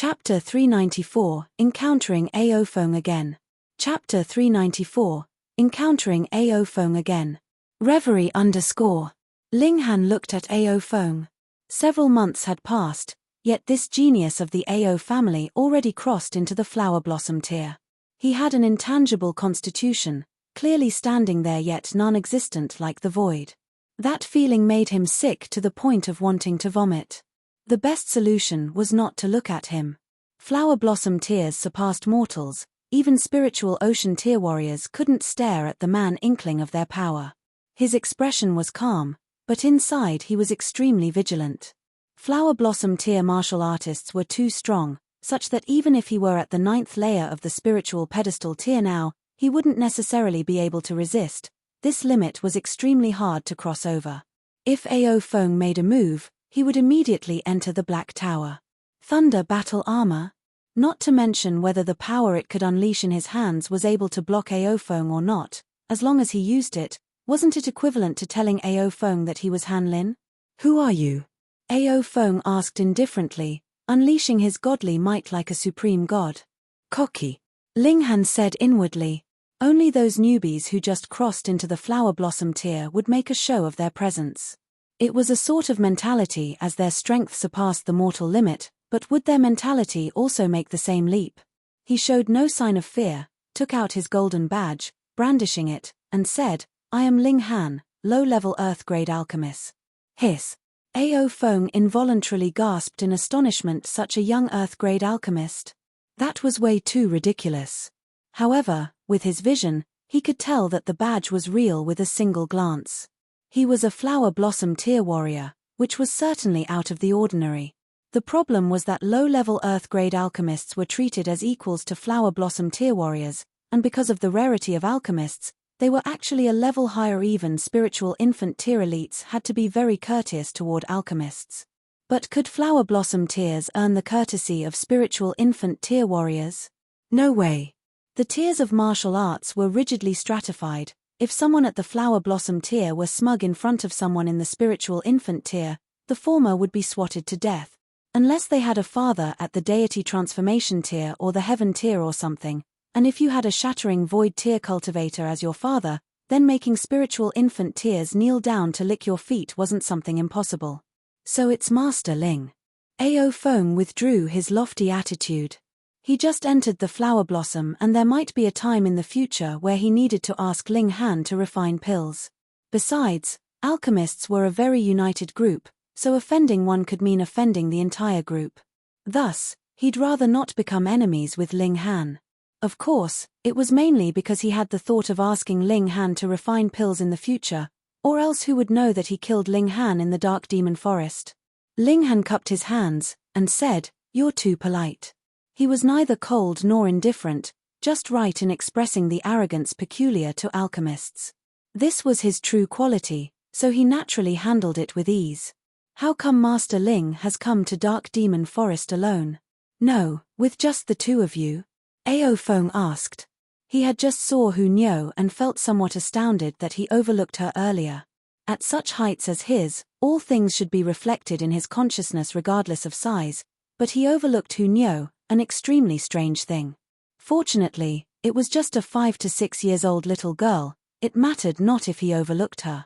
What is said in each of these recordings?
Chapter 394, Encountering Ao Feng Again. Chapter 394, Encountering Ao Feng Again. Reverie _ Ling Han looked at Ao Feng. Several months had passed, yet this genius of the Ao family already crossed into the flower blossom tier. He had an intangible constitution, clearly standing there yet non-existent like the void. That feeling made him sick to the point of wanting to vomit. The best solution was not to look at him. Flower blossom tears surpassed mortals, even spiritual ocean tear warriors couldn't stare at the man inkling of their power. His expression was calm, but inside he was extremely vigilant. Flower blossom tear martial artists were too strong, such that even if he were at the 9th layer of the spiritual pedestal tier now, he wouldn't necessarily be able to resist. This limit was extremely hard to cross over. If Ao Feng made a move, he would immediately enter the Black Tower. Thunder battle armor? Not to mention whether the power it could unleash in his hands was able to block Ao Feng or not, as long as he used it, wasn't it equivalent to telling Ao Feng that he was Han Lin? Who are you? Ao Feng asked indifferently, unleashing his godly might like a supreme god. Cocky. Ling Han said inwardly. Only those newbies who just crossed into the flower blossom tier would make a show of their presence. It was a sort of mentality as their strength surpassed the mortal limit, but would their mentality also make the same leap? He showed no sign of fear, took out his golden badge, brandishing it, and said, I am Ling Han, low-level Earth-grade alchemist. Hiss. Ao Feng involuntarily gasped in astonishment. Such a young Earth-grade alchemist? That was way too ridiculous. However, with his vision, he could tell that the badge was real with a single glance. He was a flower blossom tier warrior, which was certainly out of the ordinary. The problem was that low-level Earth-grade alchemists were treated as equals to flower blossom tier warriors, and because of the rarity of alchemists, they were actually a level higher. Even spiritual infant tier elites had to be very courteous toward alchemists. But could flower blossom tiers earn the courtesy of spiritual infant tier warriors? No way. The tiers of martial arts were rigidly stratified. If someone at the flower blossom tier were smug in front of someone in the spiritual infant tier, the former would be swatted to death. Unless they had a father at the deity transformation tier or the heaven tier or something, and if you had a shattering void tier cultivator as your father, then making spiritual infant tiers kneel down to lick your feet wasn't something impossible. So it's Master Ling. Ao Feng withdrew his lofty attitude. He just entered the flower blossom and there might be a time in the future where he needed to ask Ling Han to refine pills. Besides, alchemists were a very united group, so offending one could mean offending the entire group. Thus, he'd rather not become enemies with Ling Han. Of course, it was mainly because he had the thought of asking Ling Han to refine pills in the future, or else who would know that he killed Ling Han in the Dark Demon Forest? Ling Han cupped his hands, and said, You're too polite. He was neither cold nor indifferent, just right in expressing the arrogance peculiar to alchemists. This was his true quality, so he naturally handled it with ease. How come Master Ling has come to Dark Demon Forest alone? No, with just the two of you? Ao Feng asked. He had just saw Hu Niu and felt somewhat astounded that he overlooked her earlier. At such heights as his, all things should be reflected in his consciousness regardless of size, but he overlooked Hu Niu, an extremely strange thing. Fortunately, it was just a 5 to 6 years old little girl. It mattered not if he overlooked her.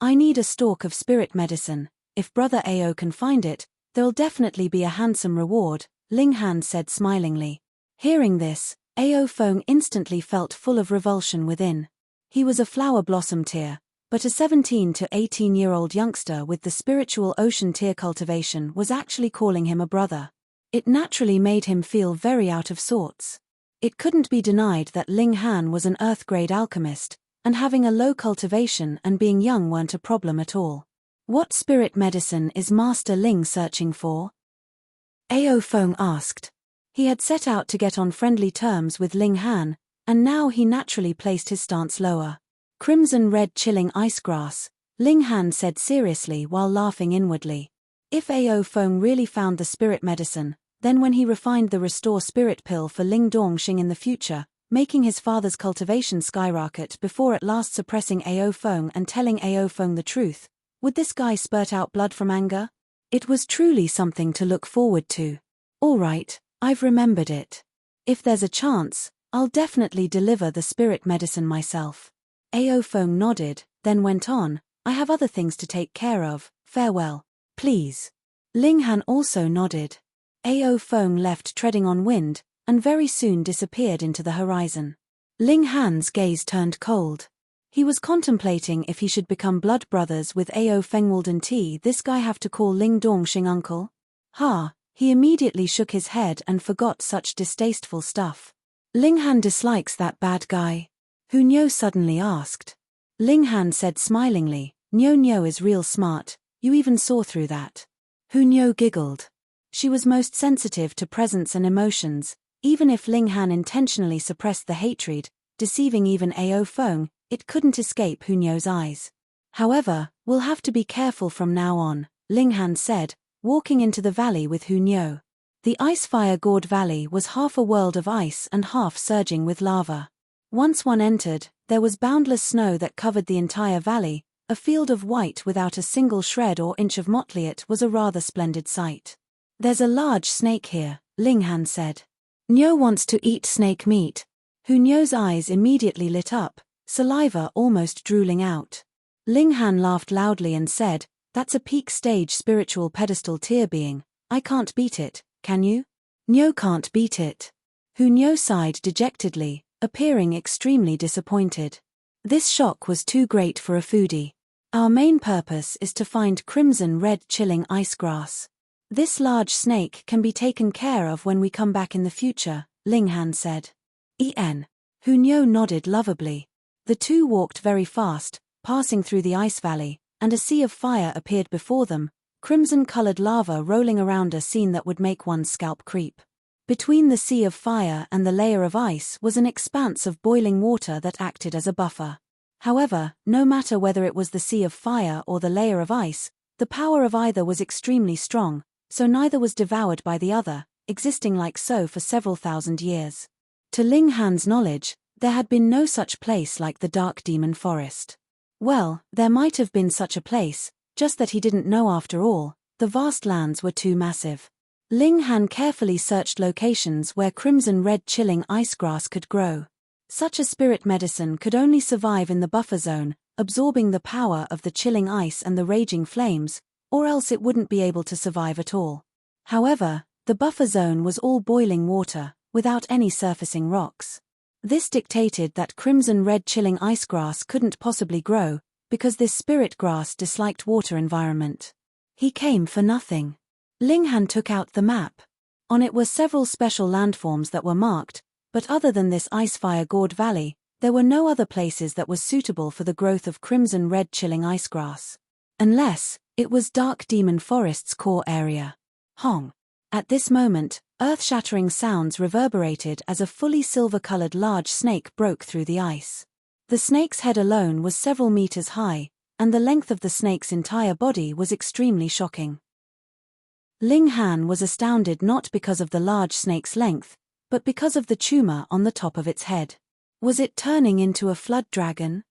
I need a stalk of spirit medicine. If Brother Ao can find it, there'll definitely be a handsome reward, Ling Han said smilingly. Hearing this, Ao Feng instantly felt full of revulsion within. He was a flower blossom tier, but a 17 to 18-year-old youngster with the spiritual ocean tier cultivation was actually calling him a brother. It naturally made him feel very out of sorts. It couldn't be denied that Ling Han was an Earth-grade alchemist, and having a low cultivation and being young weren't a problem at all. What spirit medicine is Master Ling searching for? Ao Feng asked. He had set out to get on friendly terms with Ling Han, and now he naturally placed his stance lower. Crimson-red chilling ice grass, Ling Han said seriously while laughing inwardly. If Ao Feng really found the spirit medicine, then when he refined the Restore Spirit pill for Ling Dongxing in the future, making his father's cultivation skyrocket before at last suppressing Ao Feng and telling Ao Feng the truth, would this guy spurt out blood from anger? It was truly something to look forward to. All right, I've remembered it. If there's a chance, I'll definitely deliver the spirit medicine myself. Ao Feng nodded, then went on, I have other things to take care of, farewell. Please. Ling Han also nodded. Ao Feng left treading on wind, and very soon disappeared into the horizon. Ling Han's gaze turned cold. He was contemplating if he should become blood brothers with Ao Fengwalden T. This guy have to call Ling Dongxing uncle? He immediately shook his head and forgot such distasteful stuff. Ling Han dislikes that bad guy. Hu Niu suddenly asked. Ling Han said smilingly, Niu is real smart, you even saw through that. Hu Niu giggled. She was most sensitive to presence and emotions, even if Ling Han intentionally suppressed the hatred, deceiving even Ao Feng, it couldn't escape Hu Niu's eyes. However, we'll have to be careful from now on, Ling Han said, walking into the valley with Hu Niu. The ice-fire-gored valley was half a world of ice and half surging with lava. Once one entered, there was boundless snow that covered the entire valley, a field of white without a single shred or inch of mottly. It was a rather splendid sight. There's a large snake here, Ling Han said. Niu wants to eat snake meat. Hu Niu's eyes immediately lit up, saliva almost drooling out. Ling Han laughed loudly and said, that's a peak stage spiritual pedestal tier being, I can't beat it, can you? Niu can't beat it. Hu Niu sighed dejectedly, appearing extremely disappointed. This shock was too great for a foodie. Our main purpose is to find crimson red chilling ice grass. This large snake can be taken care of when we come back in the future, Ling Han said. Hu Niu nodded lovably. The two walked very fast, passing through the ice valley, and a sea of fire appeared before them, crimson-colored lava rolling around, a scene that would make one's scalp creep. Between the sea of fire and the layer of ice was an expanse of boiling water that acted as a buffer. However, no matter whether it was the sea of fire or the layer of ice, the power of either was extremely strong, so neither was devoured by the other, existing like so for several thousand years. To Ling Han's knowledge, there had been no such place like the Dark Demon Forest. Well, there might have been such a place, just that he didn't know after all, the vast lands were too massive. Ling Han carefully searched locations where crimson-red chilling ice grass could grow. Such a spirit medicine could only survive in the buffer zone, absorbing the power of the chilling ice and the raging flames, or else it wouldn't be able to survive at all. However, the buffer zone was all boiling water, without any surfacing rocks. This dictated that crimson-red chilling ice grass couldn't possibly grow, because this spirit grass disliked water environment. He came for nothing. Ling Han took out the map. On it were several special landforms that were marked, but other than this ice-fire-gored valley, there were no other places that were suitable for the growth of crimson-red chilling ice grass. Unless, it was Dark Demon Forest's core area. Hong. At this moment, earth-shattering sounds reverberated as a fully silver-colored large snake broke through the ice. The snake's head alone was several meters high, and the length of the snake's entire body was extremely shocking. Ling Han was astounded not because of the large snake's length, but because of the tumor on the top of its head. Was it turning into a flood dragon?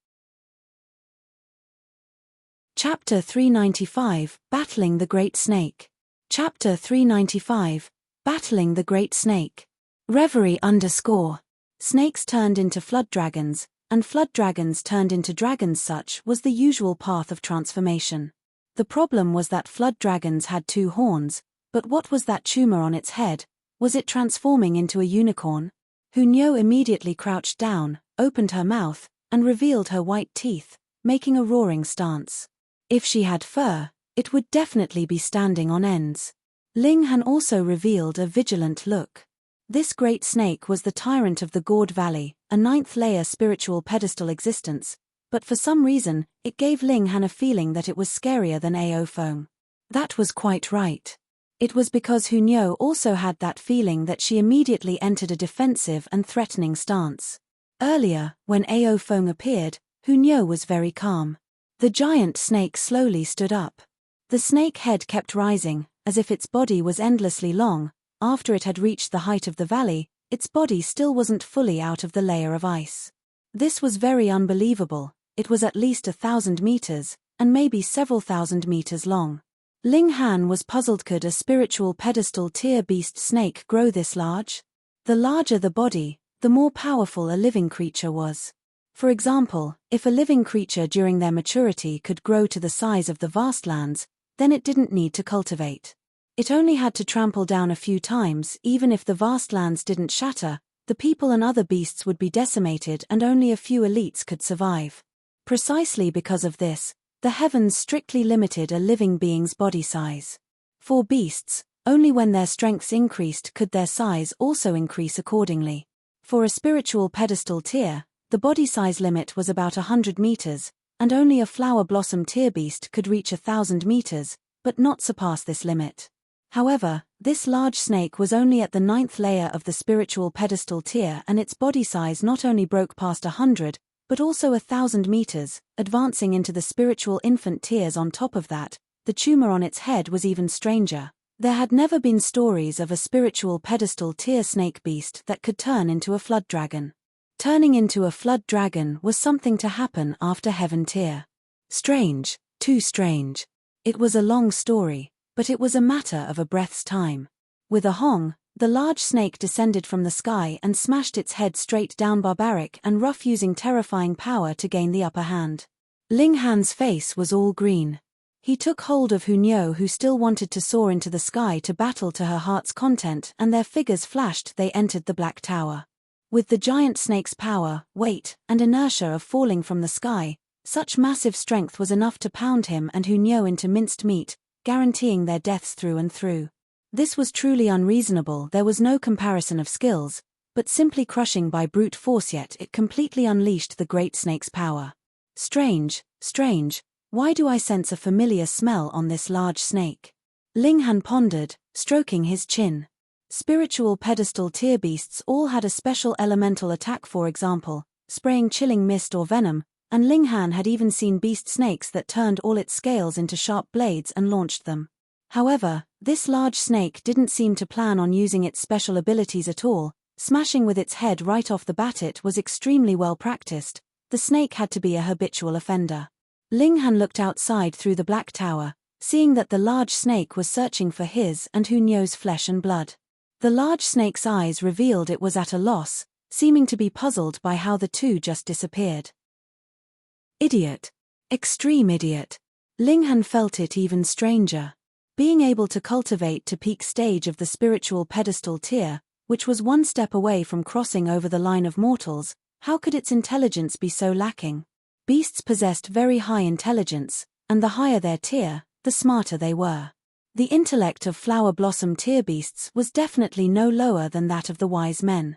Chapter 395, Battling the Great Snake. Chapter 395, Battling the Great Snake. Reverie _ Snakes turned into flood dragons, and flood dragons turned into dragons. Such was the usual path of transformation. The problem was that flood dragons had two horns, but what was that tumor on its head? Was it transforming into a unicorn? Hu Niu immediately crouched down, opened her mouth, and revealed her white teeth, making a roaring stance. If she had fur, it would definitely be standing on ends. Ling Han also revealed a vigilant look. This great snake was the tyrant of the Gourd Valley, a ninth-layer spiritual pedestal existence, but for some reason, it gave Ling Han a feeling that it was scarier than Ao Feng. That was quite right. It was because Hu Niu also had that feeling that she immediately entered a defensive and threatening stance. Earlier, when Ao Feng appeared, Hu Niu was very calm. The giant snake slowly stood up. The snake head kept rising, as if its body was endlessly long. After it had reached the height of the valley, its body still wasn't fully out of the layer of ice. This was very unbelievable. It was at least 1,000 meters, and maybe several thousand meters long. Ling Han was puzzled. Could a spiritual pedestal tier beast snake grow this large? The larger the body, the more powerful a living creature was. For example, if a living creature during their maturity could grow to the size of the vast lands, then it didn't need to cultivate. It only had to trample down a few times. Even if the vast lands didn't shatter, the people and other beasts would be decimated and only a few elites could survive. Precisely because of this, the heavens strictly limited a living being's body size. For beasts, only when their strengths increased could their size also increase accordingly. For a spiritual pedestal tier, the body size limit was about 100 meters, and only a flower blossom tier beast could reach 1,000 meters, but not surpass this limit. However, this large snake was only at the 9th layer of the spiritual pedestal tier, and its body size not only broke past 100, but also 1,000 meters, advancing into the spiritual infant tiers. On top of that, the tumor on its head was even stranger. There had never been stories of a spiritual pedestal tier snake beast that could turn into a flood dragon. Turning into a flood dragon was something to happen after heaven tier. Strange, too strange. It was a long story, but it was a matter of a breath's time. With a hong, the large snake descended from the sky and smashed its head straight down, barbaric and rough, using terrifying power to gain the upper hand. Ling Han's face was all green. He took hold of Hunyo, who still wanted to soar into the sky to battle to her heart's content, and their figures flashed. They entered the Black Tower. With the giant snake's power, weight, and inertia of falling from the sky, such massive strength was enough to pound him and Hunyo into minced meat, guaranteeing their deaths through and through. This was truly unreasonable. There was no comparison of skills, but simply crushing by brute force, yet it completely unleashed the great snake's power. Strange, strange, why do I sense a familiar smell on this large snake? Ling Han pondered, stroking his chin. Spiritual pedestal tier beasts all had a special elemental attack, for example, spraying chilling mist or venom, and Ling Han had even seen beast snakes that turned all its scales into sharp blades and launched them. However, this large snake didn't seem to plan on using its special abilities at all, smashing with its head right off the bat. It was extremely well practiced. The snake had to be a habitual offender. Ling Han looked outside through the Black Tower, seeing that the large snake was searching for his and Hunyo's flesh and blood. The large snake's eyes revealed it was at a loss, seeming to be puzzled by how the two just disappeared. Idiot. Extreme idiot. Ling Han felt it even stranger. Being able to cultivate to peak stage of the spiritual pedestal tier, which was one step away from crossing over the line of mortals, how could its intelligence be so lacking? Beasts possessed very high intelligence, and the higher their tier, the smarter they were. The intellect of flower blossom tier beasts was definitely no lower than that of the wise men.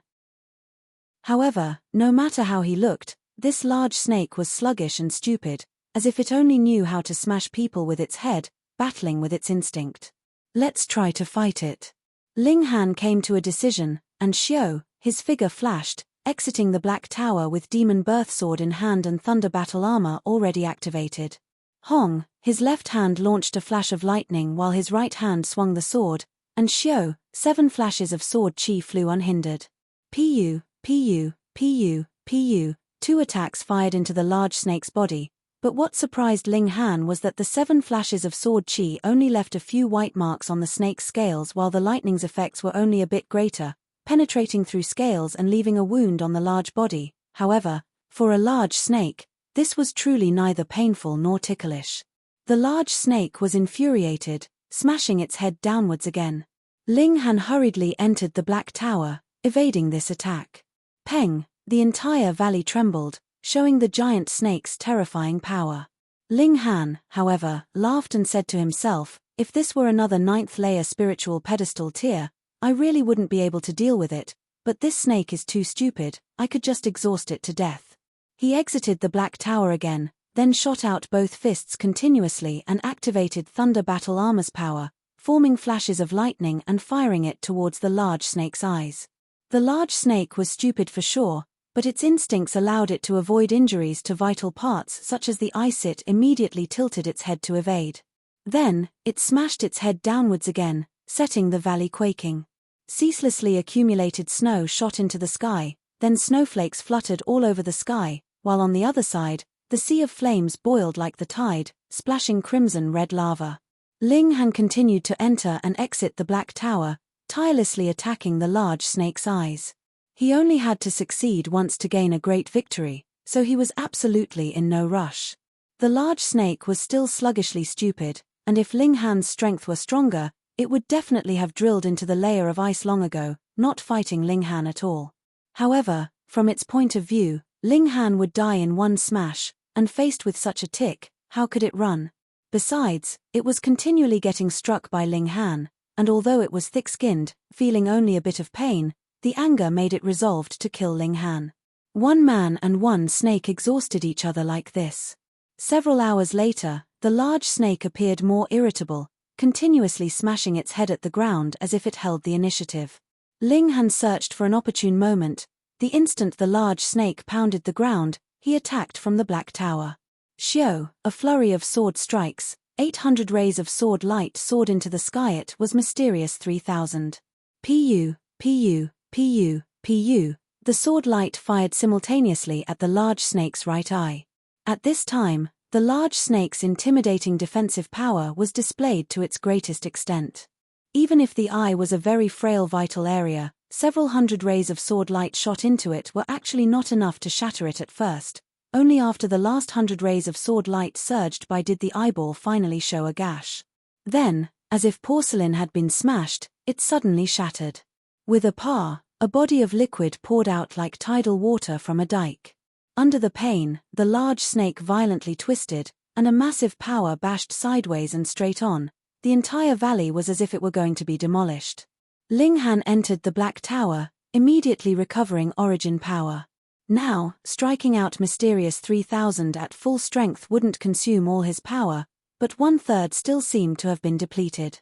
However, no matter how he looked, this large snake was sluggish and stupid, as if it only knew how to smash people with its head, battling with its instinct. Let's try to fight it. Ling Han came to a decision, and Xiao, his figure flashed, exiting the Black Tower with demon birth sword in hand and thunder battle armor already activated. Hong, his left hand launched a flash of lightning while his right hand swung the sword, and Xiao, 7 flashes of sword chi flew unhindered. Pu, Pu, Pu, Pu, 2 attacks fired into the large snake's body, but what surprised Ling Han was that the 7 flashes of sword chi only left a few white marks on the snake's scales, while the lightning's effects were only a bit greater, penetrating through scales and leaving a wound on the large body. However, for a large snake, this was truly neither painful nor ticklish. The large snake was infuriated, smashing its head downwards again. Ling Han hurriedly entered the Black Tower, evading this attack. Peng, the entire valley trembled, showing the giant snake's terrifying power. Ling Han, however, laughed and said to himself, if this were another 9th layer spiritual pedestal tier, I really wouldn't be able to deal with it, but this snake is too stupid, I could just exhaust it to death. He exited the Black Tower again, then shot out both fists continuously and activated Thunder Battle Armor's power, forming flashes of lightning and firing it towards the large snake's eyes. The large snake was stupid for sure, but its instincts allowed it to avoid injuries to vital parts such as the eyes. It immediately tilted its head to evade. Then, it smashed its head downwards again, setting the valley quaking. Ceaselessly accumulated snow shot into the sky, then snowflakes fluttered all over the sky, while on the other side, the sea of flames boiled like the tide, splashing crimson-red lava. Ling Han continued to enter and exit the Black Tower, tirelessly attacking the large snake's eyes. He only had to succeed once to gain a great victory, so he was absolutely in no rush. The large snake was still sluggishly stupid, and if Ling Han's strength were stronger, it would definitely have drilled into the layer of ice long ago, not fighting Ling Han at all. However, from its point of view, Ling Han would die in one smash, and faced with such a tick, how could it run? Besides, it was continually getting struck by Ling Han, and although it was thick-skinned, feeling only a bit of pain, the anger made it resolved to kill Ling Han. One man and one snake exhausted each other like this. Several hours later, the large snake appeared more irritable, continuously smashing its head at the ground as if it held the initiative. Ling Han searched for an opportune moment. The instant the large snake pounded the ground, he attacked from the Black Tower. Xiao, a flurry of sword strikes, 800 rays of sword light soared into the sky. It was mysterious 3000. Pu, pu, pu, pu. The sword light fired simultaneously at the large snake's right eye. At this time, the large snake's intimidating defensive power was displayed to its greatest extent. Even if the eye was a very frail vital area, several hundred rays of sword light shot into it were actually not enough to shatter it at first. Only after the last 100 rays of sword light surged by did the eyeball finally show a gash. Then, as if porcelain had been smashed, it suddenly shattered. With a body of liquid poured out like tidal water from a dike. Under the pain, the large snake violently twisted, and a massive power bashed sideways and straight on. The entire valley was as if it were going to be demolished. Ling Han entered the Black Tower, immediately recovering origin power. Now, striking out mysterious 3000 at full strength wouldn't consume all his power, but 1/3 still seemed to have been depleted.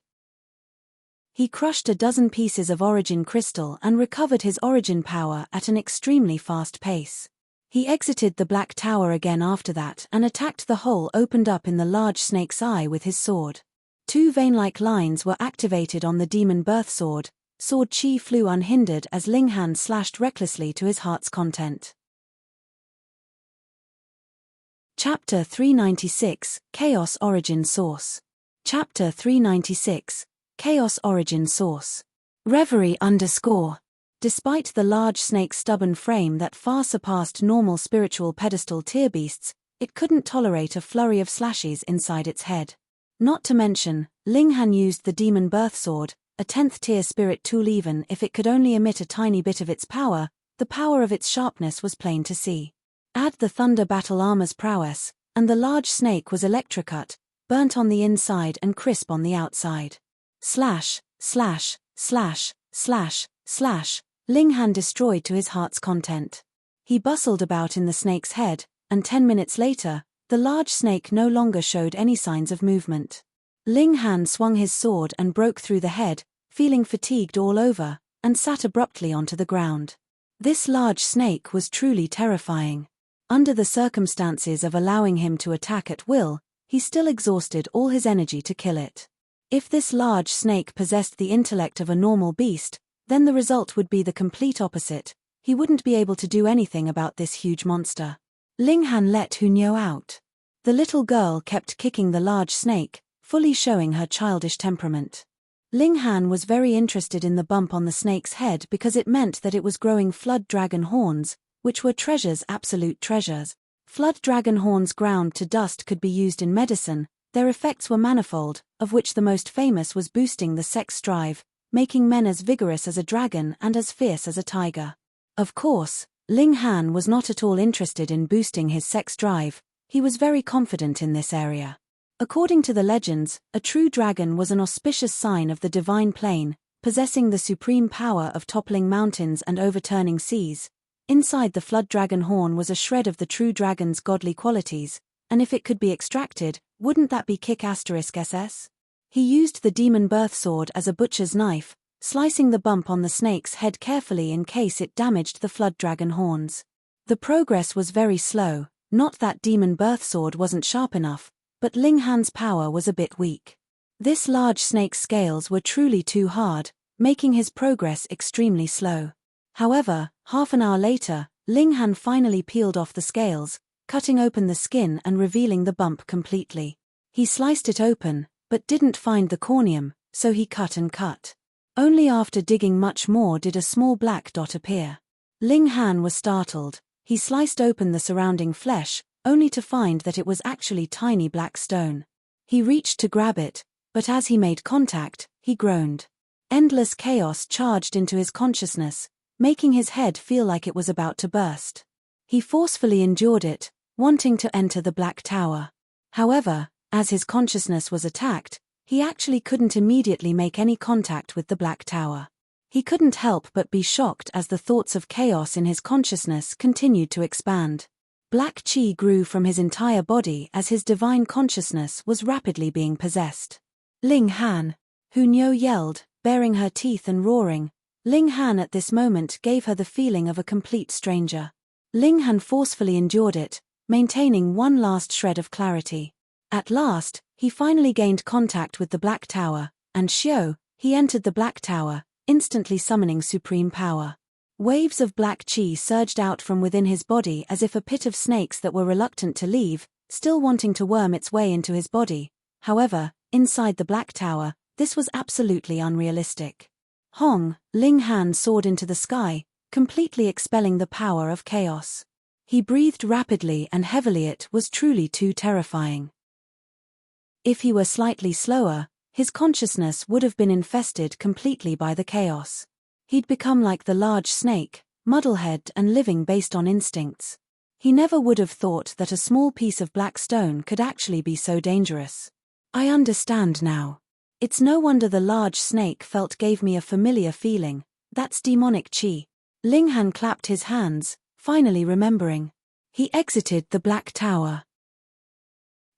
He crushed a dozen pieces of origin crystal and recovered his origin power at an extremely fast pace. He exited the Black Tower again after that and attacked the hole opened up in the large snake's eye with his sword. 2 vein-like lines were activated on the demon birth sword. Sword chi flew unhindered as Ling Han slashed recklessly to his heart's content. Chapter 396, Chaos Origin Source. Chapter 396, Chaos Origin Source. Reverie _ Despite the large snake's stubborn frame that far surpassed normal spiritual pedestal tier beasts, it couldn't tolerate a flurry of slashes inside its head. Not to mention, Ling Han used the demon birth sword, a 10th tier spirit tool. Even if it could only emit a tiny bit of its power, the power of its sharpness was plain to see. Add the thunder battle armor's prowess, and the large snake was electrocut, burnt on the inside and crisp on the outside. Slash, slash, slash, slash, slash, Ling Han destroyed to his heart's content. He bustled about in the snake's head, and 10 minutes later, the large snake no longer showed any signs of movement. Ling Han swung his sword and broke through the head, feeling fatigued all over, and sat abruptly onto the ground. This large snake was truly terrifying. Under the circumstances of allowing him to attack at will, he still exhausted all his energy to kill it. If this large snake possessed the intellect of a normal beast, then the result would be the complete opposite. He wouldn't be able to do anything about this huge monster. Ling Han let Hunyao out. The little girl kept kicking the large snake, fully showing her childish temperament. Ling Han was very interested in the bump on the snake's head because it meant that it was growing flood dragon horns, which were treasures, absolute treasures. Flood dragon horns ground to dust could be used in medicine. Their effects were manifold, of which the most famous was boosting the sex drive, making men as vigorous as a dragon and as fierce as a tiger. Of course, Ling Han was not at all interested in boosting his sex drive. He was very confident in this area. According to the legends, a true dragon was an auspicious sign of the divine plane, possessing the supreme power of toppling mountains and overturning seas. Inside the flood dragon horn was a shred of the true dragon's godly qualities, and if it could be extracted, wouldn't that be kick *SS? He used the demon birth sword as a butcher's knife, slicing the bump on the snake's head carefully in case it damaged the flood dragon horns. The progress was very slow, not that demon birth sword wasn't sharp enough, but Ling Han's power was a bit weak. This large snake's scales were truly too hard, making his progress extremely slow. However, half an hour later, Ling Han finally peeled off the scales, cutting open the skin and revealing the bump completely. He sliced it open, but didn't find the corneum, so he cut and cut. Only after digging much more did a small black dot appear. Ling Han was startled. He sliced open the surrounding flesh, only to find that it was actually tiny black stone. He reached to grab it, but as he made contact, he groaned. Endless chaos charged into his consciousness, making his head feel like it was about to burst. He forcefully endured it, wanting to enter the Black Tower. However, as his consciousness was attacked, he actually couldn't immediately make any contact with the Black Tower. He couldn't help but be shocked as the thoughts of chaos in his consciousness continued to expand. Black chi grew from his entire body as his divine consciousness was rapidly being possessed. Ling Han! Hunyao yelled, baring her teeth and roaring. Ling Han at this moment gave her the feeling of a complete stranger. Ling Han forcefully endured it, maintaining one last shred of clarity. At last, he finally gained contact with the Black Tower, and he entered the Black Tower, instantly summoning supreme power. Waves of black chi surged out from within his body as if a pit of snakes that were reluctant to leave, still wanting to worm its way into his body. However, inside the Black Tower, this was absolutely unrealistic. Hong, Ling Han soared into the sky, completely expelling the power of chaos. He breathed rapidly and heavily. It was truly too terrifying. If he were slightly slower, his consciousness would have been infested completely by the chaos. He'd become like the large snake, muddlehead and living based on instincts. He never would have thought that a small piece of black stone could actually be so dangerous. I understand now. It's no wonder the large snake gave me a familiar feeling. That's demonic chi. Ling Han clapped his hands, finally remembering. He exited the Black Tower.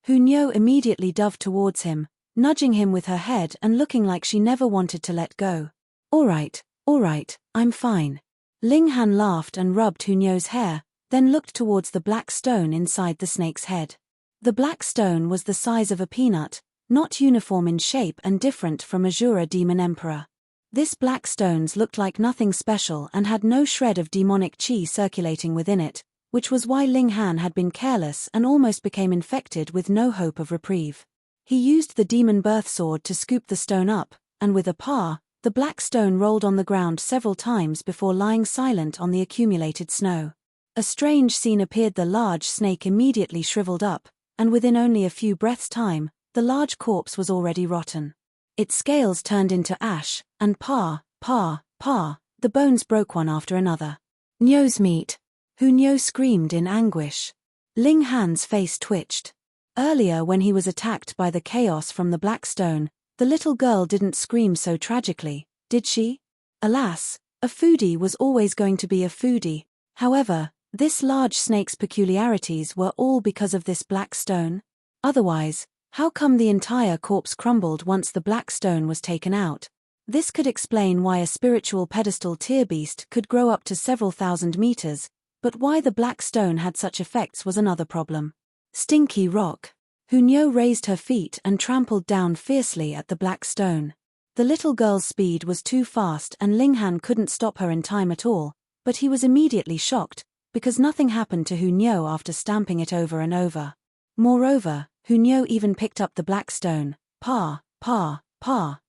Hunyao immediately dove towards him, nudging him with her head and looking like she never wanted to let go. All right, I'm fine. Ling Han laughed and rubbed Hunyao's hair, then looked towards the black stone inside the snake's head. The black stone was the size of a peanut, not uniform in shape and different from Azura Demon Emperor. This black stones looked like nothing special and had no shred of demonic chi circulating within it, which was why Ling Han had been careless and almost became infected with no hope of reprieve. He used the demon birth sword to scoop the stone up, and with a paw, the black stone rolled on the ground several times before lying silent on the accumulated snow. A strange scene appeared. The large snake immediately shriveled up, and within only a few breaths' time, the large corpse was already rotten. Its scales turned into ash, and the bones broke one after another. Nose meat! Hunyao screamed in anguish. Ling Han's face twitched. Earlier when he was attacked by the chaos from the black stone, the little girl didn't scream so tragically, did she? Alas, a foodie was always going to be a foodie. However, this large snake's peculiarities were all because of this black stone. Otherwise, how come the entire corpse crumbled once the black stone was taken out? This could explain why a spiritual pedestal tier beast could grow up to several thousand meters, but why the black stone had such effects was another problem. Stinky rock. Hunyao raised her feet and trampled down fiercely at the black stone. The little girl's speed was too fast and Ling Han couldn't stop her in time at all, but he was immediately shocked, because nothing happened to Hunyao after stamping it over and over. Moreover, Hunyao even picked up the black stone,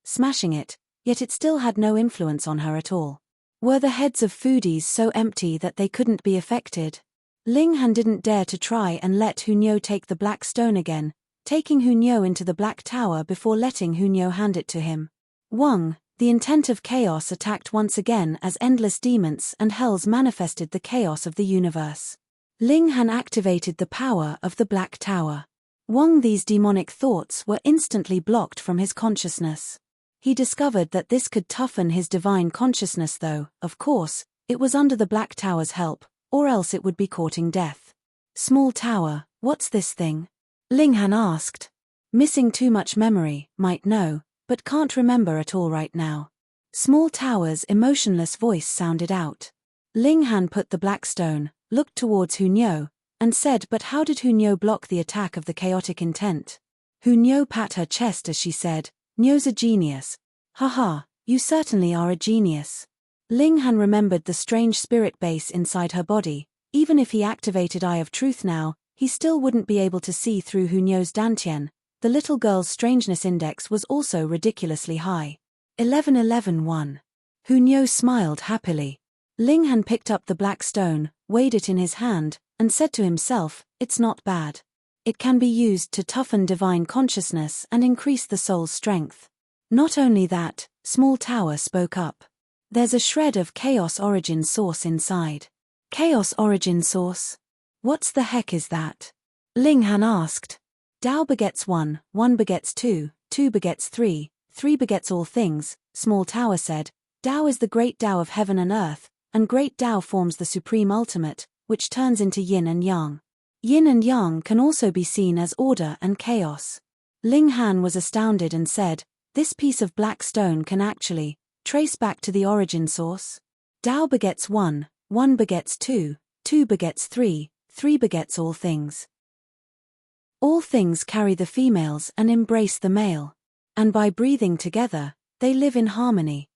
smashing it, yet it still had no influence on her at all. Were the heads of foodies so empty that they couldn't be affected? Ling Han didn't dare to try and let Hunyao take the black stone again, taking Hunyao into the Black Tower before letting Hunyao hand it to him. Wang, the intent of chaos, attacked once again as endless demons and hells manifested the chaos of the universe. Ling Han activated the power of the Black Tower. Wang, these demonic thoughts were instantly blocked from his consciousness. He discovered that this could toughen his divine consciousness, though, of course, it was under the Black Tower's help, or else it would be courting death. Small tower, what's this thing? Ling Han asked. Missing too much memory, might know, but can't remember at all right now. Small tower's emotionless voice sounded out. Ling Han put the black stone, looked towards Hunyao, and said, but how did Hunyao block the attack of the chaotic intent? Hunyao pat her chest as she said, Nyo's a genius. Haha, you certainly are a genius. Ling Han remembered the strange spirit base inside her body. Even if he activated Eye of Truth now, he still wouldn't be able to see through Hunyao's dantian, The little girl's strangeness index was also ridiculously high. 11-11-1. Hunyo smiled happily. Linghan picked up the black stone, weighed it in his hand, and said to himself, "It's not bad. It can be used to toughen divine consciousness and increase the soul's strength." Not only that, Small Tower spoke up. "There's a shred of chaos origin source inside." Chaos origin source? What's the heck is that? Linghan asked. Tao begets one, one begets two, two begets three, three begets all things, Small Tower said. Tao is the great Tao of heaven and earth, and great Tao forms the supreme ultimate, which turns into yin and yang. Yin and yang can also be seen as order and chaos. Linghan was astounded and said, "This piece of black stone can actually trace back to the origin source. Tao begets one, one begets two, two begets three, three begets all things. All things carry the females and embrace the male. And by breathing together, they live in harmony."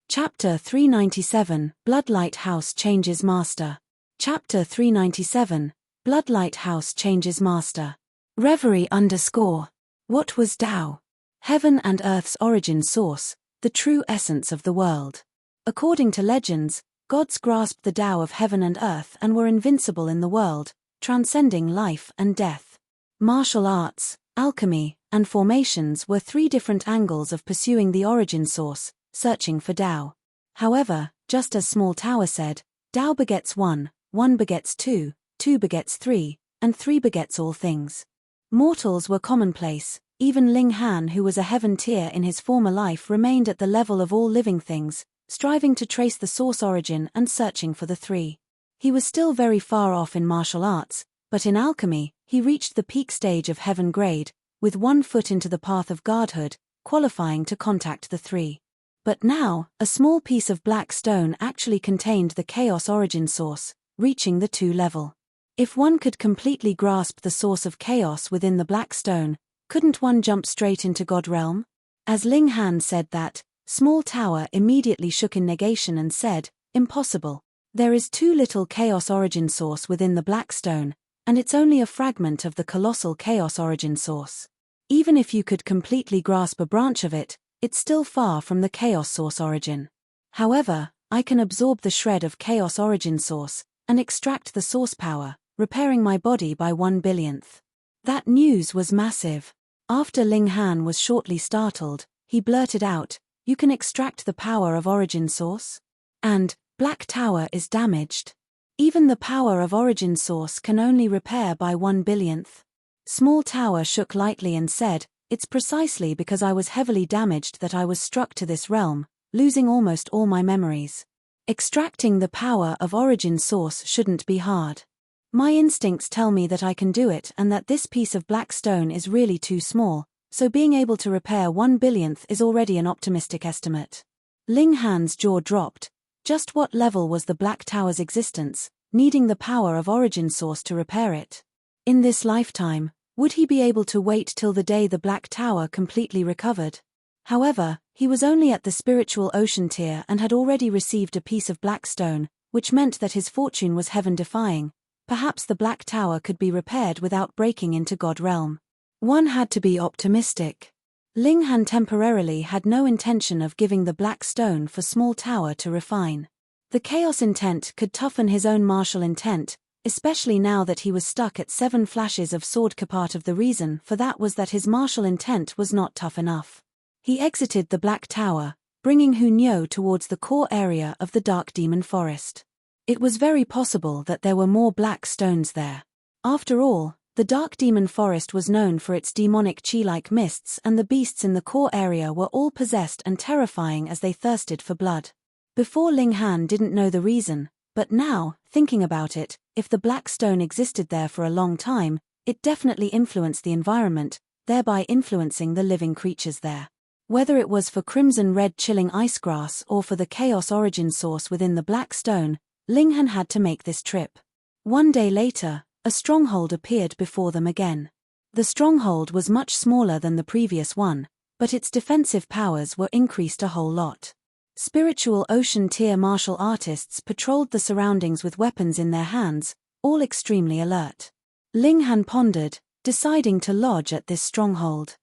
Chapter 397, Bloodlight House Changes Master. Chapter 397, Bloodlight House Changes Master. Reverie _ What was Tao? Heaven and Earth's origin source, the true essence of the world. According to legends, gods grasped the Tao of heaven and earth and were invincible in the world, transcending life and death. Martial arts, alchemy, and formations were three different angles of pursuing the origin source, searching for Tao. However, just as Small Tower said, Tao begets one, one begets two, two begets three, and three begets all things. Mortals were commonplace. Even Linghan, who was a heaven tier in his former life, remained at the level of all living things, striving to trace the source origin and searching for the three. He was still very far off in martial arts, but in alchemy, he reached the peak stage of heaven grade, with 1 foot into the path of godhood, qualifying to contact the three. But now, a small piece of black stone actually contained the chaos origin source, reaching the 2 level. If one could completely grasp the source of chaos within the black stone, couldn't one jump straight into God realm? As Linghan said that, Small Tower immediately shook in negation and said, "Impossible. There is too little chaos origin source within the black stone, and it's only a fragment of the colossal chaos origin source. Even if you could completely grasp a branch of it, it's still far from the chaos source origin. However, I can absorb the shred of chaos origin source, and extract the source power, repairing my body by 1/1000th. That news was massive. After Linghan was shortly startled, he blurted out, "You can extract the power of origin source? And, Black Tower is damaged. Even the power of origin source can only repair by 1/1000th. Small Tower shook lightly and said, "It's precisely because I was heavily damaged that I was struck to this realm, losing almost all my memories. Extracting the power of origin source shouldn't be hard. My instincts tell me that I can do it and that this piece of black stone is really too small, so being able to repair 1/1000th is already an optimistic estimate." Linghan's jaw dropped. Just what level was the Black Tower's existence, needing the power of origin source to repair it? In this lifetime, would he be able to wait till the day the Black Tower completely recovered? However, he was only at the spiritual ocean tier and had already received a piece of black stone, which meant that his fortune was heaven-defying. Perhaps the Black Tower could be repaired without breaking into God realm. One had to be optimistic. Linghan temporarily had no intention of giving the black stone for Small Tower to refine. The chaos intent could toughen his own martial intent, especially now that he was stuck at 7 flashes of sword. Part of the reason for that was that his martial intent was not tough enough. He exited the Black Tower, bringing Hunyo towards the core area of the Dark Demon Forest. It was very possible that there were more black stones there. After all, the Dark Demon Forest was known for its demonic chi-like mists, and the beasts in the core area were all possessed and terrifying as they thirsted for blood. Before, Linghan didn't know the reason, but now, thinking about it, if the black stone existed there for a long time, it definitely influenced the environment, thereby influencing the living creatures there. Whether it was for crimson-red chilling icegrass or for the chaos origin source within the black stone, Linghan had to make this trip. One day later, a stronghold appeared before them again. The stronghold was much smaller than the previous one, but its defensive powers were increased a whole lot. Spiritual ocean tier martial artists patrolled the surroundings with weapons in their hands, all extremely alert. Ling Han pondered, deciding to lodge at this stronghold.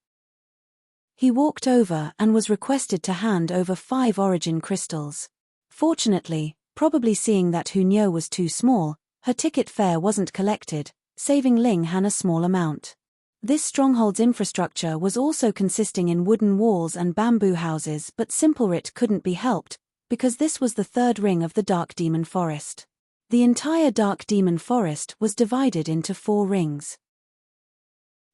He walked over and was requested to hand over 5 origin crystals. Fortunately, probably seeing that Hunyo was too small, her ticket fare wasn't collected, saving Ling Han a small amount. This stronghold's infrastructure was also consisting in wooden walls and bamboo houses, but Simplerit couldn't be helped, because this was the 3rd ring of the Dark Demon Forest. The entire Dark Demon Forest was divided into 4 rings.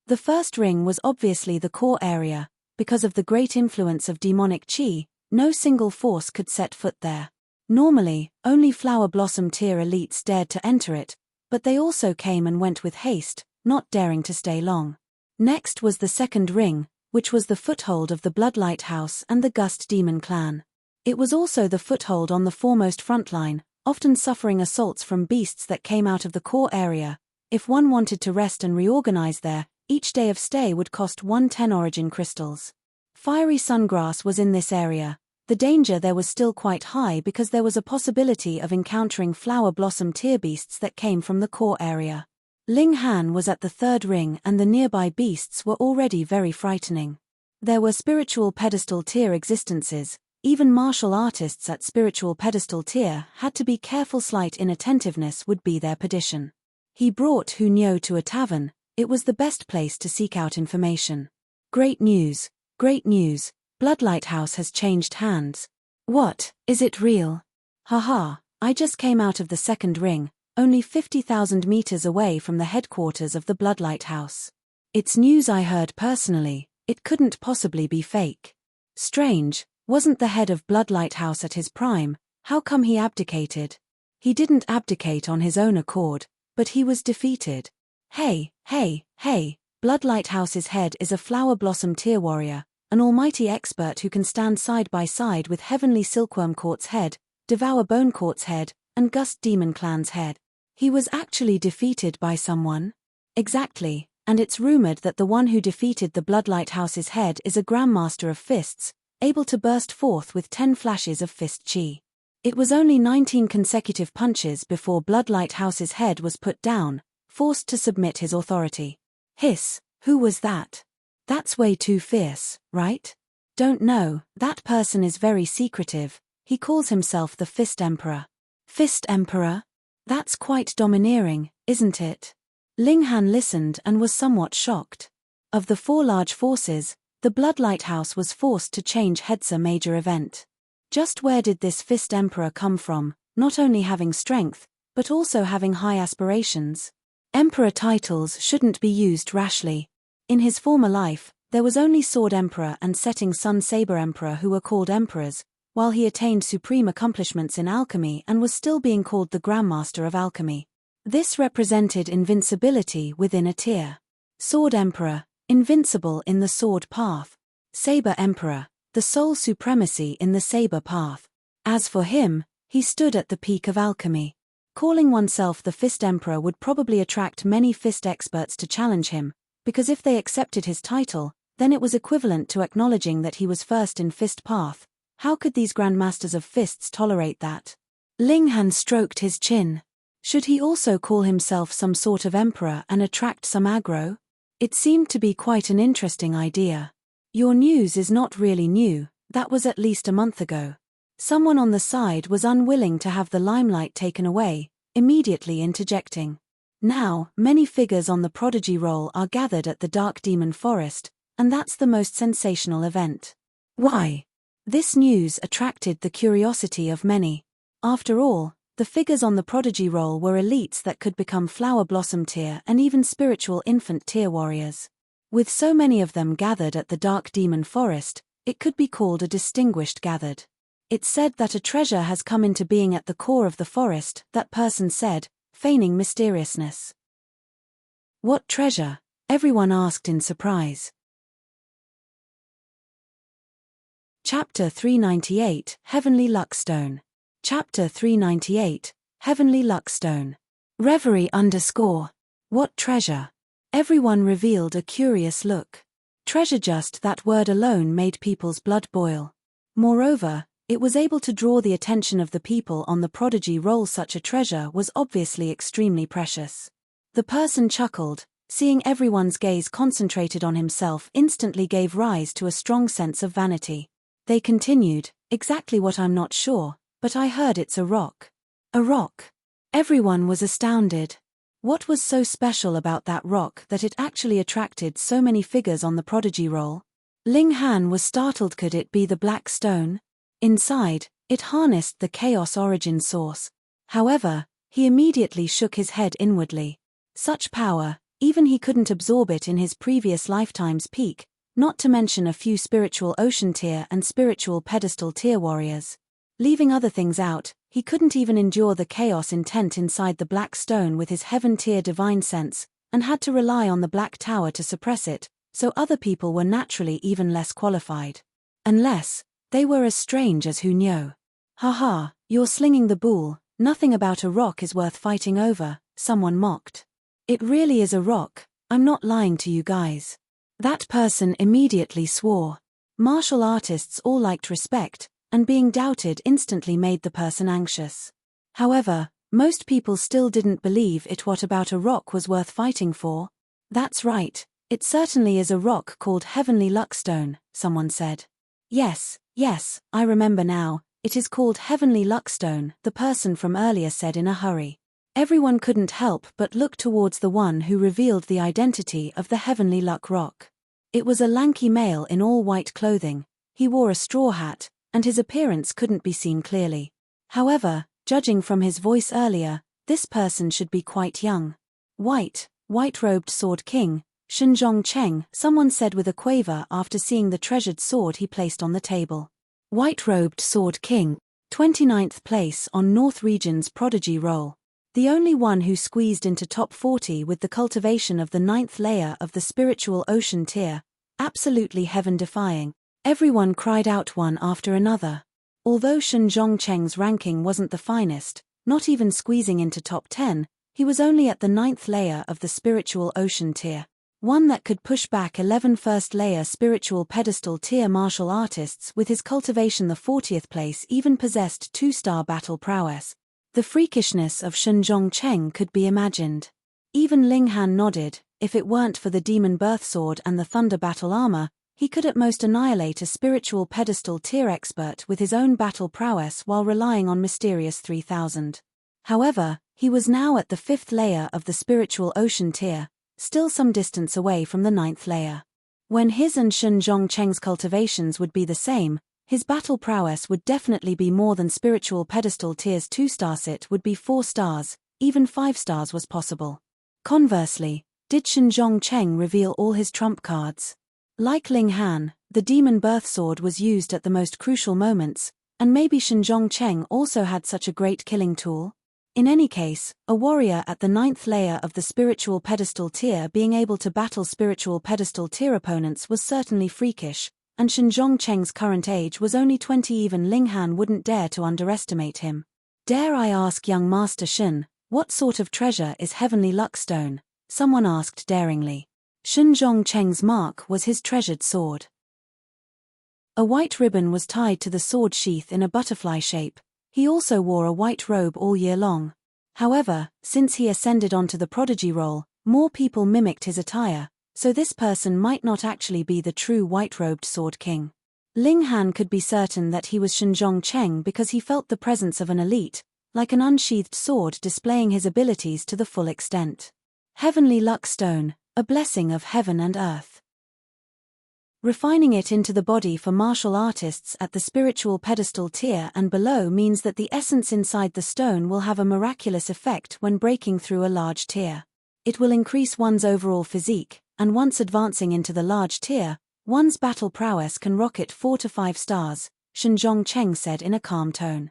The first ring was obviously the core area. Because of the great influence of demonic chi, no single force could set foot there. Normally, only Flower Blossom tier elites dared to enter it, but they also came and went with haste, not daring to stay long. Next was the second ring, which was the foothold of the Bloodlight House and the Gust Demon clan. It was also the foothold on the foremost frontline, often suffering assaults from beasts that came out of the core area. If one wanted to rest and reorganize there, each day of stay would cost 110 origin crystals. Fiery Sungrass was in this area. The danger there was still quite high because there was a possibility of encountering Flower Blossom tier beasts that came from the core area. Ling Han was at the 3rd ring and the nearby beasts were already very frightening. There were spiritual pedestal tier existences. Even martial artists at spiritual pedestal tier had to be careful. Slight inattentiveness would be their perdition. He brought Hunyo to a tavern. It was the best place to seek out information. Great news, great news. Bloodlight House has changed hands. What, is it real? Haha, I just came out of the 2nd ring, only 50,000 meters away from the headquarters of the Bloodlight House. It's news I heard personally, it couldn't possibly be fake. Strange, wasn't the head of Bloodlight House at his prime? How come he abdicated? He didn't abdicate on his own accord, but he was defeated. Hey, Bloodlight House's head is a Flower Blossom tier warrior, an almighty expert who can stand side by side with Heavenly Silkworm Court's head, Devour Bone Court's head, and Gust Demon Clan's head. He was actually defeated by someone? Exactly, and it's rumored that the one who defeated the Bloodlight House's head is a Grandmaster of Fists, able to burst forth with 10 flashes of fist chi. It was only 19 consecutive punches before Bloodlight House's head was put down, forced to submit his authority. Hiss, who was that? That's way too fierce, right? Don't know, that person is very secretive. He calls himself the Fist Emperor. Fist Emperor? That's quite domineering, isn't it? Ling Han listened and was somewhat shocked. Of the 4 large forces, the Bloodlight House was forced to change heads a major event. Just where did this Fist Emperor come from, not only having strength, but also having high aspirations? Emperor titles shouldn't be used rashly. In his former life, there was only Sword Emperor and Setting Sun Saber Emperor who were called emperors, while he attained supreme accomplishments in alchemy and was still being called the Grandmaster of Alchemy. This represented invincibility within a tier. Sword Emperor, invincible in the sword path. Saber Emperor, the sole supremacy in the saber path. As for him, he stood at the peak of alchemy. Calling oneself the Fist Emperor would probably attract many fist experts to challenge him, because if they accepted his title, then it was equivalent to acknowledging that he was first in fist path. How could these Grandmasters of Fists tolerate that? Ling Han stroked his chin. Should he also call himself some sort of emperor and attract some aggro? It seemed to be quite an interesting idea. Your news is not really new, that was at least a month ago. Someone on the side was unwilling to have the limelight taken away, immediately interjecting. Now, many figures on the prodigy roll are gathered at the Dark Demon Forest, and that's the most sensational event. Why? This news attracted the curiosity of many. After all, the figures on the prodigy roll were elites that could become Flower Blossom tier and even spiritual infant tier warriors. With so many of them gathered at the Dark Demon Forest, it could be called a distinguished gathered. It's said that a treasure has come into being at the core of the forest, that person said, feigning mysteriousness. What treasure? Everyone asked in surprise. Chapter 398, Heavenly Luckstone. Chapter 398, Heavenly Luckstone. Reverie _ What treasure? Everyone revealed a curious look. Treasure, just that word alone made people's blood boil. Moreover, it was able to draw the attention of the people on the prodigy roll. Such a treasure was obviously extremely precious. The person chuckled, seeing everyone's gaze concentrated on himself instantly gave rise to a strong sense of vanity. They continued, exactly what I'm not sure, but I heard it's a rock. A rock. Everyone was astounded. What was so special about that rock that it actually attracted so many figures on the prodigy roll? Ling Han was startled. Could it be the black stone? Inside, it harnessed the chaos origin source. However, he immediately shook his head inwardly. Such power, even he couldn't absorb it in his previous lifetime's peak, not to mention a few spiritual ocean tier and spiritual pedestal tier warriors. Leaving other things out, he couldn't even endure the chaos intent inside the black stone with his heaven tier divine sense, and had to rely on the black tower to suppress it, so other people were naturally even less qualified. Unless they were as strange as who knew. Haha, you're slinging the bull, nothing about a rock is worth fighting over, someone mocked. It really is a rock, I'm not lying to you guys. That person immediately swore. Martial artists all liked respect, and being doubted instantly made the person anxious. However, most people still didn't believe it. What about a rock was worth fighting for? That's right, it certainly is a rock called Heavenly Luckstone, someone said. Yes, I remember now, it is called Heavenly Luckstone, the person from earlier said in a hurry. Everyone couldn't help but look towards the one who revealed the identity of the Heavenly Luck Rock. It was a lanky male in all white clothing, he wore a straw hat, and his appearance couldn't be seen clearly. However, judging from his voice earlier, this person should be quite young. White-robed Sword King, Shinzhong Cheng, someone said with a quaver after seeing the treasured sword he placed on the table. White-robed Sword King, 29th place on North Region's Prodigy roll. The only one who squeezed into top 40 with the cultivation of the 9th layer of the spiritual ocean tier, absolutely heaven-defying. Everyone cried out one after another. Although Shinzhong Cheng's ranking wasn't the finest, not even squeezing into top 10, he was only at the 9th layer of the spiritual ocean tier. One that could push back 11 first-layer spiritual pedestal tier martial artists with his cultivation. The 40th place even possessed 2-star battle prowess. The freakishness of Shinzhong Cheng could be imagined. Even Ling Han nodded. If it weren't for the demon birth sword and the thunder battle armor, he could at most annihilate a spiritual pedestal tier expert with his own battle prowess while relying on mysterious 3000. However, he was now at the 5th layer of the spiritual ocean tier, still some distance away from the 9th layer. When his and Shinzhong Cheng's cultivations would be the same, his battle prowess would definitely be more than spiritual pedestal tier's 2-star sit would be 4 stars, even 5 stars was possible. Conversely, did Shinzhong Cheng reveal all his trump cards? Like Ling Han, the demon birth sword was used at the most crucial moments, and maybe Shinzhong Cheng also had such a great killing tool? In any case, a warrior at the 9th layer of the spiritual pedestal tier being able to battle spiritual pedestal tier opponents was certainly freakish, and Shinzhong Cheng's current age was only 20. Even Ling Han wouldn't dare to underestimate him. Dare I ask young Master Shin, what sort of treasure is Heavenly Luckstone? Someone asked daringly. Shinzhong Cheng's mark was his treasured sword. A white ribbon was tied to the sword sheath in a butterfly shape. He also wore a white robe all year long. However, since he ascended onto the prodigy roll, more people mimicked his attire, so this person might not actually be the true white-robed Sword King. Ling Han could be certain that he was Shinzhong Cheng because he felt the presence of an elite, like an unsheathed sword displaying his abilities to the full extent. Heavenly Luckstone, a blessing of heaven and earth. Refining it into the body for martial artists at the spiritual pedestal tier and below means that the essence inside the stone will have a miraculous effect when breaking through a large tier. It will increase one's overall physique, and once advancing into the large tier, one's battle prowess can rocket 4 to 5 stars, Shinzhong Cheng said in a calm tone.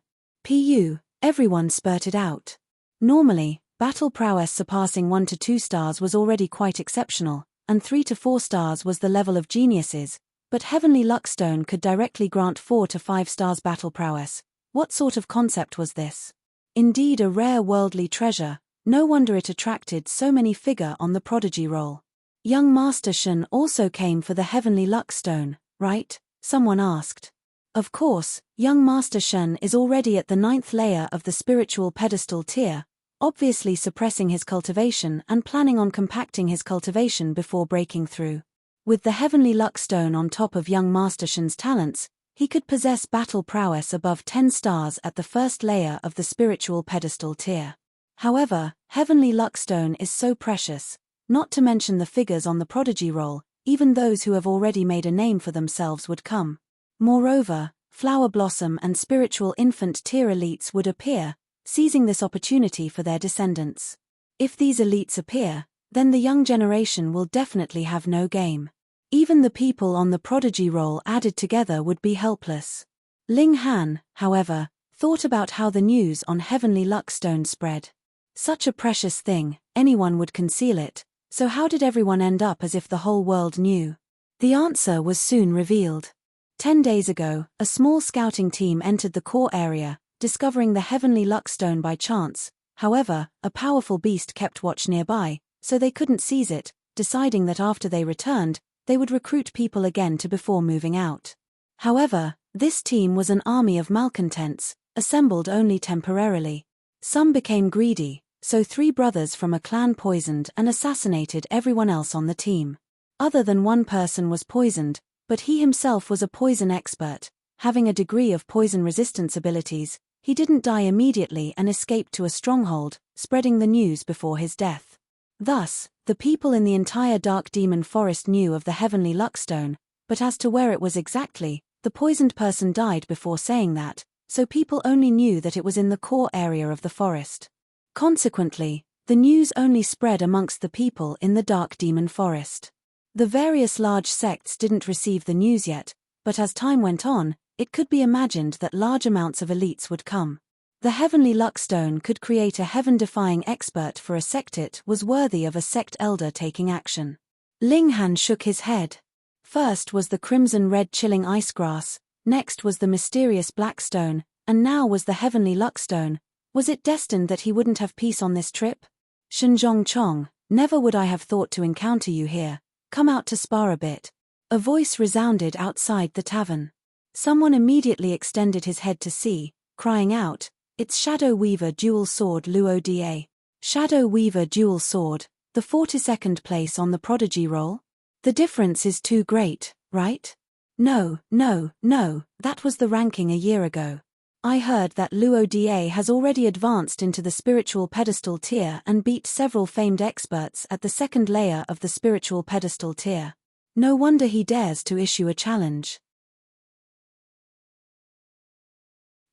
Everyone spurted out. Normally, battle prowess surpassing 1 to 2 stars was already quite exceptional, and 3 to 4 stars was the level of geniuses, but Heavenly Luckstone could directly grant 4 to 5 stars battle prowess. What sort of concept was this? Indeed a rare worldly treasure, no wonder it attracted so many figure on the prodigy roll. Young Master Shen also came for the Heavenly Luckstone, right? Someone asked. Of course, young Master Shen is already at the 9th layer of the spiritual pedestal tier, obviously suppressing his cultivation and planning on compacting his cultivation before breaking through. With the heavenly luck stone on top of young Master Shen's talents, he could possess battle prowess above 10 stars at the first layer of the spiritual pedestal tier. However, heavenly luck stone is so precious, not to mention the figures on the prodigy roll, even those who have already made a name for themselves would come. Moreover, flower blossom and spiritual infant tier elites would appear, seizing this opportunity for their descendants. If these elites appear, then the young generation will definitely have no game. Even the people on the prodigy roll added together would be helpless. Ling Han, however, thought about how the news on heavenly luck stone spread. Such a precious thing, anyone would conceal it, so how did everyone end up as if the whole world knew? The answer was soon revealed. 10 days ago, a small scouting team entered the core area, discovering the heavenly luck stone by chance. However, a powerful beast kept watch nearby, so they couldn't seize it, deciding that after they returned, they would recruit people again before moving out. However, this team was an army of malcontents, assembled only temporarily. Some became greedy, so 3 brothers from a clan poisoned and assassinated everyone else on the team. Other than one person was poisoned, but he himself was a poison expert, having a degree of poison resistance abilities. He didn't die immediately and escaped to a stronghold, spreading the news before his death. Thus, the people in the entire Dark Demon Forest knew of the heavenly luck stone, but as to where it was exactly, the poisoned person died before saying that, so people only knew that it was in the core area of the forest. Consequently, the news only spread amongst the people in the Dark Demon Forest. The various large sects didn't receive the news yet, but as time went on, it could be imagined that large amounts of elites would come. The heavenly luck stone could create a heaven-defying expert for a sect. It was worthy of a sect elder taking action. Ling Han shook his head. First was the crimson-red chilling ice grass, next was the mysterious black stone, and now was the heavenly luck stone. Was it destined that he wouldn't have peace on this trip? Shenzhong Chong, never would I have thought to encounter you here. Come out to spar a bit. A voice resounded outside the tavern. Someone immediately extended his head to see, crying out, "It's Shadow Weaver Dual Sword Luo Da. Shadow Weaver Dual Sword, the 42nd place on the prodigy roll? The difference is too great, right? No, that was the ranking a year ago. I heard that Luo Da has already advanced into the spiritual pedestal tier and beat several famed experts at the second layer of the spiritual pedestal tier. No wonder he dares to issue a challenge."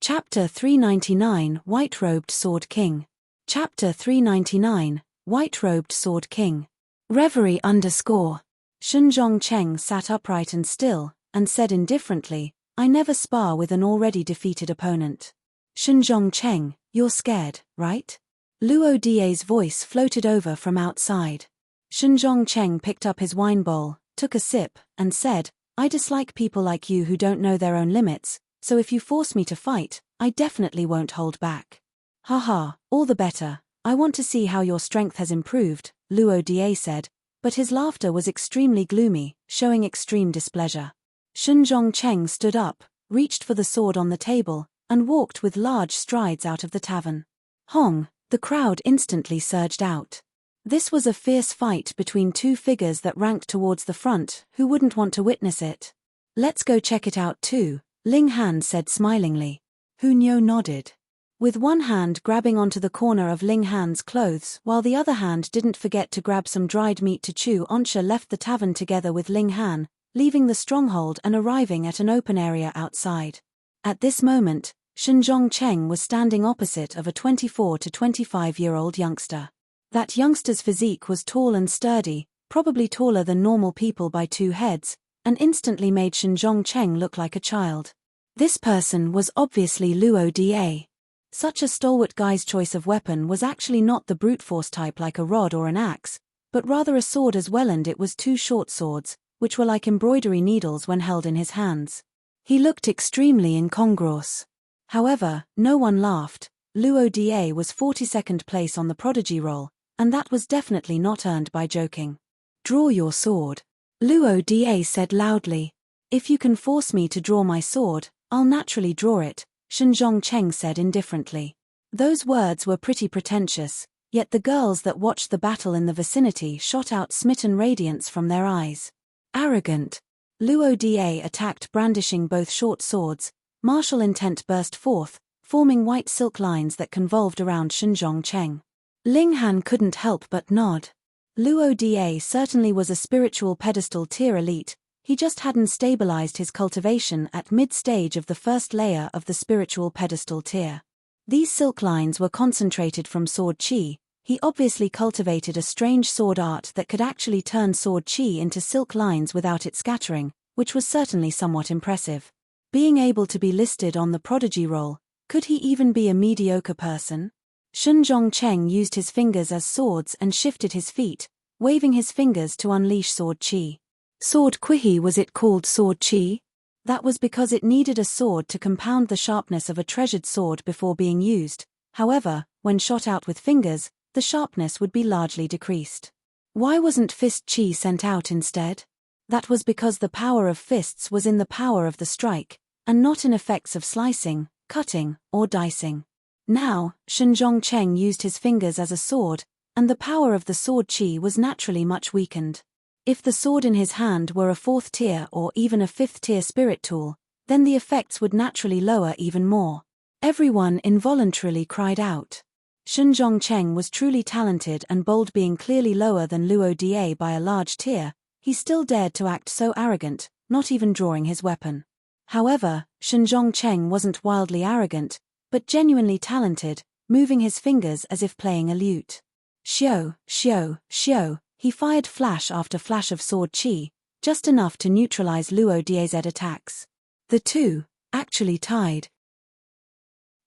Chapter 399 White-Robed Sword King. Chapter 399 White-Robed Sword King. Reverie _ Shenzhong Cheng sat upright and still, and said indifferently, "I never spar with an already defeated opponent." "Shenzhong Cheng, you're scared, right?" Luo Da's voice floated over from outside. Shenzhong Cheng picked up his wine bowl, took a sip, and said, "I dislike people like you who don't know their own limits, so if you force me to fight, I definitely won't hold back." "Haha, all the better. I want to see how your strength has improved," Luo Da said, but his laughter was extremely gloomy, showing extreme displeasure. Shenzhong Cheng stood up, reached for the sword on the table, and walked with large strides out of the tavern. Hong, the crowd instantly surged out. This was a fierce fight between 2 figures that ranked towards the front. Who wouldn't want to witness it? "Let's go check it out too," Ling Han said smilingly. Hunyo nodded. With one hand grabbing onto the corner of Ling Han's clothes while the other hand didn't forget to grab some dried meat to chew, Onsha left the tavern together with Ling Han, leaving the stronghold and arriving at an open area outside. At this moment, Shenzhong Cheng was standing opposite of a 24 to 25-year-old youngster. That youngster's physique was tall and sturdy, probably taller than normal people by 2 heads, and instantly made Shenzhong Cheng look like a child. This person was obviously Luo Da. Such a stalwart guy's choice of weapon was actually not the brute force type like a rod or an axe, but rather a sword as well, and it was 2 short swords, which were like embroidery needles when held in his hands. He looked extremely incongruous. However, no one laughed. Luo Da was 42nd place on the prodigy roll, and that was definitely not earned by joking. "Draw your sword," Luo Da said loudly. "If you can force me to draw my sword, I'll naturally draw it," Shenzhong Cheng said indifferently. Those words were pretty pretentious, yet the girls that watched the battle in the vicinity shot out smitten radiance from their eyes. Arrogant. Luo Da attacked brandishing both short swords. Martial intent burst forth, forming white silk lines that convolved around Shenzong Cheng. Ling Han couldn't help but nod. Luo Da certainly was a spiritual pedestal tier elite, he just hadn't stabilized his cultivation at mid-stage of the first layer of the spiritual pedestal tier. These silk lines were concentrated from sword chi. He obviously cultivated a strange sword art that could actually turn sword chi into silk lines without it scattering, which was certainly somewhat impressive. Being able to be listed on the prodigy roll, could he even be a mediocre person? Shenzong Cheng used his fingers as swords and shifted his feet, waving his fingers to unleash sword chi. Sword qihi, was it called sword chi? That was because it needed a sword to compound the sharpness of a treasured sword before being used. However, when shot out with fingers, the sharpness would be largely decreased. Why wasn't fist chi sent out instead? That was because the power of fists was in the power of the strike, and not in effects of slicing, cutting, or dicing. Now, Shenzong Cheng used his fingers as a sword, and the power of the sword chi was naturally much weakened. If the sword in his hand were a 4th tier or even a 5th tier spirit tool, then the effects would naturally lower even more. Everyone involuntarily cried out. Shenzong Cheng was truly talented and bold, being clearly lower than Luo Da by a large tier. He still dared to act so arrogant, not even drawing his weapon. However, Shenzong Cheng wasn't wildly arrogant, but genuinely talented, moving his fingers as if playing a lute. Xiao, xiao, xiao. He fired flash after flash of sword chi, just enough to neutralize Luo Da's attacks. The two, actually tied.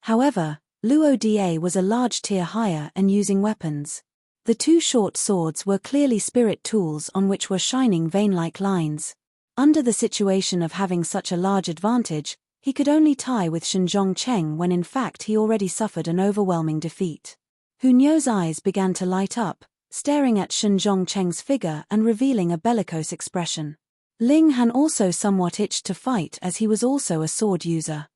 However, Luo Da was a large tier higher and using weapons. The two short swords were clearly spirit tools on which were shining vein-like lines. Under the situation of having such a large advantage, he could only tie with Shenzong Cheng when in fact he already suffered an overwhelming defeat. Hunyo's eyes began to light up, staring at Shenzong Cheng's figure and revealing a bellicose expression. Ling Han also somewhat itched to fight as he was also a sword user.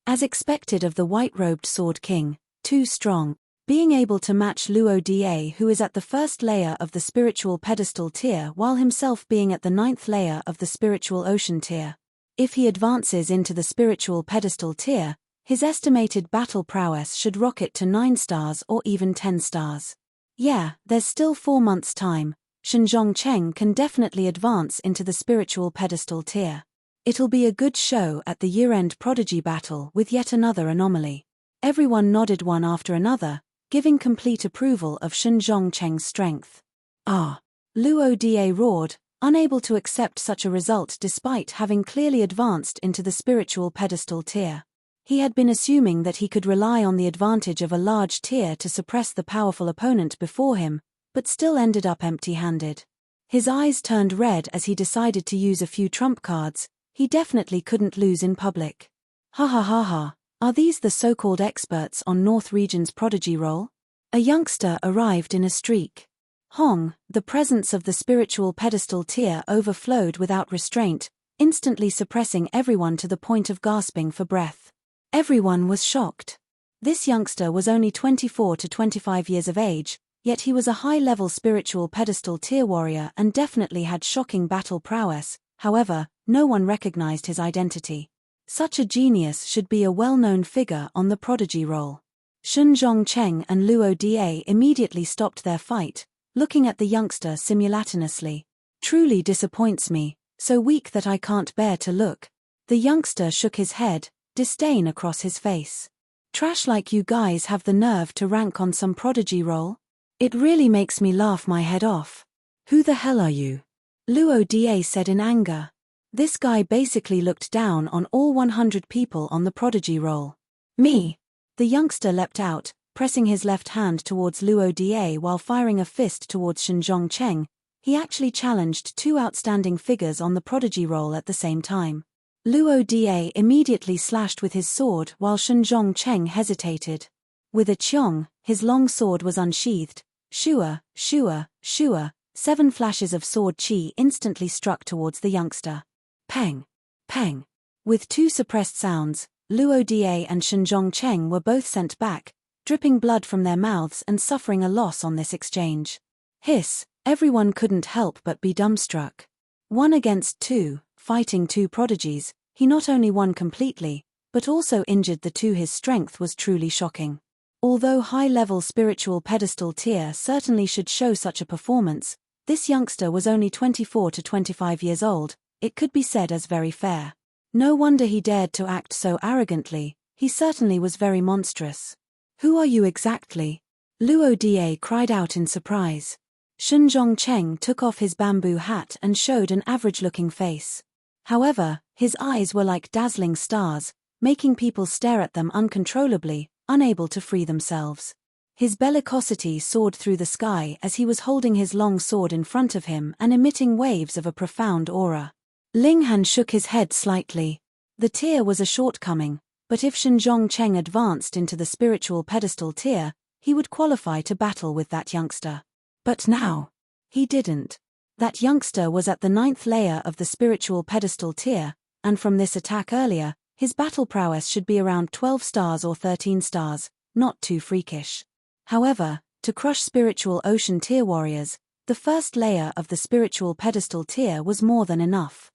As expected of the white-robed Sword King, too strong, being able to match Luo Da, who is at the first layer of the spiritual pedestal tier while himself being at the 9th layer of the spiritual ocean tier. If he advances into the spiritual pedestal tier, his estimated battle prowess should rocket to 9 stars or even 10 stars. Yeah, there's still 4 months' time. Shenzong Cheng can definitely advance into the spiritual pedestal tier. It'll be a good show at the year-end prodigy battle with yet another anomaly. Everyone nodded one after another, giving complete approval of Shenzong Cheng's strength. Ah! Luo Da roared, unable to accept such a result despite having clearly advanced into the spiritual pedestal tier. He had been assuming that he could rely on the advantage of a large tier to suppress the powerful opponent before him, but still ended up empty-handed. His eyes turned red as he decided to use a few trump cards. He definitely couldn't lose in public. Ha ha ha ha, are these the so-called experts on North Region's prodigy roll? A youngster arrived in a streak. Hong, the presence of the spiritual pedestal tier overflowed without restraint, instantly suppressing everyone to the point of gasping for breath. Everyone was shocked. This youngster was only 24 to 25 years of age, yet he was a high-level spiritual pedestal tier warrior and definitely had shocking battle prowess. However, no one recognized his identity. Such a genius should be a well-known figure on the prodigy roll. Shenzong Cheng and Luo Da immediately stopped their fight, looking at the youngster simultaneously. Truly disappoints me, so weak that I can't bear to look. The youngster shook his head, disdain across his face. Trash like you guys have the nerve to rank on some prodigy roll? It really makes me laugh my head off. Who the hell are you? Luo Da said in anger. This guy basically looked down on all 100 people on the prodigy roll. Me. The youngster leapt out, pressing his left hand towards Luo Da while firing a fist towards Shenzong Cheng. He actually challenged two outstanding figures on the prodigy roll at the same time. Luo Da immediately slashed with his sword while Shenzong Cheng hesitated. With a qiong, his long sword was unsheathed. Shua, shua, shua, 7 flashes of sword chi instantly struck towards the youngster. Peng, peng. With 2 suppressed sounds, Luo Da and Shenzhong Cheng were both sent back, dripping blood from their mouths and suffering a loss on this exchange. Hiss, everyone couldn't help but be dumbstruck. 1 against 2, fighting 2 prodigies, he not only won completely, but also injured the 2. His strength was truly shocking. Although high-level spiritual pedestal tier certainly should show such a performance, this youngster was only 24 to 25 years old, it could be said as very fair. No wonder he dared to act so arrogantly, he certainly was very monstrous. Who are you exactly? Luo Da cried out in surprise. Shenzhong Cheng took off his bamboo hat and showed an average-looking face. However, his eyes were like dazzling stars, making people stare at them uncontrollably, unable to free themselves. His bellicosity soared through the sky as he was holding his long sword in front of him and emitting waves of a profound aura. Ling Han shook his head slightly. The tier was a shortcoming, but if Shenzhong Cheng advanced into the spiritual pedestal tier, he would qualify to battle with that youngster. But now, he didn't. That youngster was at the 9th layer of the spiritual pedestal tier, and from this attack earlier, his battle prowess should be around 12 stars or 13 stars, not too freakish. However, to crush spiritual ocean tier warriors, the 1st layer of the spiritual pedestal tier was more than enough.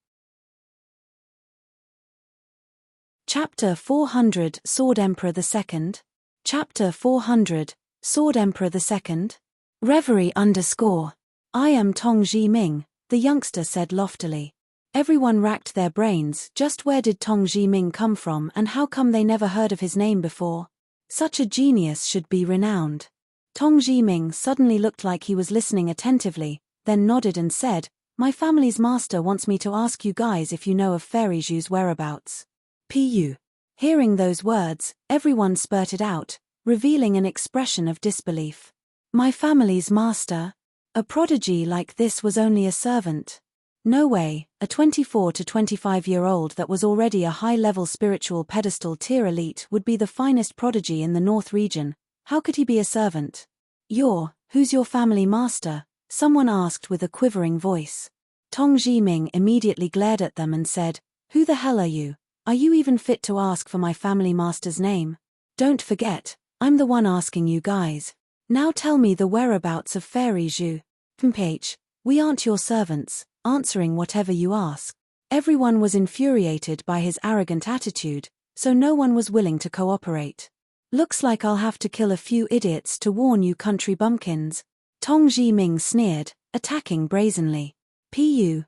Chapter 400 Sword Emperor II. Chapter 400 Sword Emperor II. Reverie _ I am Tong Ji-ming, the youngster said loftily. Everyone racked their brains, just where did Tong Ji-ming come from and how come they never heard of his name before? Such a genius should be renowned. Tong Ji-ming suddenly looked like he was listening attentively, then nodded and said, "My family's master wants me to ask you guys if you know of Fairy Zhu's whereabouts." Pu. Hearing those words, everyone spurted out, revealing an expression of disbelief. My family's master? A prodigy like this was only a servant. No way, a 24 to 25-year-old that was already a high-level spiritual pedestal tier elite would be the finest prodigy in the North region. How could he be a servant? Who's your family master? Someone asked with a quivering voice. Tong Ji-ming immediately glared at them and said, Who the hell are you? Are you even fit to ask for my family master's name? Don't forget, I'm the one asking you guys. Now tell me the whereabouts of Fairy Zhu. Ph. We aren't your servants, answering whatever you ask. Everyone was infuriated by his arrogant attitude, so no one was willing to cooperate. Looks like I'll have to kill a few idiots to warn you country bumpkins. Tong Ji-ming sneered, attacking brazenly. Pu.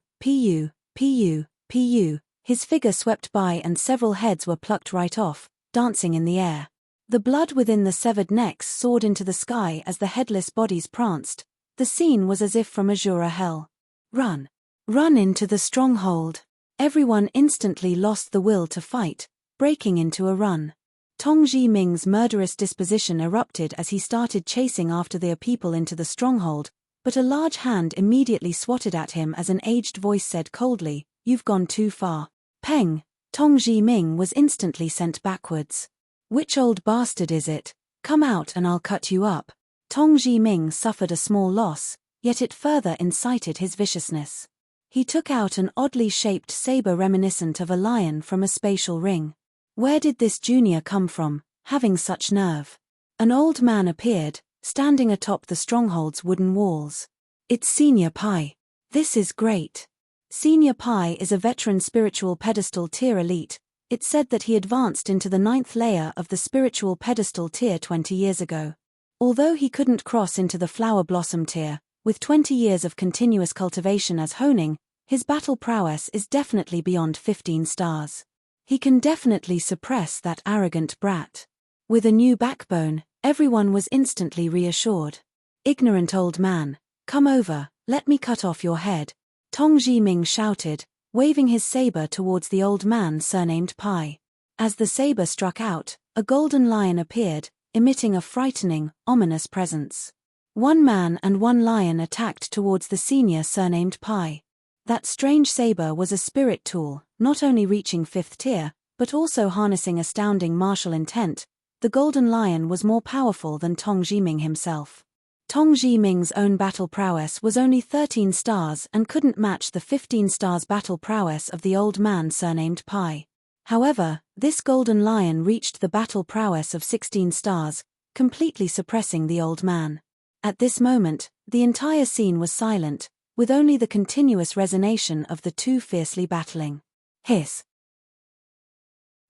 His figure swept by and several heads were plucked right off, dancing in the air. The blood within the severed necks soared into the sky as the headless bodies pranced. The scene was as if from Azura hell. Run! Run into the stronghold! Everyone instantly lost the will to fight, breaking into a run. Tong Ji-ming's murderous disposition erupted as he started chasing after their people into the stronghold, but a large hand immediately swatted at him as an aged voice said coldly, You've gone too far. Peng! Tong Ji-ming was instantly sent backwards. Which old bastard is it? Come out and I'll cut you up. Tong Ji-ming suffered a small loss, yet it further incited his viciousness. He took out an oddly shaped saber reminiscent of a lion from a spatial ring. Where did this junior come from, having such nerve? An old man appeared, standing atop the stronghold's wooden walls. It's Senior Pai. This is great. Senior Pai is a veteran spiritual pedestal tier elite. It's said that he advanced into the 9th layer of the spiritual pedestal tier 20 years ago. Although he couldn't cross into the flower blossom tier, with 20 years of continuous cultivation as honing, his battle prowess is definitely beyond 15 stars. He can definitely suppress that arrogant brat. With a new backbone, everyone was instantly reassured. Ignorant old man, come over, let me cut off your head. Tong Ji-ming shouted, waving his saber towards the old man surnamed Pai. As the saber struck out, a golden lion appeared, emitting a frightening, ominous presence. One man and one lion attacked towards the senior surnamed Pai. That strange saber was a spirit tool, not only reaching 5th tier, but also harnessing astounding martial intent. The golden lion was more powerful than Tong Ji-ming himself. Tong Ji-ming's own battle prowess was only 13 stars and couldn't match the 15 stars battle prowess of the old man surnamed Pai. However, this golden lion reached the battle prowess of 16 stars, completely suppressing the old man. At this moment, the entire scene was silent, with only the continuous resonation of the two fiercely battling. Hiss.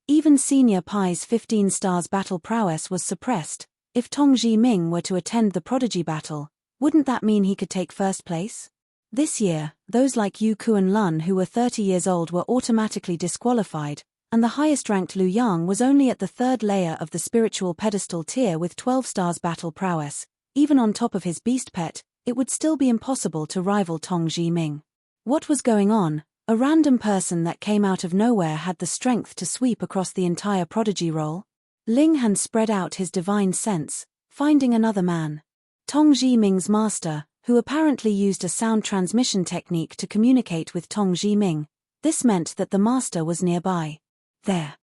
Even Senior Pai's 15 stars battle prowess was suppressed. If Tong Ji-ming were to attend the prodigy battle, wouldn't that mean he could take first place? This year, those like Yu Kuan-lun who were 30 years old were automatically disqualified, and the highest-ranked Liu Yang was only at the third layer of the spiritual pedestal tier with 12 stars battle prowess. Even on top of his beast pet, it would still be impossible to rival Tong Ji-ming. What was going on? A random person that came out of nowhere had the strength to sweep across the entire prodigy role? Ling Han spread out his divine sense, finding another man. Tong Ji-ming's master, who apparently used a sound transmission technique to communicate with Tong Ji-ming. This meant that the master was nearby. There.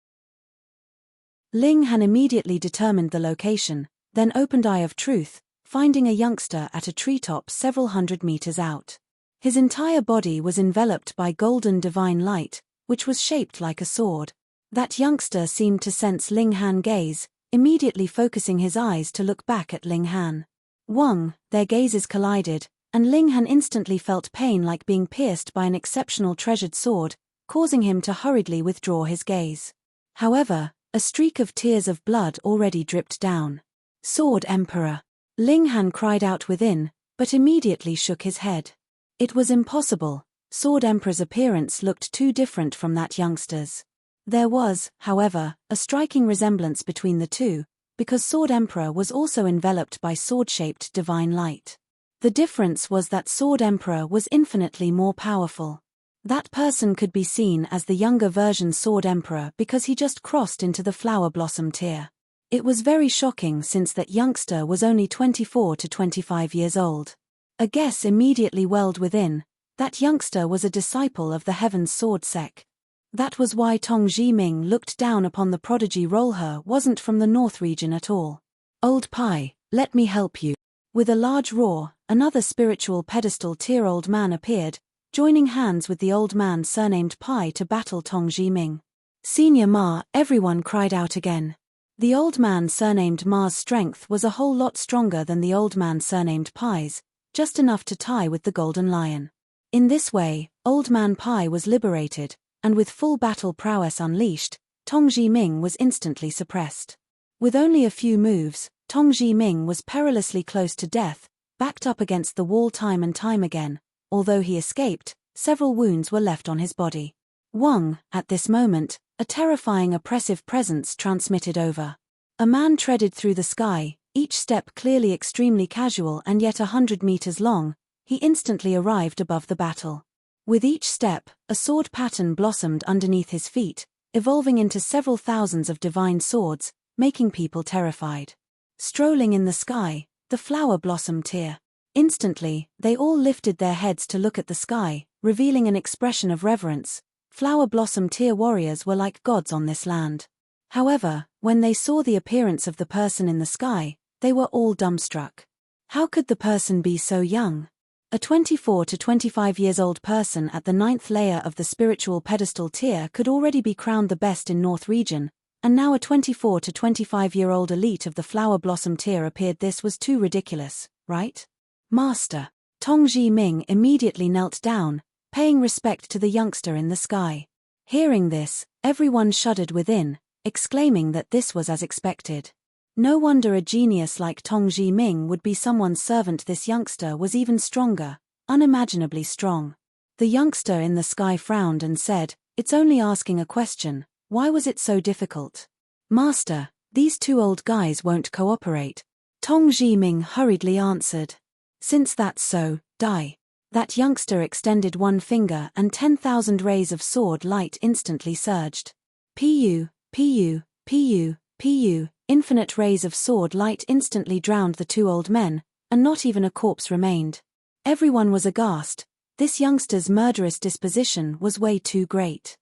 Ling Han immediately determined the location, then opened Eye of Truth, finding a youngster at a treetop several hundred meters out. His entire body was enveloped by golden divine light, which was shaped like a sword. That youngster seemed to sense Ling Han gaze, immediately focusing his eyes to look back at Ling Han. Wang, their gazes collided, and Ling Han instantly felt pain like being pierced by an exceptional treasured sword, causing him to hurriedly withdraw his gaze. However, a streak of tears of blood already dripped down. Sword Emperor. Ling Han cried out within, but immediately shook his head. It was impossible. Sword Emperor's appearance looked too different from that youngster's. There was, however, a striking resemblance between the two, because Sword Emperor was also enveloped by sword-shaped divine light. The difference was that Sword Emperor was infinitely more powerful. That person could be seen as the younger version Sword Emperor because he just crossed into the Flower Blossom tier. It was very shocking since that youngster was only 24 to 25 years old. A guess immediately welled within. That youngster was a disciple of the Heaven's Sword Sec. That was why Tong Ji-ming looked down upon the prodigy role. Her wasn't from the North region at all. Old Pai, let me help you. With a large roar, another spiritual pedestal tier old man appeared, joining hands with the old man surnamed Pai to battle Tong Ji-ming. Senior Ma, everyone cried out again. The old man surnamed Ma's strength was a whole lot stronger than the old man surnamed Pai's, just enough to tie with the golden lion. In this way, old man Pai was liberated, and with full battle prowess unleashed, Tong Ji-ming was instantly suppressed. With only a few moves, Tong Ji-ming was perilously close to death, backed up against the wall time and time again. Although he escaped, several wounds were left on his body. Wang, at this moment, a terrifying oppressive presence transmitted over. A man treaded through the sky, each step clearly extremely casual and yet 100 meters long. He instantly arrived above the battle. With each step, a sword pattern blossomed underneath his feet, evolving into several thousands of divine swords, making people terrified. Strolling in the sky, the flower blossom tier. Instantly, they all lifted their heads to look at the sky, revealing an expression of reverence. Flower blossom tier warriors were like gods on this land. However, when they saw the appearance of the person in the sky, they were all dumbstruck. How could the person be so young? A 24 to 25 years old person at the 9th layer of the spiritual pedestal tier could already be crowned the best in North region, and now a 24 to 25-year-old elite of the flower blossom tier appeared. This was too ridiculous, right? Master. Tong Ji-ming immediately knelt down, paying respect to the youngster in the sky. Hearing this, everyone shuddered within, exclaiming that this was as expected. No wonder a genius like Tong Ji-ming would be someone's servant. This youngster was even stronger, unimaginably strong. The youngster in the sky frowned and said, "It's only asking a question, why was it so difficult?" "Master, these two old guys won't cooperate," Tong Ji-ming hurriedly answered. "Since that's so, die." That youngster extended one finger and 10,000 rays of sword light instantly surged. Pu, pu, pu, pu, infinite rays of sword light instantly drowned the two old men, and not even a corpse remained. Everyone was aghast. This youngster's murderous disposition was way too great.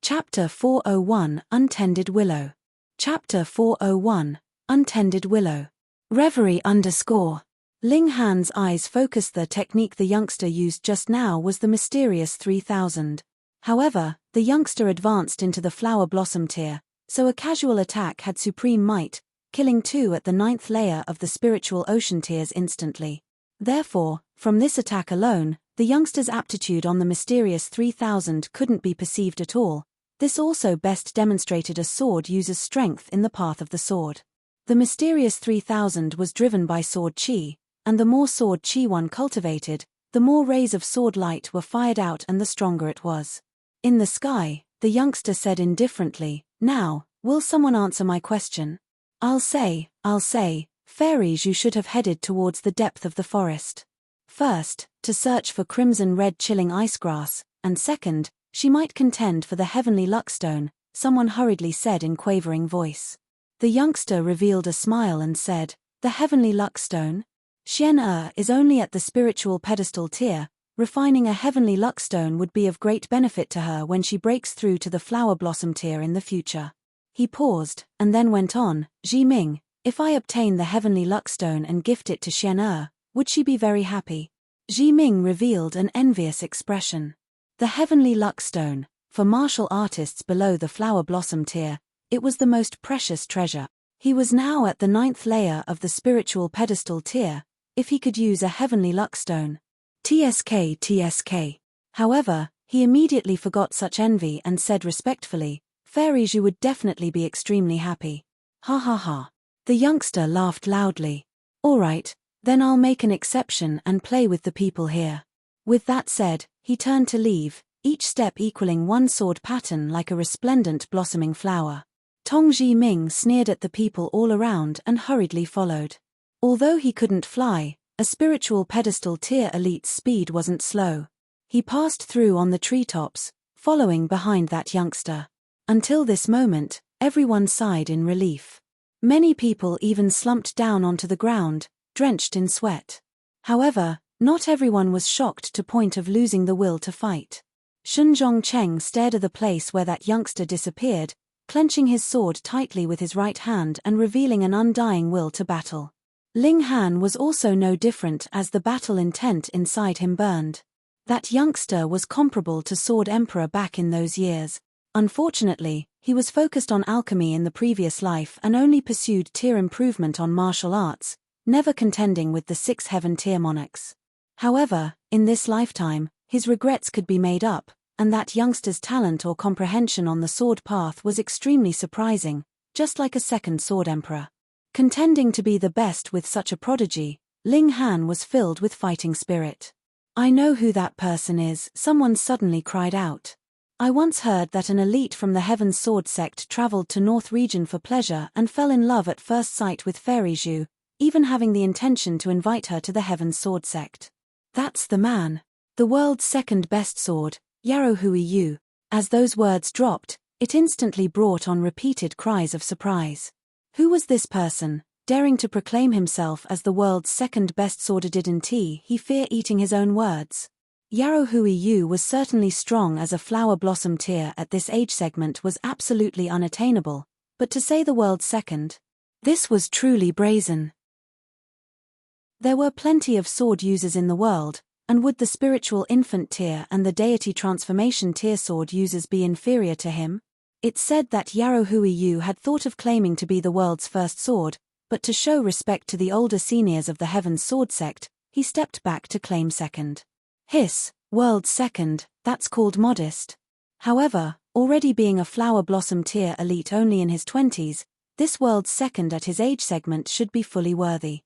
Chapter 401 Untended Willow. Chapter 401 Untended Willow. Reverie _ Ling Han's eyes focused. The technique the youngster used just now was the mysterious 3000. However, the youngster advanced into the flower blossom tier, so a casual attack had supreme might, killing 2 at the 9th layer of the spiritual ocean tiers instantly. Therefore, from this attack alone, the youngster's aptitude on the mysterious 3000 couldn't be perceived at all. This also best demonstrated a sword user's strength in the path of the sword. The mysterious 3000 was driven by sword chi, and the more sword chi one cultivated, the more rays of sword light were fired out and the stronger it was. In the sky, the youngster said indifferently, "Now, will someone answer my question? I'll say, fairies, you should have headed towards the depth of the forest. First, to search for crimson-red chilling icegrass, and second, she might contend for the heavenly luckstone," someone hurriedly said in quavering voice. The youngster revealed a smile and said, "The heavenly luckstone? Xian is only at the spiritual pedestal tier. Refining a heavenly luckstone would be of great benefit to her when she breaks through to the flower blossom tier in the future." He paused, and then went on, "Ji Ming, if I obtain the heavenly luckstone and gift it to Xian would she be very happy?" Ji Ming revealed an envious expression. The heavenly luckstone, for martial artists below the flower blossom tier, it was the most precious treasure. He was now at the 9th layer of the spiritual pedestal tier. If he could use a heavenly luckstone. TSK. However, he immediately forgot such envy and said respectfully, "Fairies, you would definitely be extremely happy." Ha ha ha. The youngster laughed loudly. "Alright, then I'll make an exception and play with the people here." With that said, he turned to leave, each step equaling one sword pattern like a resplendent blossoming flower. Tong Ji Ming sneered at the people all around and hurriedly followed. Although he couldn't fly, a spiritual pedestal tier elite's speed wasn't slow. He passed through on the treetops, following behind that youngster. Until this moment, everyone sighed in relief. Many people even slumped down onto the ground, drenched in sweat. However, not everyone was shocked to point of losing the will to fight. Shun Zhongcheng stared at the place where that youngster disappeared, clenching his sword tightly with his right hand and revealing an undying will to battle. Ling Han was also no different as the battle intent inside him burned. That youngster was comparable to Sword Emperor back in those years. Unfortunately, he was focused on alchemy in the previous life and only pursued tier improvement on martial arts, never contending with the 6 heaven tier monarchs. However, in this lifetime, his regrets could be made up, and that youngster's talent or comprehension on the sword path was extremely surprising, just like a second Sword Emperor. Contending to be the best with such a prodigy, Ling Han was filled with fighting spirit. "I know who that person is," someone suddenly cried out. "I once heard that an elite from the Heaven's Sword sect traveled to North region for pleasure and fell in love at first sight with Fairy Zhu, even having the intention to invite her to the Heaven's Sword sect. That's the man. The world's second best sword, Yarrow Hui Yu." As those words dropped, it instantly brought on repeated cries of surprise. Who was this person, daring to proclaim himself as the world's second best sword? Didn't he fear eating his own words? Yarrow Hui Yu was certainly strong as a flower blossom tier at this age segment was absolutely unattainable, but to say the world's second? This was truly brazen. There were plenty of sword users in the world, and would the spiritual infant tier and the deity transformation tier sword users be inferior to him? It's said that Yarrow Hui Yu had thought of claiming to be the world's first sword, but to show respect to the older seniors of the Heaven's Sword sect, he stepped back to claim second. Hiss, world's second, that's called modest. However, already being a flower blossom tier elite only in his 20s, this world's second at his age segment should be fully worthy.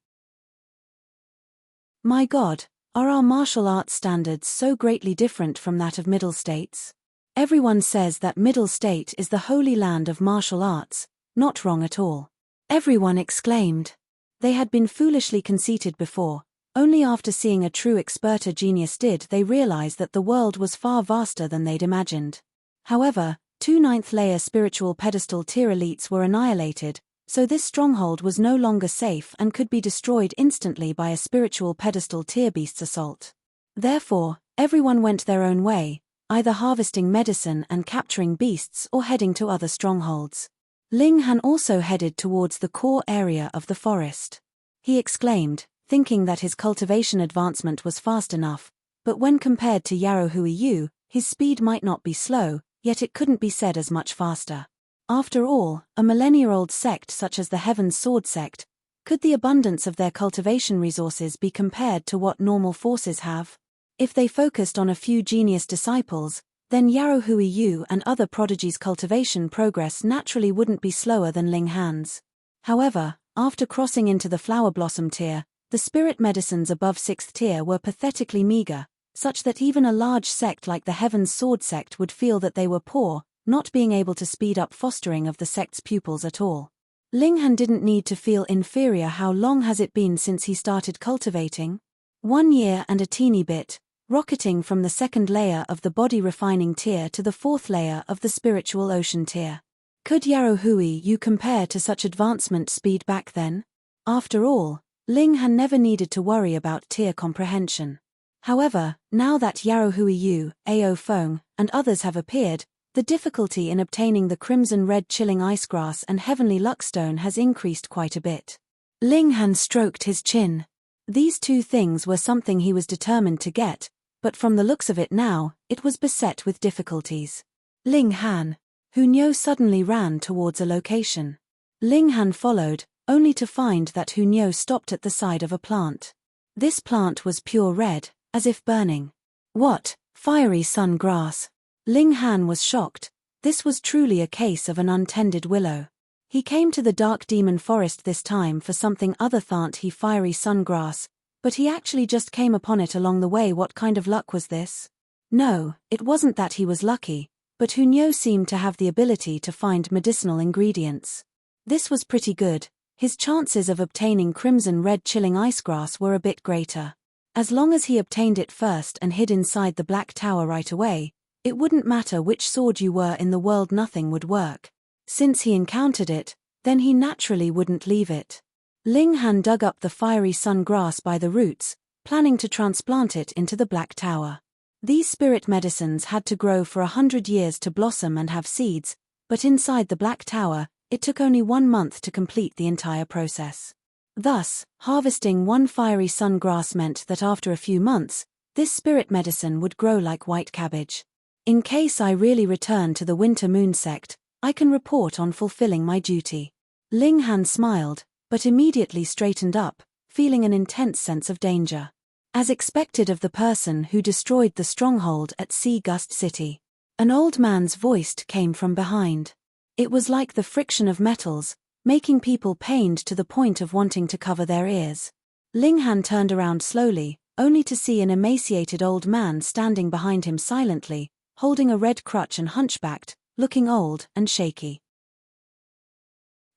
My God, are our martial arts standards so greatly different from that of Middle States? Everyone says that Middle State is the holy land of martial arts, not wrong at all. Everyone exclaimed. They had been foolishly conceited before, only after seeing a true experter genius did they realize that the world was far vaster than they'd imagined. However, 2 9th layer spiritual pedestal tier elites were annihilated, so this stronghold was no longer safe and could be destroyed instantly by a spiritual pedestal tier beast's assault. Therefore, everyone went their own way, either harvesting medicine and capturing beasts or heading to other strongholds. Ling Han also headed towards the core area of the forest. He exclaimed, thinking that his cultivation advancement was fast enough, but when compared to Yarrow Yu, his speed might not be slow, yet it couldn't be said as much faster. After all, a millennia-old sect such as the Heaven's Sword sect, could the abundance of their cultivation resources be compared to what normal forces have? If they focused on a few genius disciples, then Yarrow Yu and other prodigies' cultivation progress naturally wouldn't be slower than Ling Han's. However, after crossing into the flower blossom tier, the spirit medicines above 6th tier were pathetically meager, such that even a large sect like the Heaven's Sword sect would feel that they were poor, not being able to speed up fostering of the sect's pupils at all. Ling Han didn't need to feel inferior. How long has it been since he started cultivating? 1 year and a teeny bit, rocketing from the 2nd layer of the body refining tier to the 4th layer of the spiritual ocean tier. Could Yarrow Yu compare to such advancement speed back then? After all, Ling Han never needed to worry about tier comprehension. However, now that Yarrow Yu, Ao Feng, and others have appeared, the difficulty in obtaining the crimson-red chilling icegrass and heavenly luckstone has increased quite a bit. Ling Han stroked his chin. These two things were something he was determined to get, but from the looks of it now, it was beset with difficulties. Ling Han. Hunyo suddenly ran towards a location. Ling Han followed, only to find that Hunyo stopped at the side of a plant. This plant was pure red, as if burning. What? Fiery sun grass. Ling Han was shocked. This was truly a case of an untended willow. He came to the dark demon forest this time for something other than he fiery sun grass, but he actually just came upon it along the way. What kind of luck was this? No, it wasn't that he was lucky, but Hunyo seemed to have the ability to find medicinal ingredients. This was pretty good. His chances of obtaining crimson-red chilling icegrass were a bit greater. As long as he obtained it first and hid inside the Black Tower right away, it wouldn't matter which sword you were in the world, nothing would work. Since he encountered it, then he naturally wouldn't leave it. Ling Han dug up the fiery sun grass by the roots, planning to transplant it into the Black Tower. These spirit medicines had to grow for 100 years to blossom and have seeds, but inside the Black Tower, it took only 1 month to complete the entire process. Thus, harvesting one fiery sun grass meant that after a few months, this spirit medicine would grow like white cabbage. In case I really return to the Winter Moon sect, I can report on fulfilling my duty. Ling Han smiled, but immediately straightened up, feeling an intense sense of danger. As expected of the person who destroyed the stronghold at Sea Gust City. An old man's voice came from behind. It was like the friction of metals, making people pained to the point of wanting to cover their ears. Ling Han turned around slowly, only to see an emaciated old man standing behind him silently, holding a red crutch and hunchbacked, looking old and shaky.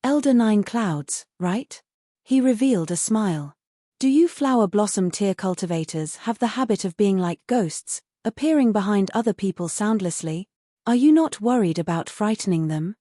Elder Nine Clouds, right? He revealed a smile. Do you flower blossom tier cultivators have the habit of being like ghosts, appearing behind other people soundlessly? Are you not worried about frightening them?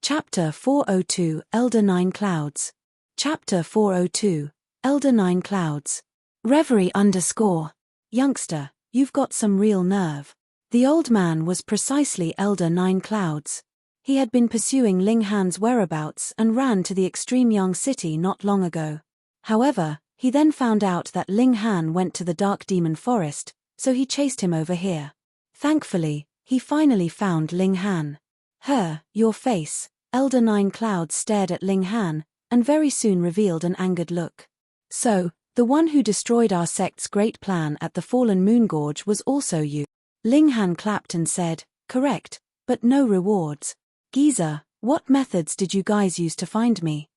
Chapter 402, Elder Nine Clouds. Chapter 402, Elder Nine Clouds. Reverie _ Youngster, you've got some real nerve. The old man was precisely Elder Nine Clouds. He had been pursuing Ling Han's whereabouts and ran to the extreme young city not long ago. However, he then found out that Ling Han went to the Dark Demon Forest, so he chased him over here. Thankfully, he finally found Ling Han. Your face. Elder Nine Clouds stared at Ling Han, and very soon revealed an angered look. So, the one who destroyed our sect's great plan at the Fallen Moon Gorge was also you. Ling Han clapped and said, correct, but no rewards. Geezer, what methods did you guys use to find me?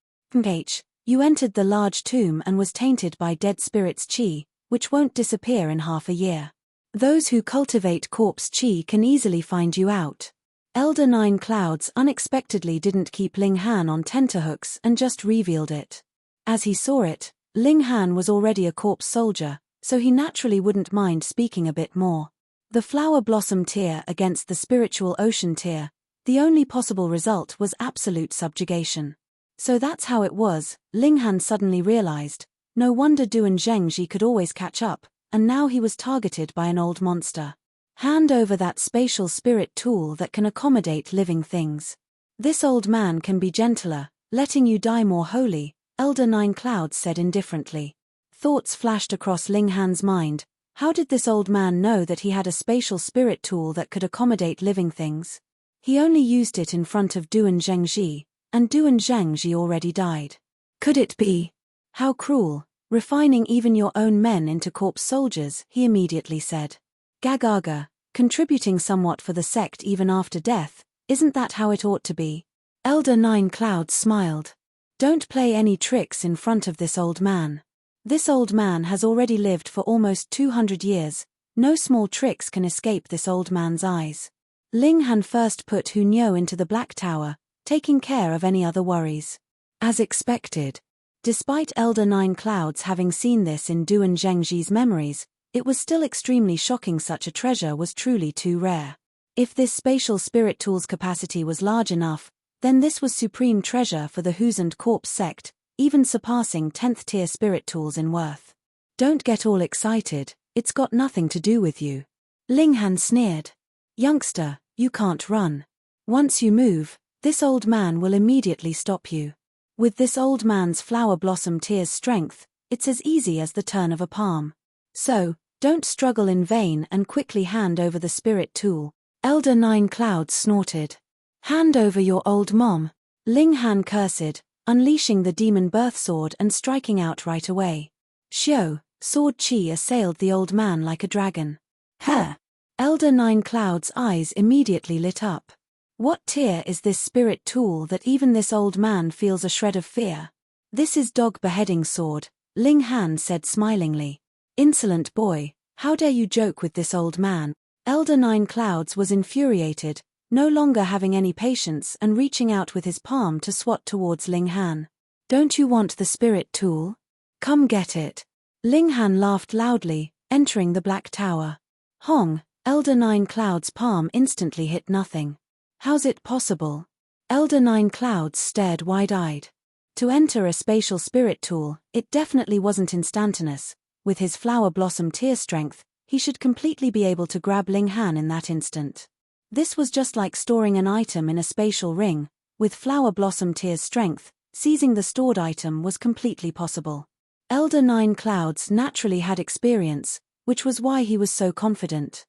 You entered the large tomb and was tainted by dead spirits' chi, which won't disappear in half a year. Those who cultivate corpse chi can easily find you out. Elder Nine Clouds unexpectedly didn't keep Ling Han on tenterhooks and just revealed it. As he saw it, Ling Han was already a corpse soldier, so he naturally wouldn't mind speaking a bit more. The flower blossom tier against the spiritual ocean tier, the only possible result was absolute subjugation. So that's how it was, Ling Han suddenly realized. No wonder Duan Zhengji could always catch up, and now he was targeted by an old monster. Hand over that spatial spirit tool that can accommodate living things. This old man can be gentler, letting you die more wholly, Elder Nine Clouds said indifferently. Thoughts flashed across Ling Han's mind. How did this old man know that he had a spatial spirit tool that could accommodate living things? He only used it in front of Duan Zhengji, and Duan Zhengji already died. Could it be? How cruel, refining even your own men into corpse soldiers, he immediately said. Gagaga, contributing somewhat for the sect even after death, isn't that how it ought to be? Elder Nine Clouds smiled. Don't play any tricks in front of this old man. This old man has already lived for almost 200 years, no small tricks can escape this old man's eyes. Ling Han first put Hu Niu into the Black Tower, taking care of any other worries. As expected. Despite Elder Nine Clouds having seen this in Duan Zhengji's memories, it was still extremely shocking. Such a treasure was truly too rare. If this spatial spirit tool's capacity was large enough, then this was supreme treasure for the Huzand Corpse sect, even surpassing 10th tier spirit tools in worth. Don't get all excited, it's got nothing to do with you. Ling Han sneered. Youngster, you can't run. Once you move, this old man will immediately stop you. With this old man's flower blossom tear's strength, it's as easy as the turn of a palm. So, don't struggle in vain and quickly hand over the spirit tool. Elder Nine Clouds snorted. Hand over your old mom. Ling Han cursed, unleashing the demon birth sword and striking out right away. Xiao, sword chi assailed the old man like a dragon. Huh! Elder Nine Clouds' eyes immediately lit up. What tier is this spirit tool that even this old man feels a shred of fear? This is dog beheading sword, Ling Han said smilingly. Insolent boy, how dare you joke with this old man? Elder Nine Clouds was infuriated, no longer having any patience and reaching out with his palm to swat towards Ling Han. Don't you want the spirit tool? Come get it. Ling Han laughed loudly, entering the Black Tower. Hong, Elder Nine Clouds' palm instantly hit nothing. How's it possible? Elder Nine Clouds stared wide-eyed. To enter a spatial spirit tool, it definitely wasn't instantaneous. With his flower blossom tear strength, he should completely be able to grab Ling Han in that instant. This was just like storing an item in a spatial ring. With flower blossom tear's strength, seizing the stored item was completely possible. Elder Nine Clouds naturally had experience, which was why he was so confident.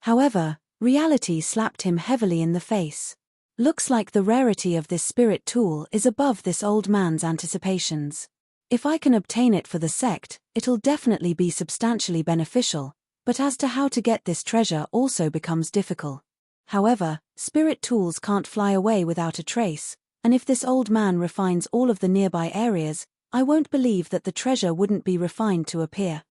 However, reality slapped him heavily in the face. Looks like the rarity of this spirit tool is above this old man's anticipations. If I can obtain it for the sect, it'll definitely be substantially beneficial, but as to how to get this treasure also becomes difficult. However, spirit tools can't fly away without a trace, and if this old man refines all of the nearby areas, I won't believe that the treasure wouldn't be refined to appear.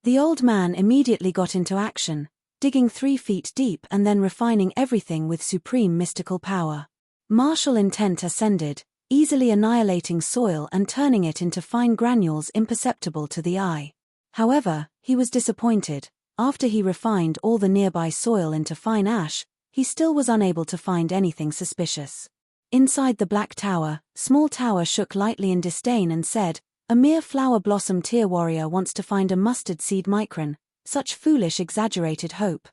The old man immediately got into action, digging 3 feet deep and then refining everything with supreme mystical power. Martial intent ascended, easily annihilating soil and turning it into fine granules imperceptible to the eye. However, he was disappointed. After he refined all the nearby soil into fine ash, he still was unable to find anything suspicious. Inside the Black Tower, Small Tower shook lightly in disdain and said, "A mere flower blossom tier warrior wants to find a mustard seed micron, such foolish exaggerated hope."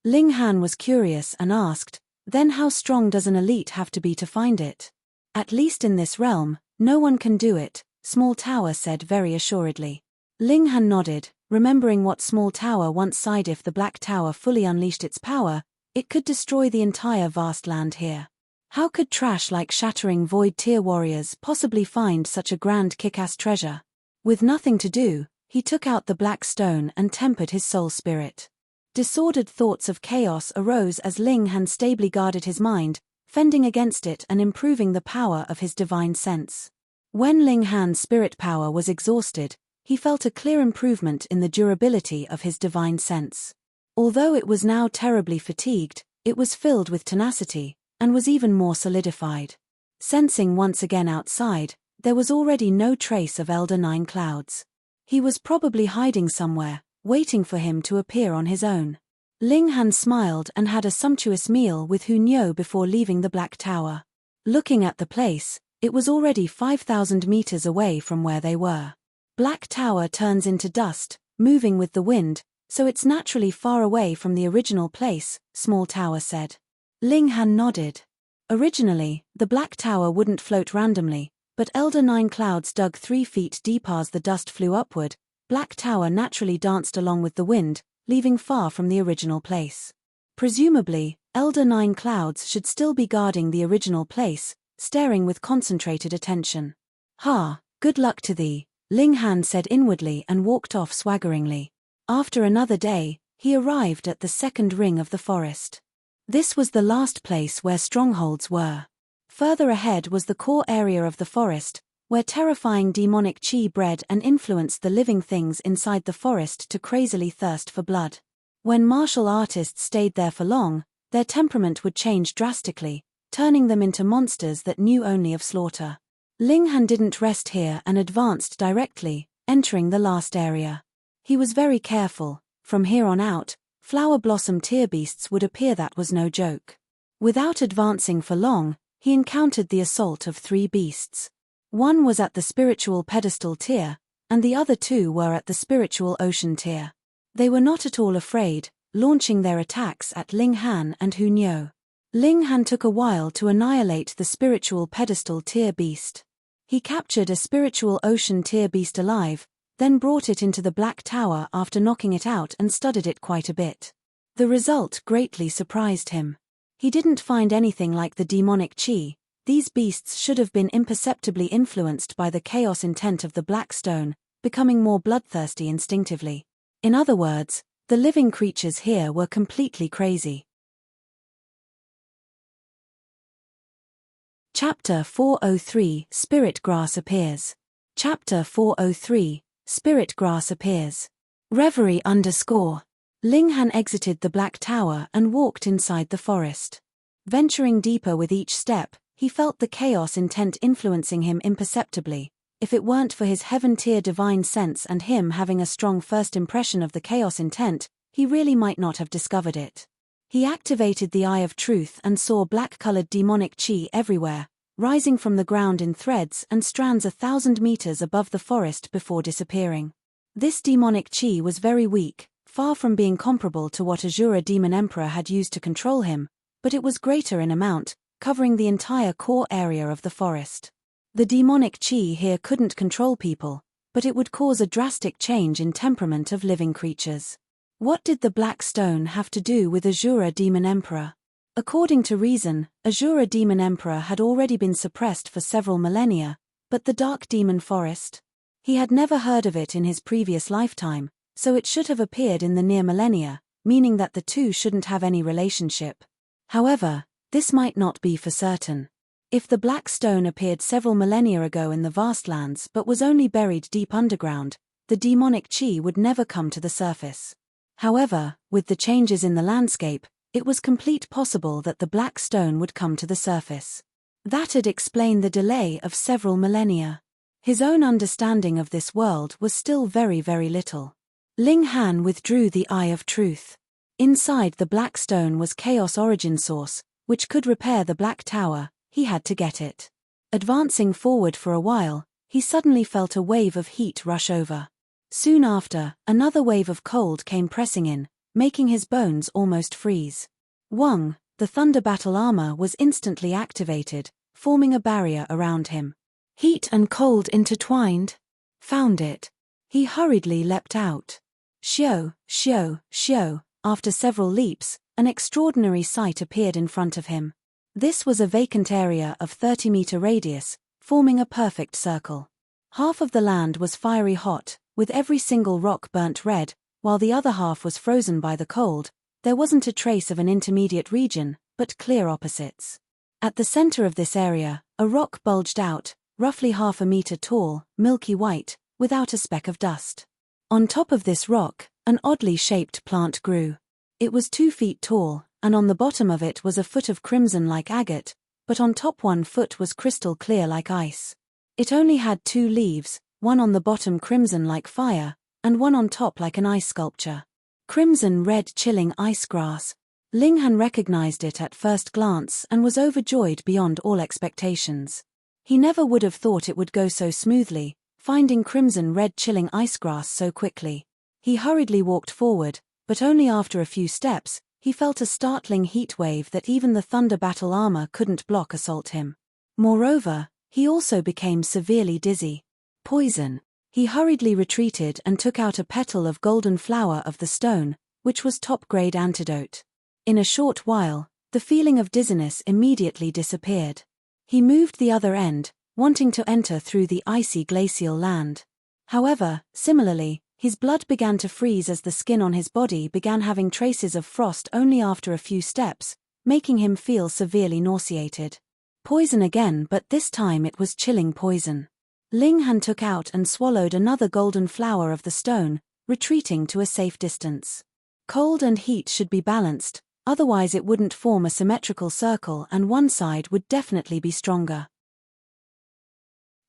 Ling Han was curious and asked, "Then how strong does an elite have to be to find it?" "At least in this realm, no one can do it," Small Tower said very assuredly. Ling Han nodded, remembering what Small Tower once sighed: if the Black Tower fully unleashed its power, it could destroy the entire vast land here. How could trash like shattering void tier warriors possibly find such a grand kick-ass treasure? With nothing to do, he took out the black stone and tempered his soul spirit. Disordered thoughts of chaos arose as Ling Han stably guarded his mind, fending against it and improving the power of his divine sense. When Ling Han's spirit power was exhausted, he felt a clear improvement in the durability of his divine sense. Although it was now terribly fatigued, it was filled with tenacity, and was even more solidified. Sensing once again outside, there was already no trace of Elder Nine Clouds. He was probably hiding somewhere, waiting for him to appear on his own. Ling Han smiled and had a sumptuous meal with Hu Niu before leaving the Black Tower. Looking at the place, it was already 5,000 meters away from where they were. Black Tower turns into dust, moving with the wind, so it's naturally far away from the original place, Small Tower said. Ling Han nodded. Originally, the Black Tower wouldn't float randomly, but Elder Nine Clouds dug 3 feet deep as the dust flew upward. Black Tower naturally danced along with the wind, leaving far from the original place. Presumably, Elder Nine Clouds should still be guarding the original place, staring with concentrated attention. "Ha, good luck to thee," Ling Han said inwardly and walked off swaggeringly. After another day, he arrived at the second ring of the forest. This was the last place where strongholds were. Further ahead was the core area of the forest, where terrifying demonic chi bred and influenced the living things inside the forest to crazily thirst for blood. When martial artists stayed there for long, their temperament would change drastically, turning them into monsters that knew only of slaughter. Ling Han didn't rest here and advanced directly, entering the last area. He was very careful. From here on out, flower blossom tier beasts would appear. That was no joke. Without advancing for long, he encountered the assault of 3 beasts. One was at the spiritual pedestal tier, and the other 2 were at the spiritual ocean tier. They were not at all afraid, launching their attacks at Ling Han and Hu Niu. Ling Han took a while to annihilate the spiritual pedestal tier beast. He captured a spiritual ocean tier beast alive, then brought it into the Black Tower after knocking it out and studied it quite a bit. The result greatly surprised him. He didn't find anything like the demonic chi. These beasts should have been imperceptibly influenced by the chaos intent of the black stone, becoming more bloodthirsty instinctively. In other words, the living creatures here were completely crazy. Chapter 403 Spirit Grass Appears. Chapter 403 Spirit Grass Appears. Reverie _ Ling Han exited the Black Tower and walked inside the forest. Venturing deeper with each step, he felt the chaos intent influencing him imperceptibly. If it weren't for his heaven-tier divine sense and him having a strong first impression of the chaos intent, he really might not have discovered it. He activated the Eye of Truth and saw black-colored demonic chi everywhere, rising from the ground in threads and strands 1,000 meters above the forest before disappearing. This demonic chi was very weak, far from being comparable to what Azura Demon Emperor had used to control him, but it was greater in amount, covering the entire core area of the forest. The demonic chi here couldn't control people, but it would cause a drastic change in temperament of living creatures. What did the Black Stone have to do with Azura Demon Emperor? According to reason, Azura Demon Emperor had already been suppressed for several millennia, but the Dark Demon Forest? He had never heard of it in his previous lifetime, so it should have appeared in the near millennia, meaning that the two shouldn't have any relationship. However, this might not be for certain. If the Black Stone appeared several millennia ago in the vast lands but was only buried deep underground, the demonic chi would never come to the surface. However, with the changes in the landscape, it was complete possible that the Black Stone would come to the surface. That'd explain the delay of several millennia. His own understanding of this world was still very, very little. Ling Han withdrew the Eye of Truth. Inside the Black Stone was Chaos Origin Source, which could repair the Black Tower. He had to get it. Advancing forward for a while, he suddenly felt a wave of heat rush over. Soon after, another wave of cold came pressing in, making his bones almost freeze. Wang, the Thunder Battle Armor, was instantly activated, forming a barrier around him. Heat and cold intertwined. Found it. He hurriedly leapt out. Shio, shio, shio. After several leaps, an extraordinary sight appeared in front of him. This was a vacant area of 30-meter radius, forming a perfect circle. Half of the land was fiery hot, with every single rock burnt red, while the other half was frozen by the cold. There wasn't a trace of an intermediate region, but clear opposites. At the center of this area, a rock bulged out, roughly half a meter tall, milky white, without a speck of dust. On top of this rock, an oddly shaped plant grew. It was 2 feet tall, and on the bottom of it was a foot of crimson like agate, but on top 1 foot was crystal clear like ice. It only had 2 leaves, one on the bottom crimson like fire, and one on top like an ice sculpture. Crimson red chilling ice grass. Ling Han recognized it at first glance and was overjoyed beyond all expectations. He never would have thought it would go so smoothly, finding crimson red chilling ice grass so quickly. He hurriedly walked forward, but only after a few steps, he felt a startling heat wave that even the thunder battle armor couldn't block assault him. Moreover, he also became severely dizzy. Poison. He hurriedly retreated and took out a petal of golden flower of the stone, which was top-grade antidote. In a short while, the feeling of dizziness immediately disappeared. He moved the other end, wanting to enter through the icy glacial land. However, similarly, his blood began to freeze as the skin on his body began having traces of frost only after a few steps, making him feel severely nauseated. Poison again, but this time it was chilling poison. Ling Han took out and swallowed another golden flower of the stone, retreating to a safe distance. Cold and heat should be balanced, otherwise it wouldn't form a symmetrical circle and one side would definitely be stronger.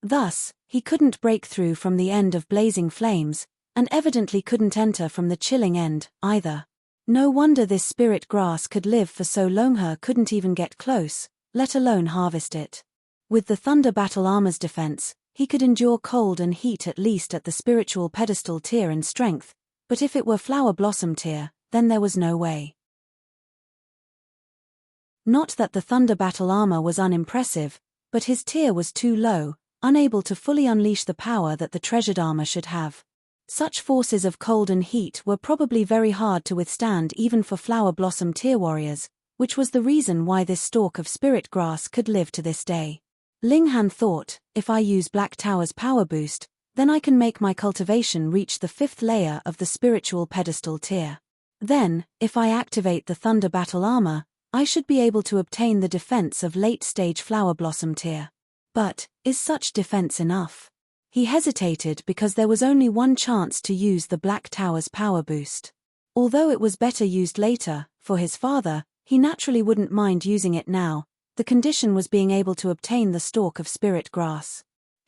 Thus, he couldn't break through from the end of blazing flames, and evidently couldn't enter from the chilling end, either. No wonder this spirit grass could live for so long. Her couldn't even get close, let alone harvest it. With the thunder battle armor's defense, he could endure cold and heat at least at the spiritual pedestal tier in strength, but if it were flower blossom tier, then there was no way. Not that the thunder battle armor was unimpressive, but his tier was too low, unable to fully unleash the power that the treasured armor should have. Such forces of cold and heat were probably very hard to withstand even for flower blossom tier warriors, which was the reason why this stalk of spirit grass could live to this day. Ling Han thought, if I use Black Tower's power boost, then I can make my cultivation reach the 5th layer of the spiritual pedestal tier. Then, if I activate the thunder battle armor, I should be able to obtain the defense of late-stage flower blossom tier. But, is such defense enough? He hesitated because there was only one chance to use the Black Tower's power boost. Although it was better used later, for his father, he naturally wouldn't mind using it now. The condition was being able to obtain the stalk of spirit grass.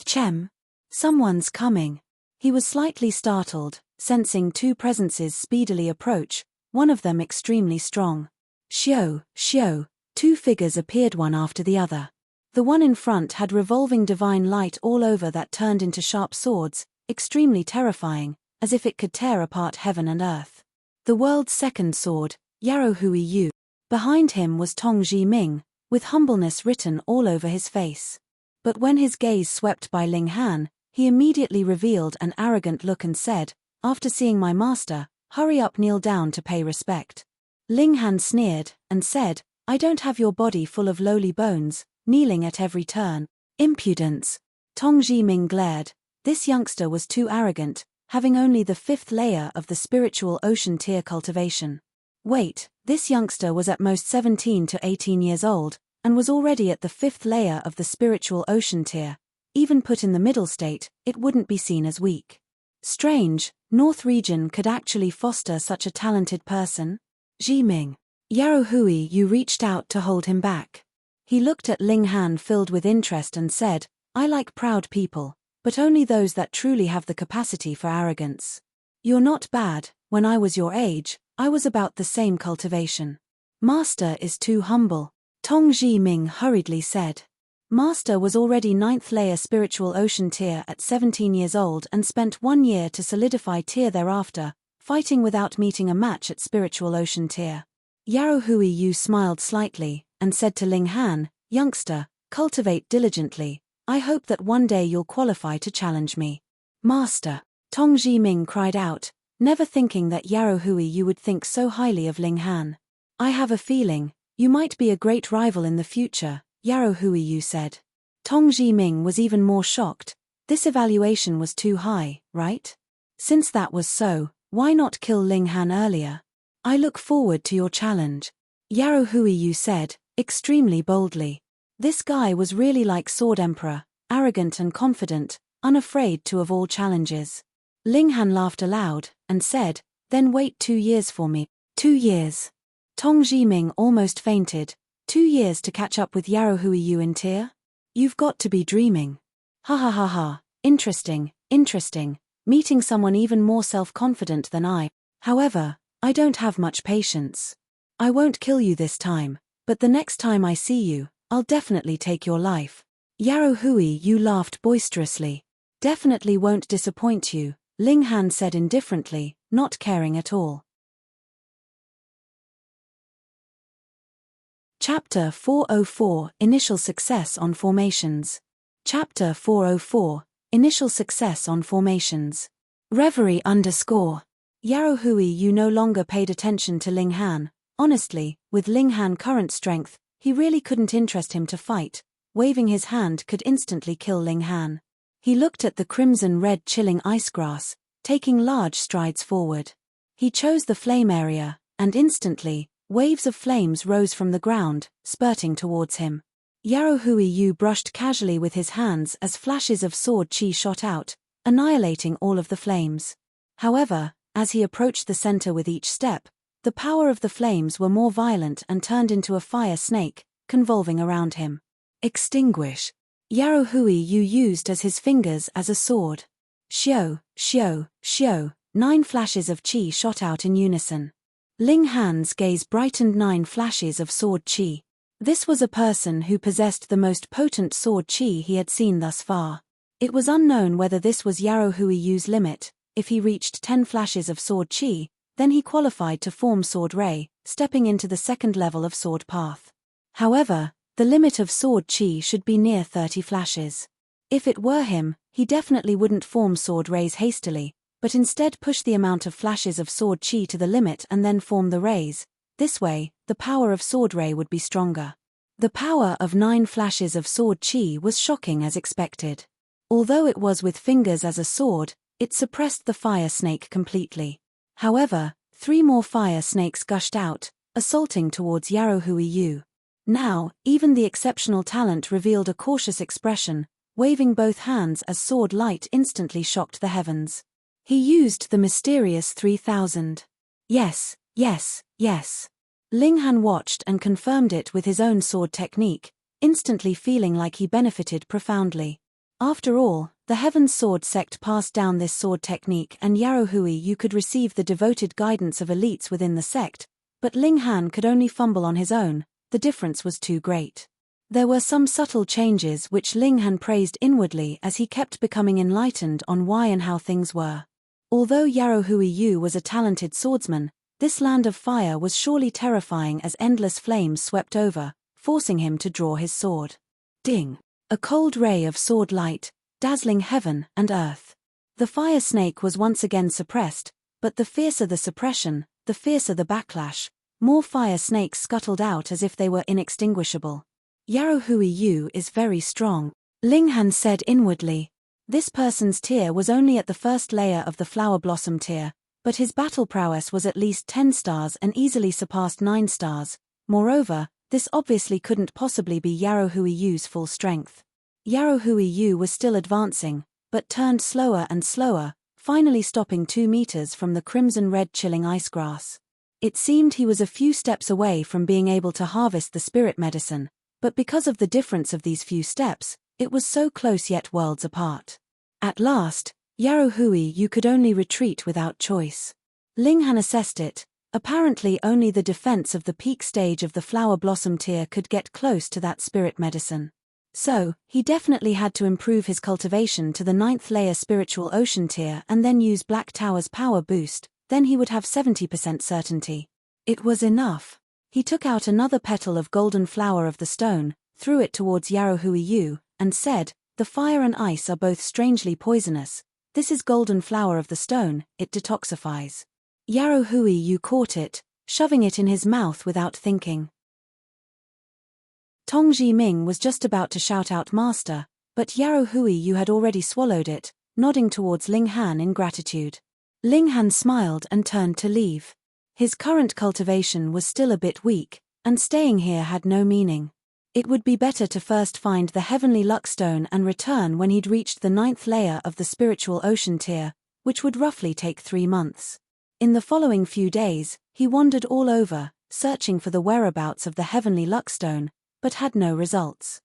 Chem. Someone's coming. He was slightly startled, sensing two presences speedily approach, one of them extremely strong. Xiao, two figures appeared one after the other. The one in front had revolving divine light all over that turned into sharp swords, extremely terrifying, as if it could tear apart heaven and earth. The world's second sword, Yarrow Hui Yu. Behind him was Tong Ji Ming, with humbleness written all over his face. But when his gaze swept by Ling Han, he immediately revealed an arrogant look and said, "After seeing my master, hurry up, kneel down to pay respect." Ling Han sneered, and said, "I don't have your body full of lowly bones, kneeling at every turn." Impudence. Tong Ji Ming glared. This youngster was too arrogant, having only the 5th layer of the spiritual ocean tier cultivation. Wait, this youngster was at most 17 to 18 years old, and was already at the 5th layer of the spiritual ocean tier. Even put in the middle state, it wouldn't be seen as weak. Strange, North region could actually foster such a talented person. Ji Ming. Yarrow Hui Yu reached out to hold him back. He looked at Ling Han filled with interest and said, "I like proud people, but only those that truly have the capacity for arrogance. You're not bad. When I was your age, I was about the same cultivation." "Master is too humble," Tong Ji Ming hurriedly said. Master was already 9th layer spiritual ocean tier at 17 years old and spent 1 year to solidify tier thereafter, fighting without meeting a match at spiritual ocean tier. Yarrow Hui Yu smiled slightly, and said to Ling Han, "Youngster, cultivate diligently. I hope that one day you'll qualify to challenge me." "Master," Tong Ji Ming cried out, never thinking that Yarrow Hui Yu would think so highly of Ling Han. "I have a feeling, you might be a great rival in the future," Yarrow Hui Yu said. Tong Ji Ming was even more shocked. This evaluation was too high, right? Since that was so, why not kill Ling Han earlier? "I look forward to your challenge," Yarrow Hui Yu said, extremely boldly. This guy was really like Sword Emperor, arrogant and confident, unafraid to of all challenges. Ling Han laughed aloud, and said, "Then wait 2 years for me." 2 years. Tong Ji Ming almost fainted. 2 years to catch up with Yarrow Hui Yu in tier? You've got to be dreaming. Ha ha ha ha, interesting, meeting someone even more self-confident than I. However, I don't have much patience. I won't kill you this time, but the next time I see you, I'll definitely take your life. Yarrow Hui Yu laughed boisterously. "Definitely won't disappoint you," Ling Han said indifferently, not caring at all. Chapter 404 Initial Success on Formations. Chapter 404 Initial Success on Formations. Reverie _ Yarrow Hui Yu no longer paid attention to Ling Han. Honestly, with Ling Han current strength, he really couldn't interest him to fight. Waving his hand could instantly kill Ling Han. He looked at the crimson-red chilling ice grass, taking large strides forward. He chose the flame area, and instantly, waves of flames rose from the ground, spurting towards him. Yarrow Hui Yu brushed casually with his hands as flashes of sword chi shot out, annihilating all of the flames. However, as he approached the center with each step, the power of the flames were more violent and turned into a fire snake, convolving around him. Extinguish. Yarrow Hui Yu used as his fingers as a sword. Xiao, xiao, xiao, 9 flashes of chi shot out in unison. Ling Han's gaze brightened. 9 flashes of sword chi. This was a person who possessed the most potent sword chi he had seen thus far. It was unknown whether this was Yarrow Hui Yu's limit. If he reached 10 flashes of sword chi, then he qualified to form sword ray, stepping into the second level of sword path. However, the limit of sword chi should be near 30 flashes. If it were him, he definitely wouldn't form sword rays hastily, but instead push the amount of flashes of sword chi to the limit and then form the rays. This way, the power of sword ray would be stronger. The power of 9 flashes of sword chi was shocking as expected. Although it was with fingers as a sword, it suppressed the fire snake completely. However, 3 more fire snakes gushed out, assaulting towards Yarrow Hui Yu. Now, even the exceptional talent revealed a cautious expression, waving both hands as sword light instantly shocked the heavens. He used the mysterious 3000. Yes, yes, yes. Ling Han watched and confirmed it with his own sword technique, instantly feeling like he benefited profoundly. After all, the Heaven's Sword sect passed down this sword technique and Yarrow Hui Yu could receive the devoted guidance of elites within the sect, but Ling Han could only fumble on his own. The difference was too great. There were some subtle changes which Ling Han praised inwardly as he kept becoming enlightened on why and how things were. Although Yarrow Hui Yu was a talented swordsman, this land of fire was surely terrifying as endless flames swept over, forcing him to draw his sword. Ding! A cold ray of sword light, dazzling heaven and earth. The fire snake was once again suppressed, but the fiercer the suppression, the fiercer the backlash. More fire snakes scuttled out as if they were inextinguishable. Yarrow Hui Yu is very strong, Ling Han said inwardly. This person's tier was only at the first layer of the flower blossom tier, but his battle prowess was at least 10 stars and easily surpassed 9 stars. Moreover, this obviously couldn't possibly be Yarrow Hui Yu's full strength. Yarrow Hui Yu was still advancing, but turned slower and slower, finally stopping 2 meters from the crimson-red chilling ice grass. It seemed he was a few steps away from being able to harvest the spirit medicine, but because of the difference of these few steps, it was so close yet worlds apart. At last, Yarrow Hui Yu could only retreat without choice. Ling Han assessed it. Apparently only the defense of the peak stage of the flower blossom tier could get close to that spirit medicine. So, he definitely had to improve his cultivation to the 9th layer spiritual ocean tier and then use Black Tower's power boost, then he would have 70% certainty. It was enough. He took out another petal of golden flower of the stone, threw it towards Yarrow Hui Yu, and said, "The fire and ice are both strangely poisonous. This is golden flower of the stone, it detoxifies." Yarrow Hui Yu caught it, shoving it in his mouth without thinking. Tong Ji-ming was just about to shout out "Master," but Yarrow Hui Yu had already swallowed it, nodding towards Ling Han in gratitude. Ling Han smiled and turned to leave. His current cultivation was still a bit weak, and staying here had no meaning. It would be better to first find the heavenly luckstone and return when he'd reached the 9th layer of the spiritual ocean tier, which would roughly take 3 months. In the following few days, he wandered all over, searching for the whereabouts of the heavenly luckstone, but had no results.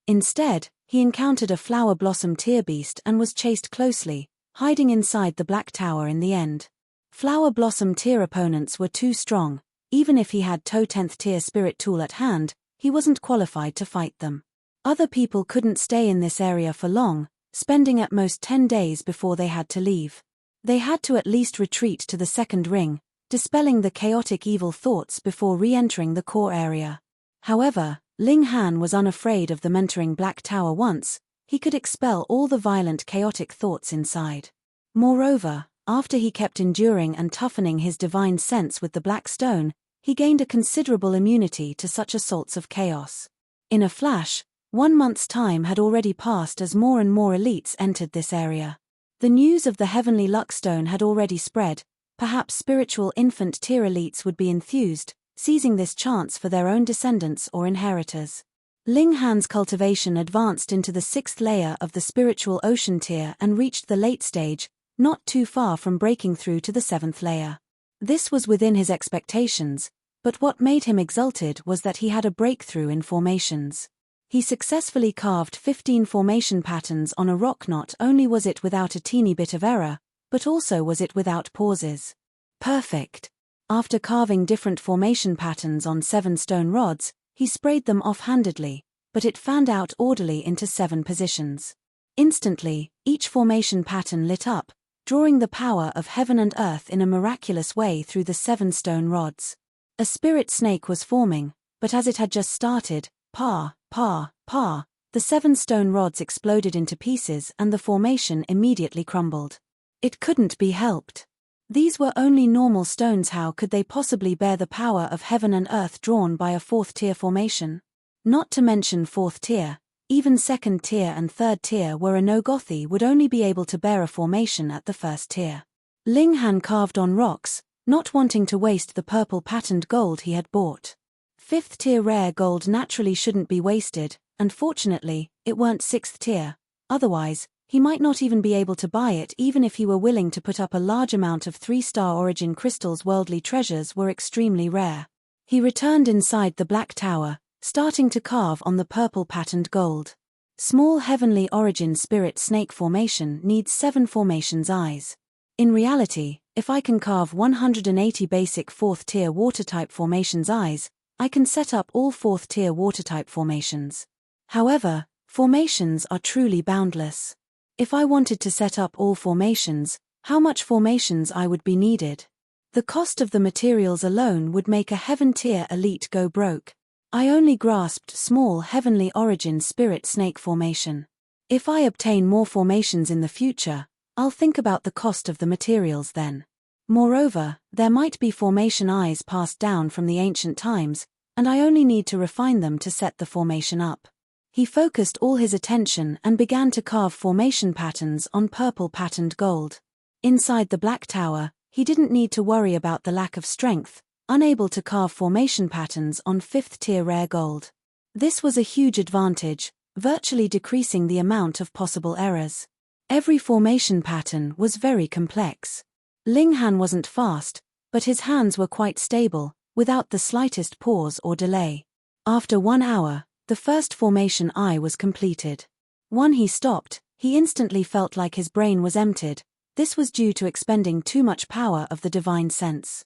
Instead, he encountered a flower blossom tier beast and was chased closely, hiding inside the Black Tower in the end. Flower blossom tier opponents were too strong. Even if he had Toe 10th tier spirit tool at hand, he wasn't qualified to fight them. Other people couldn't stay in this area for long, spending at most 10 days before they had to leave. They had to at least retreat to the second ring, dispelling the chaotic evil thoughts before re-entering the core area. However, Ling Han was unafraid of the mentoring Black Tower once. He could expel all the violent chaotic thoughts inside. Moreover, after he kept enduring and toughening his divine sense with the Black Stone, he gained a considerable immunity to such assaults of chaos. In a flash, 1 month's time had already passed as more and more elites entered this area. The news of the heavenly Luckstone had already spread. Perhaps spiritual infant tier elites would be enthused, seizing this chance for their own descendants or inheritors. Ling Han's cultivation advanced into the 6th layer of the spiritual ocean tier and reached the late stage, not too far from breaking through to the 7th layer. This was within his expectations, but what made him exulted was that he had a breakthrough in formations. He successfully carved 15 formation patterns on a rock. Not only was it without a teeny bit of error, but also was it without pauses. Perfect. After carving different formation patterns on 7 stone rods, he sprayed them off-handedly, but it fanned out orderly into 7 positions. Instantly, each formation pattern lit up, drawing the power of heaven and earth in a miraculous way through the 7 stone rods. A spirit snake was forming, but as it had just started, the 7 stone rods exploded into pieces and the formation immediately crumbled. It couldn't be helped. These were only normal stones. How could they possibly bear the power of heaven and earth drawn by a 4th tier formation? Not to mention 4th tier, even 2nd tier and 3rd tier were a no-gothy would only be able to bear a formation at the 1st tier. Ling Han carved on rocks, not wanting to waste the purple patterned gold he had bought. 5th tier rare gold naturally shouldn't be wasted, and fortunately, it weren't 6th tier, otherwise, he might not even be able to buy it even if he were willing to put up a large amount of 3-star origin crystals. Worldly treasures were extremely rare. He returned inside the Black Tower, starting to carve on the purple patterned gold. Small heavenly origin spirit snake formation needs 7 formations eyes. In reality, if I can carve 180 basic 4th tier water-type formations eyes, I can set up all 4th tier water-type formations. However, formations are truly boundless. If I wanted to set up all formations, how much formations I would be needed? The cost of the materials alone would make a heaven tier elite go broke. I only grasped small heavenly origin spirit snake formation. If I obtain more formations in the future, I'll think about the cost of the materials then. Moreover, there might be formation eyes passed down from the ancient times, and I only need to refine them to set the formation up. He focused all his attention and began to carve formation patterns on purple patterned gold. Inside the Black Tower, he didn't need to worry about the lack of strength, unable to carve formation patterns on 5th tier rare gold. This was a huge advantage, virtually decreasing the amount of possible errors. Every formation pattern was very complex. Ling Han wasn't fast, but his hands were quite stable, without the slightest pause or delay. After 1 hour, the first formation eye was completed. When he stopped, he instantly felt like his brain was emptied. This was due to expending too much power of the divine sense.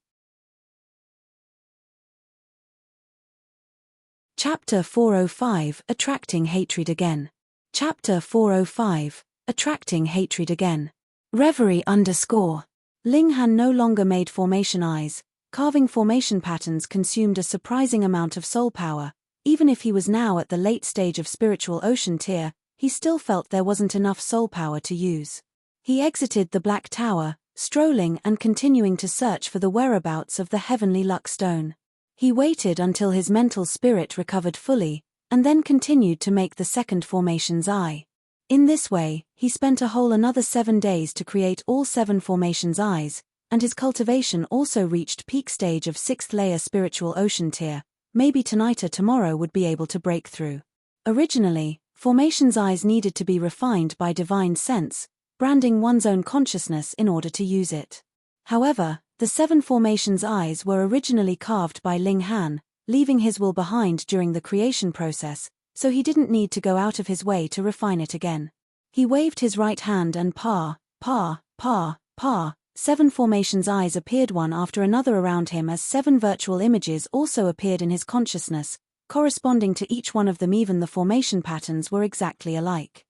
Chapter 405 Attracting Hatred Again. Chapter 405 Attracting Hatred Again. Reverie _ Ling Han no longer made formation eyes. Carving formation patterns consumed a surprising amount of soul power. Even if he was now at the late stage of spiritual ocean tier, he still felt there wasn't enough soul power to use. He exited the Black Tower, strolling and continuing to search for the whereabouts of the heavenly Luckstone. He waited until his mental spirit recovered fully, and then continued to make the second formation's eye. In this way, he spent a whole another 7 days to create all 7 formation's eyes, and his cultivation also reached peak stage of 6th layer spiritual ocean tier. Maybe tonight or tomorrow would be able to break through. Originally, formation's eyes needed to be refined by divine sense, branding one's own consciousness in order to use it. However, the 7 formation's eyes were originally carved by Ling Han, leaving his will behind during the creation process, so he didn't need to go out of his way to refine it again. He waved his right hand and 7 formation's eyes appeared one after another around him as 7 virtual images also appeared in his consciousness, corresponding to each one of them. Even the formation patterns were exactly alike.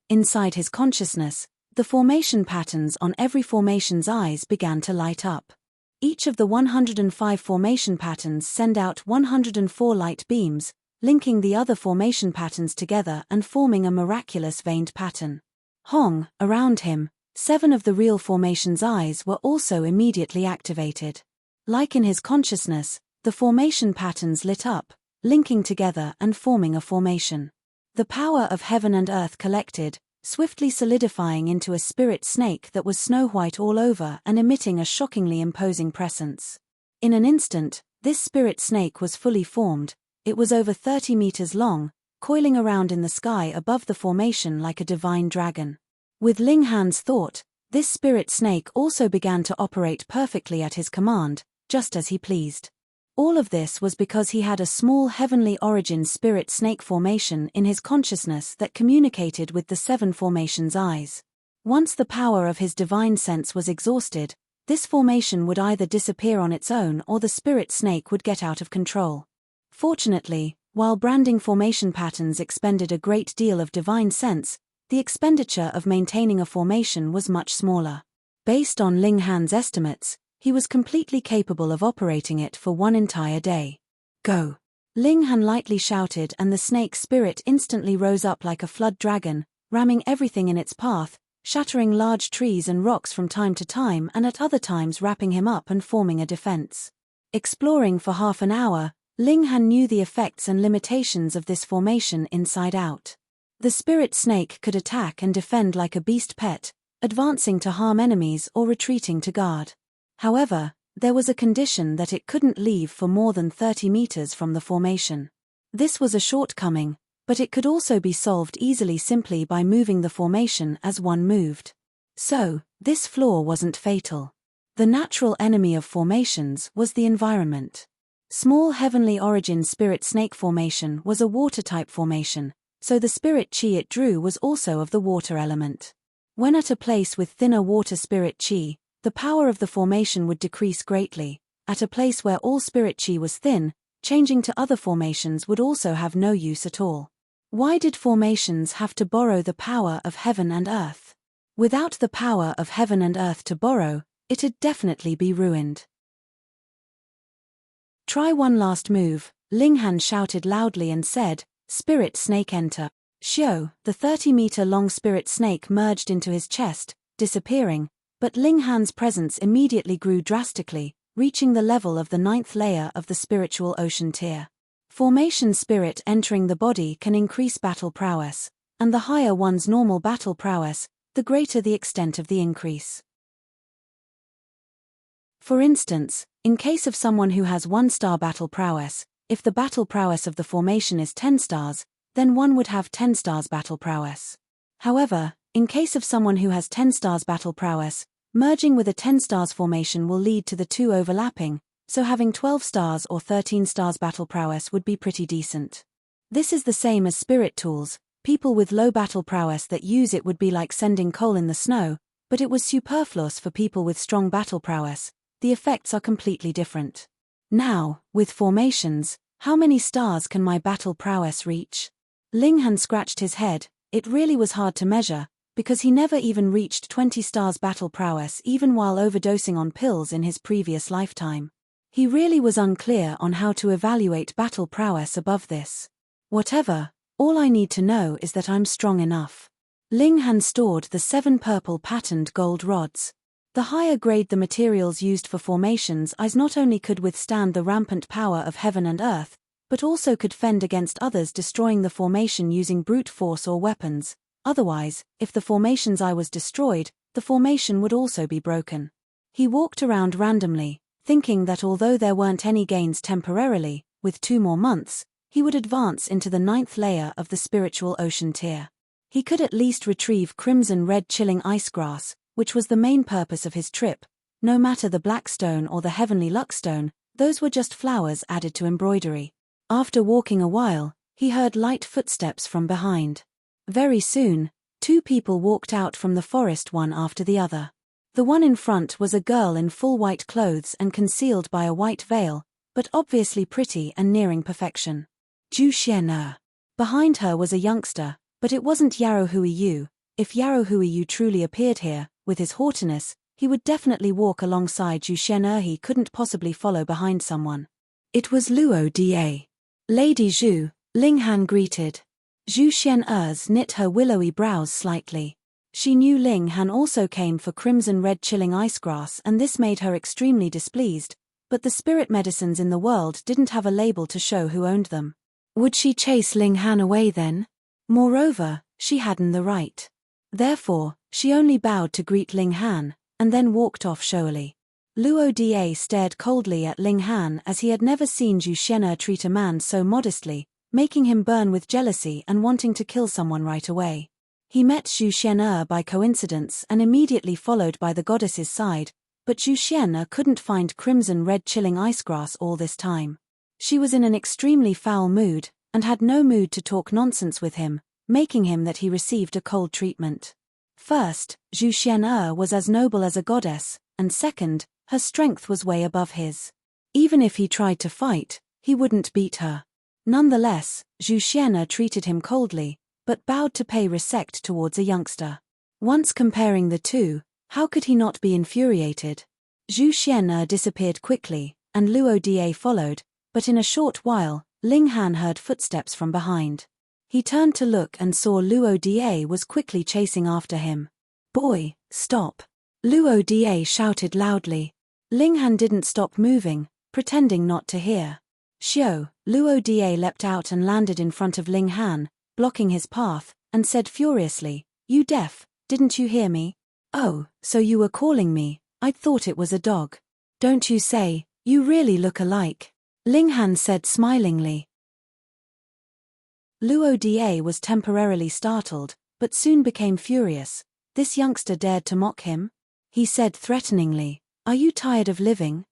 Inside his consciousness, the formation patterns on every formation's eyes began to light up. Each of the 105 formation patterns send out 104 light beams, linking the other formation patterns together and forming a miraculous veined pattern. Hong, around him, 7 of the real formation's eyes were also immediately activated. Like in his consciousness, the formation patterns lit up, linking together and forming a formation. The power of heaven and earth collected, swiftly solidifying into a spirit snake that was snow-white all over and emitting a shockingly imposing presence. In an instant, this spirit snake was fully formed. It was over 30 meters long, coiling around in the sky above the formation like a divine dragon. With Ling Han's thought, this spirit snake also began to operate perfectly at his command, just as he pleased. All of this was because he had a small heavenly origin spirit snake formation in his consciousness that communicated with the 7 formation's eyes. Once the power of his divine sense was exhausted, this formation would either disappear on its own or the spirit snake would get out of control. Fortunately, while branding formation patterns expended a great deal of divine sense, the expenditure of maintaining a formation was much smaller. Based on Ling Han's estimates, he was completely capable of operating it for 1 entire day. Go! Ling Han lightly shouted, and the snake spirit instantly rose up like a flood dragon, ramming everything in its path, shattering large trees and rocks from time to time and at other times wrapping him up and forming a defense. Exploring for half an hour, Ling Han knew the effects and limitations of this formation inside out. The spirit snake could attack and defend like a beast pet, advancing to harm enemies or retreating to guard. However, there was a condition that it couldn't leave for more than 30 meters from the formation. This was a shortcoming, but it could also be solved easily simply by moving the formation as one moved. So, this flaw wasn't fatal. The natural enemy of formations was the environment. Small heavenly origin spirit snake formation was a water-type formation, so the spirit chi it drew was also of the water element. When at a place with thinner water spirit chi, the power of the formation would decrease greatly. At a place where all spirit chi was thin, changing to other formations would also have no use at all. Why did formations have to borrow the power of heaven and earth? Without the power of heaven and earth to borrow, it'd definitely be ruined. Try one last move, Ling Han shouted loudly and said, "Spirit snake enter." Xiao, the 30-meter-long spirit snake merged into his chest, disappearing, but Ling Han's presence immediately grew drastically, reaching the level of the 9th layer of the spiritual ocean tier. Formation spirit entering the body can increase battle prowess, and the higher one's normal battle prowess, the greater the extent of the increase. For instance, in case of someone who has 1-star battle prowess, if the battle prowess of the formation is 10 stars, then one would have 10 stars battle prowess. However, in case of someone who has 10 stars battle prowess, merging with a 10 stars formation will lead to the 2 overlapping, so having 12 stars or 13 stars battle prowess would be pretty decent. This is the same as spirit tools. People with low battle prowess that use it would be like sending coal in the snow, but it was superfluous for people with strong battle prowess. The effects are completely different. Now, with formations, how many stars can my battle prowess reach? Ling Han scratched his head. It really was hard to measure, because he never even reached 20 stars battle prowess even while overdosing on pills in his previous lifetime. He really was unclear on how to evaluate battle prowess above this. Whatever, all I need to know is that I'm strong enough. Ling Han stored the 7 purple patterned gold rods. The higher grade the materials used for formations eyes not only could withstand the rampant power of heaven and earth, but also could fend against others destroying the formation using brute force or weapons. Otherwise, if the formation's eye was destroyed, the formation would also be broken. He walked around randomly, thinking that although there weren't any gains temporarily, with 2 more months, he would advance into the 9th layer of the spiritual ocean tier. He could at least retrieve crimson red chilling ice grass, which was the main purpose of his trip. No matter the black stone or the heavenly luckstone, those were just flowers added to embroidery. After walking a while, he heard light footsteps from behind. Very soon, 2 people walked out from the forest one after the other. The one in front was a girl in full white clothes and concealed by a white veil, but obviously pretty and nearing perfection. Ju Xian'er. Behind her was a youngster, but it wasn't Yarou Huiyu. If Yarou Huiyu truly appeared here, with his haughtiness, He would definitely walk alongside Zhu Xian. He couldn't possibly follow behind someone. It was Luo Da. Lady Zhu, Ling Han greeted. Zhu Xian's knit her willowy brows slightly. She knew Ling Han also came for crimson-red chilling icegrass, and this made her extremely displeased, but the spirit medicines in the world didn't have a label to show who owned them. Would she chase Ling Han away then? Moreover, she hadn't the right. Therefore, she only bowed to greet Ling Han, and then walked off showily. Luo Da stared coldly at Ling Han as he had never seen Zhu Xian treat a man so modestly, making him burn with jealousy and wanting to kill someone right away. He met Zhu Xian by coincidence and immediately followed by the goddess's side, but Zhu Xian couldn't find crimson-red chilling icegrass all this time. She was in an extremely foul mood, and had no mood to talk nonsense with him, making him that he received a cold treatment. First, Zhu Xian was as noble as a goddess, and second, her strength was way above his. Even if he tried to fight, he wouldn't beat her. Nonetheless, Zhu Xian treated him coldly, but bowed to pay respect towards a youngster. Once comparing the two, how could he not be infuriated? Zhu Xian disappeared quickly, and Luo Da followed, but in a short while, Ling Han heard footsteps from behind. He turned to look and saw Luo Da was quickly chasing after him. "Boy, stop!" Luo Da shouted loudly. Ling Han didn't stop moving, pretending not to hear. "Xiao!" Luo Da leapt out and landed in front of Ling Han, blocking his path, and said furiously, "You deaf, didn't you hear me? Oh, so you were calling me, I'd thought it was a dog. Don't you say, you really look alike," Ling Han said smilingly. Luo Da was temporarily startled, but soon became furious. This youngster dared to mock him? He said threateningly, "Are you tired of living?"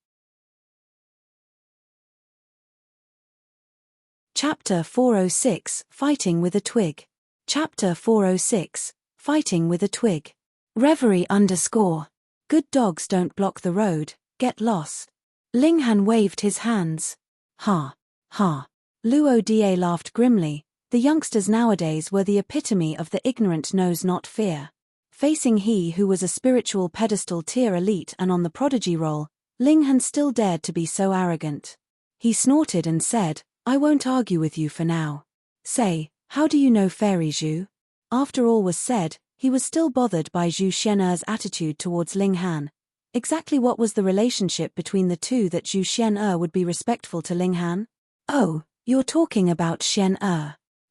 Chapter 406, Fighting with a Twig. Chapter 406, Fighting with a Twig. Reverie _ Good dogs don't block the road, get lost. Ling Han waved his hands. Ha. Ha. Luo Da laughed grimly. The youngsters nowadays were the epitome of the ignorant knows not fear. Facing he who was a spiritual pedestal tier elite and on the prodigy roll, Ling Han still dared to be so arrogant. He snorted and said, "I won't argue with you for now. Say, how do you know Fairy Zhu?" After all was said, he was still bothered by Zhu Xian's attitude towards Ling Han. Exactly what was the relationship between the two that Zhu Xian would be respectful to Ling Han? "Oh, you're talking about Xian.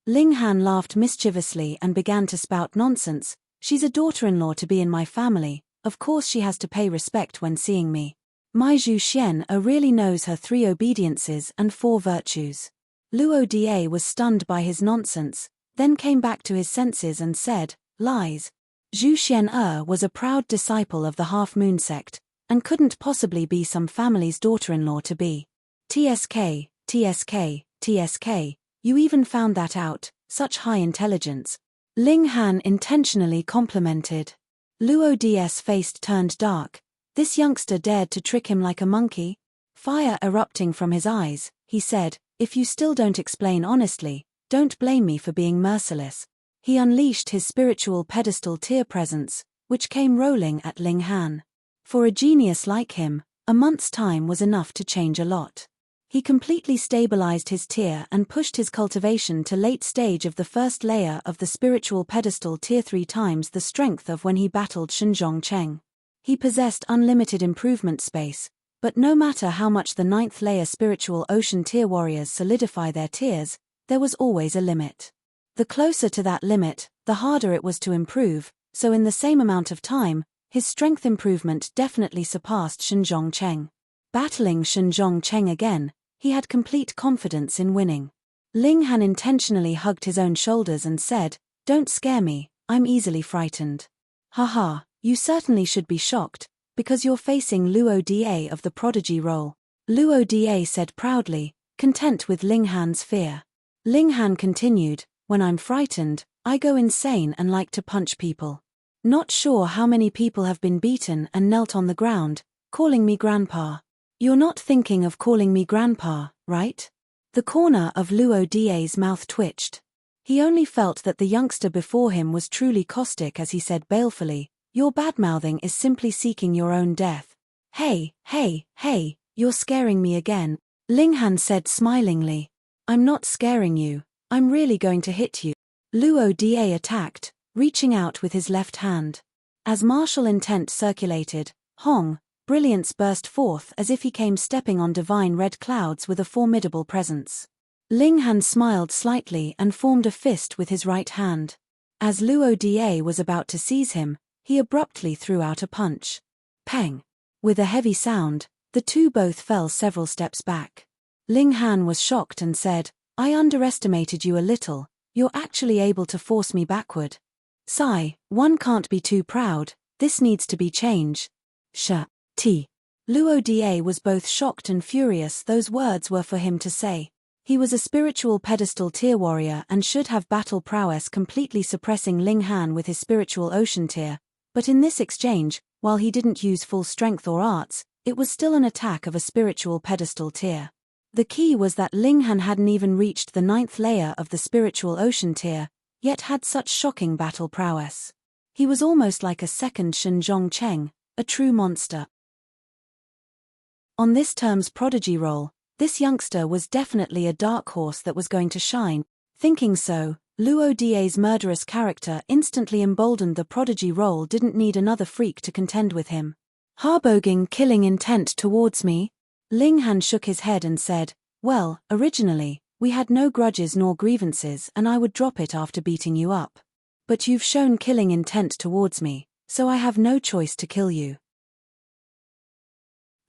Ling Han laughed mischievously and began to spout nonsense. "She's a daughter-in-law to be in my family, of course she has to pay respect when seeing me. My Zhu Xian really knows her 3 obediences and 4 virtues." Luo Da was stunned by his nonsense, then came back to his senses and said, "Lies." Zhu Xian was a proud disciple of the half-moon sect, and couldn't possibly be some family's daughter-in-law to be. "TSK, TSK, TSK, you even found that out, such high intelligence," Ling Han intentionally complimented. Luo Da's face turned dark. This youngster dared to trick him like a monkey? Fire erupting from his eyes, he said, "If you still don't explain honestly, don't blame me for being merciless." He unleashed his spiritual pedestal tier presence, which came rolling at Ling Han. For a genius like him, a month's time was enough to change a lot. He completely stabilized his tier and pushed his cultivation to late stage of the first layer of the spiritual pedestal tier 3 times the strength of when he battled Shenzhong Cheng. He possessed unlimited improvement space, but no matter how much the 9th layer spiritual ocean tier warriors solidify their tiers, there was always a limit. The closer to that limit, the harder it was to improve, so in the same amount of time, his strength improvement definitely surpassed Shenzhong Cheng. Battling Shenzhong Cheng again, he had complete confidence in winning. Ling Han intentionally hugged his own shoulders and said, "Don't scare me, I'm easily frightened." "Haha, you certainly should be shocked, because you're facing Luo Da of the prodigy role," Luo Da said proudly, content with Ling Han's fear. Ling Han continued, "When I'm frightened, I go insane and like to punch people. Not sure how many people have been beaten and knelt on the ground, calling me grandpa. You're not thinking of calling me grandpa, right?" The corner of Luo Da's mouth twitched. He only felt that the youngster before him was truly caustic as he said balefully, Your badmouthing is simply seeking your own death. Hey, you're scaring me again, Ling Han said smilingly. I'm not scaring you, I'm really going to hit you. Luo Da attacked, reaching out with his left hand. As martial intent circulated, Hong, brilliance burst forth as if he came stepping on divine red clouds with a formidable presence. Ling Han smiled slightly and formed a fist with his right hand. As Luo Da was about to seize him, he abruptly threw out a punch. Peng! With a heavy sound, the two both fell several steps back. Ling Han was shocked and said, I underestimated you a little, you're actually able to force me backward. Sigh, one can't be too proud, this needs to be changed. T. Luo Da was both shocked and furious. Those words were for him to say. He was a spiritual pedestal tier warrior and should have battle prowess, completely suppressing Ling Han with his spiritual ocean tier, but in this exchange, while he didn't use full strength or arts, it was still an attack of a spiritual pedestal tier. The key was that Ling Han hadn't even reached the 9th layer of the spiritual ocean tier, yet had such shocking battle prowess. He was almost like a second Shenzhong Cheng, a true monster. On this term's prodigy role, this youngster was definitely a dark horse that was going to shine. Thinking so, Luo Da's murderous character instantly emboldened the prodigy role didn't need another freak to contend with him. Harboring killing intent towards me? Ling Han shook his head and said, well, originally, we had no grudges nor grievances and I would drop it after beating you up. But you've shown killing intent towards me, so I have no choice to kill you.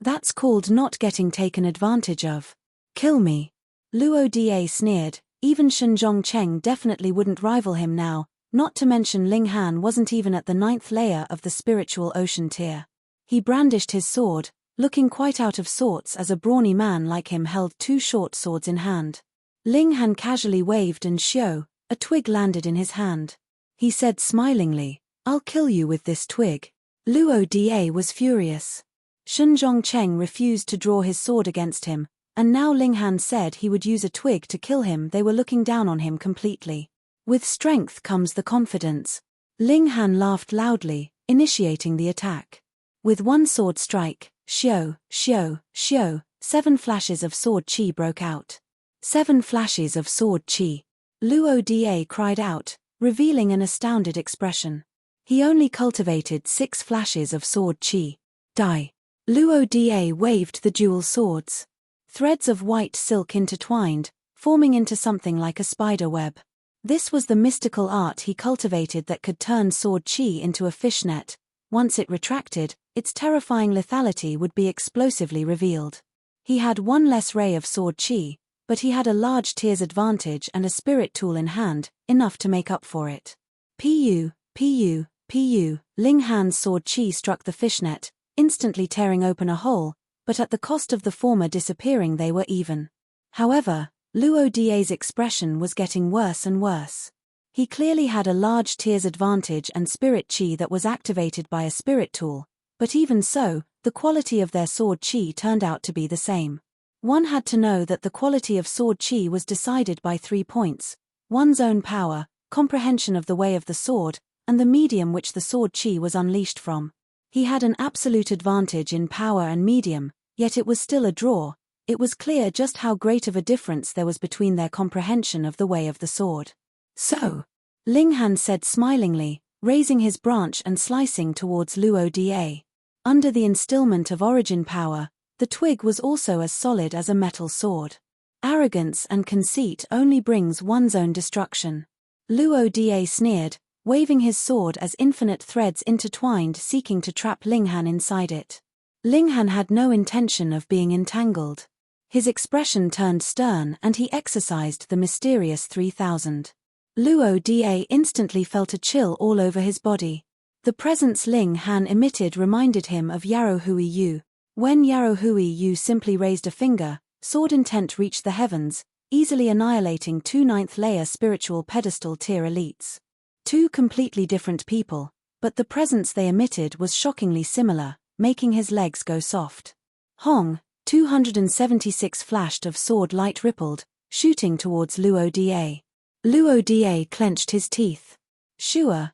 That's called not getting taken advantage of. Kill me. Luo Da sneered, even Shenzhong Cheng definitely wouldn't rival him now, not to mention Ling Han wasn't even at the 9th layer of the spiritual ocean tier. He brandished his sword, looking quite out of sorts as a brawny man like him held two short swords in hand. Ling Han casually waved and xiao, a twig landed in his hand. He said smilingly, I'll kill you with this twig. Luo Da was furious. Shenzhong Cheng refused to draw his sword against him, and now Ling Han said he would use a twig to kill him. They were looking down on him completely. With strength comes the confidence. Ling Han laughed loudly, initiating the attack. With one sword strike, xiao, 7 flashes of sword chi broke out. 7 flashes of sword chi. Luo Da cried out, revealing an astounded expression. He only cultivated 6 flashes of sword chi. Die. Luo Da waved the dual swords. Threads of white silk intertwined, forming into something like a spider web. This was the mystical art he cultivated that could turn sword chi into a fishnet. Once it retracted, its terrifying lethality would be explosively revealed. He had one less ray of sword chi, but he had a large tier's advantage and a spirit tool in hand, enough to make up for it. Pu. Ling Han's sword chi struck the fishnet, instantly tearing open a hole, but at the cost of the former disappearing they were even. However, Luo Da's expression was getting worse and worse. He clearly had a large tier's advantage and spirit chi that was activated by a spirit tool, but even so, the quality of their sword chi turned out to be the same. One had to know that the quality of sword chi was decided by 3 points: one's own power, comprehension of the way of the sword, and the medium which the sword chi was unleashed from. He had an absolute advantage in power and medium, yet it was still a draw. It was clear just how great of a difference there was between their comprehension of the way of the sword. So, Ling Han said smilingly, raising his branch and slicing towards Luo Da. Under the instillment of origin power, the twig was also as solid as a metal sword. Arrogance and conceit only brings one's own destruction. Luo Da sneered, waving his sword as infinite threads intertwined, seeking to trap Ling Han inside it. Ling Han had no intention of being entangled. His expression turned stern and he exercised the mysterious 3000. Luo Da instantly felt a chill all over his body. The presence Ling Han emitted reminded him of Yarou Hui Yu. When Yarou Hui Yu simply raised a finger, sword intent reached the heavens, easily annihilating 2 9th layer spiritual pedestal tier elites. 2 completely different people, but the presence they emitted was shockingly similar, making his legs go soft. Hong, 276 flashed of sword light rippled, shooting towards Luo Da. Luo Da clenched his teeth. Shua.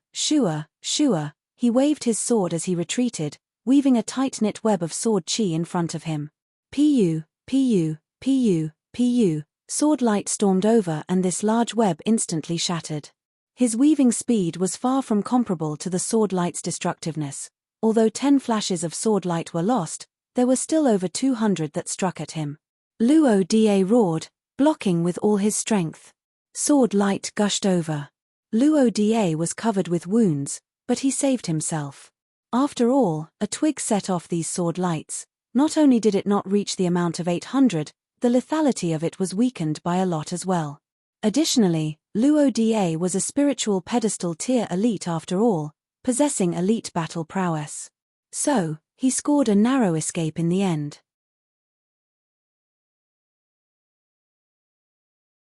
He waved his sword as he retreated, weaving a tight-knit web of sword chi in front of him. Pu, pu, pu, pu, sword light stormed over and this large web instantly shattered. His weaving speed was far from comparable to the sword light's destructiveness. Although 10 flashes of sword light were lost, there were still over 200 that struck at him. Luo Da roared, blocking with all his strength. Sword light gushed over. Luo Da was covered with wounds, but he saved himself. After all, a twig set off these sword lights. Not only did it not reach the amount of 800, the lethality of it was weakened by a lot as well. Additionally, Luo Da was a spiritual pedestal tier elite after all, possessing elite battle prowess. So, he scored a narrow escape in the end.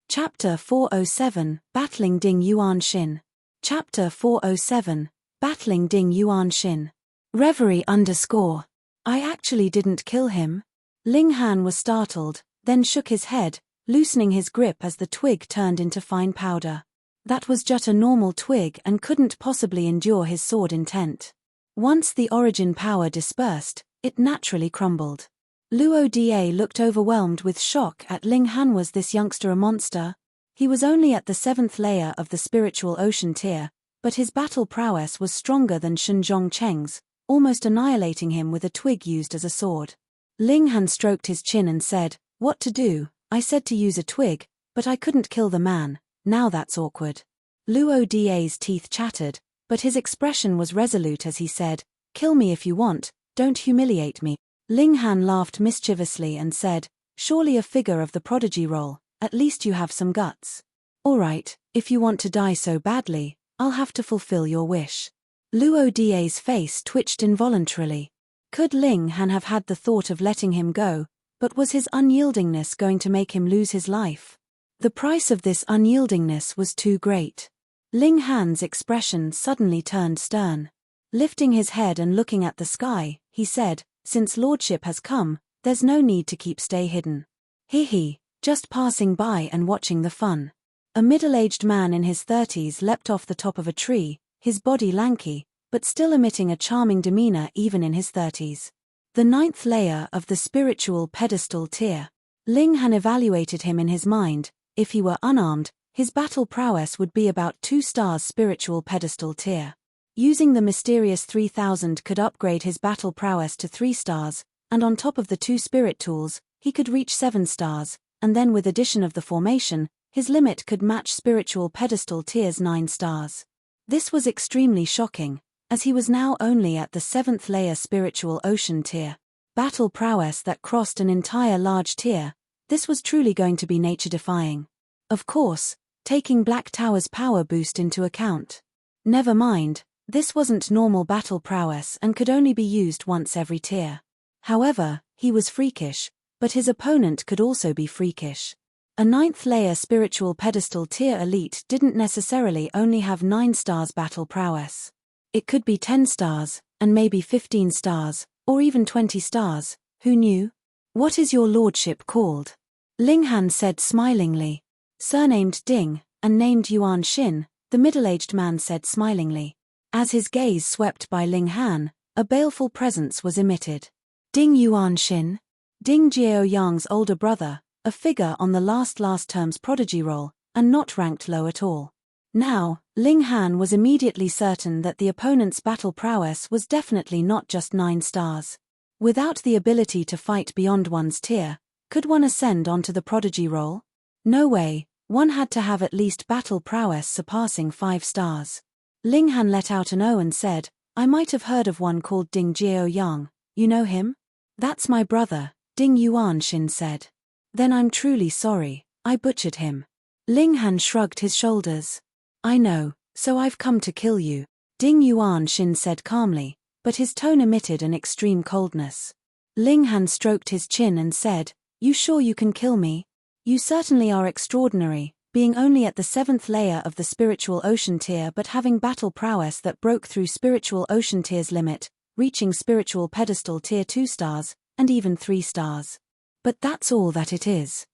Chapter 407, Battling Ding Yuan Xin. Chapter 407, Battling Ding Yuan Xin. Reverie _ I actually didn't kill him. Ling Han was startled, then shook his head, loosening his grip as the twig turned into fine powder. That was just a normal twig and couldn't possibly endure his sword intent. Once the origin power dispersed, it naturally crumbled. Luo Da looked overwhelmed with shock at Ling Han. Was this youngster a monster? He was only at the 7th layer of the spiritual ocean tier, but his battle prowess was stronger than Shenzhong Cheng's, almost annihilating him with a twig used as a sword. Ling Han stroked his chin and said, "What to do? I said to use a twig, but I couldn't kill the man. Now that's awkward." Luo Da's teeth chattered, but his expression was resolute as he said, "Kill me if you want, don't humiliate me." Ling Han laughed mischievously and said, "Surely a figure of the prodigy role, at least you have some guts. All right, if you want to die so badly, I'll have to fulfill your wish." Luo Da's face twitched involuntarily. Could Ling Han have had the thought of letting him go, but was his unyieldingness going to make him lose his life? The price of this unyieldingness was too great. Ling Han's expression suddenly turned stern. Lifting his head and looking at the sky, he said, "Since lordship has come, there's no need to stay hidden. He, just passing by and watching the fun." A middle-aged man in his 30s leapt off the top of a tree, his body lanky, but still emitting a charming demeanor even in his 30s. The 9th layer of the spiritual pedestal tier. Ling Han evaluated him in his mind. If he were unarmed, his battle prowess would be about 2 stars spiritual pedestal tier. Using the mysterious 3000 could upgrade his battle prowess to 3 stars, and on top of the 2 spirit tools, he could reach 7 stars, and then with addition of the formation, his limit could match spiritual pedestal tier's 9 stars. This was extremely shocking, as he was now only at the 7th layer spiritual ocean tier. Battle prowess that crossed an entire large tier. This was truly going to be nature-defying. Of course, taking Black Tower's power boost into account. Never mind, this wasn't normal battle prowess and could only be used once every tier. However, he was freakish, but his opponent could also be freakish. A 9th layer spiritual pedestal tier elite didn't necessarily only have 9 stars battle prowess. It could be 10 stars, and maybe 15 stars, or even 20 stars, who knew? "What is your lordship called?" Ling Han said smilingly. "Surnamed Ding, and named Yuan Xin," the middle-aged man said smilingly. As his gaze swept by Ling Han, a baleful presence was emitted. Ding Yuan Xin? Ding Jiaoyang's older brother, a figure on the last term's prodigy roll, and not ranked low at all. Now, Ling Han was immediately certain that the opponent's battle prowess was definitely not just 9 stars. Without the ability to fight beyond one's tier, could one ascend onto the prodigy roll? No way, one had to have at least battle prowess surpassing 5 stars. Ling Han let out an "oh" and said, "I might have heard of one called Ding Jiaoyang, you know him?" "That's my brother," Ding Yuan Xin said. "Then I'm truly sorry, I butchered him." Ling Han shrugged his shoulders. "I know, so I've come to kill you," Ding Yuan Xin said calmly, but his tone emitted an extreme coldness. Ling Han stroked his chin and said, "You sure you can kill me? You certainly are extraordinary, being only at the 7th layer of the spiritual ocean tier but having battle prowess that broke through spiritual ocean tier's limit, reaching spiritual pedestal tier 2 stars, and even 3 stars. But that's all that it is."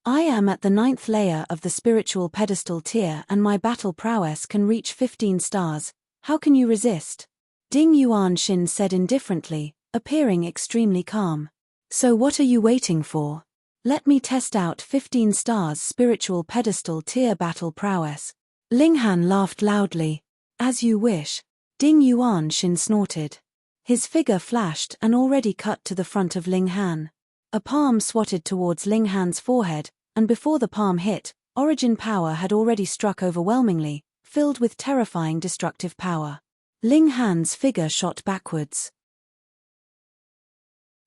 I am at the 9th layer of the spiritual pedestal tier and my battle prowess can reach 15 stars. How can you resist? Ding Yuan-shin said indifferently, appearing extremely calm. So what are you waiting for? Let me test out 15 stars spiritual pedestal tier battle prowess. Ling Han laughed loudly. As you wish. Ding Yuan-shin snorted. His figure flashed and already cut to the front of Ling Han. A palm swatted towards Ling Han's forehead, and before the palm hit, origin power had already struck overwhelmingly, filled with terrifying destructive power. Ling Han's figure shot backwards.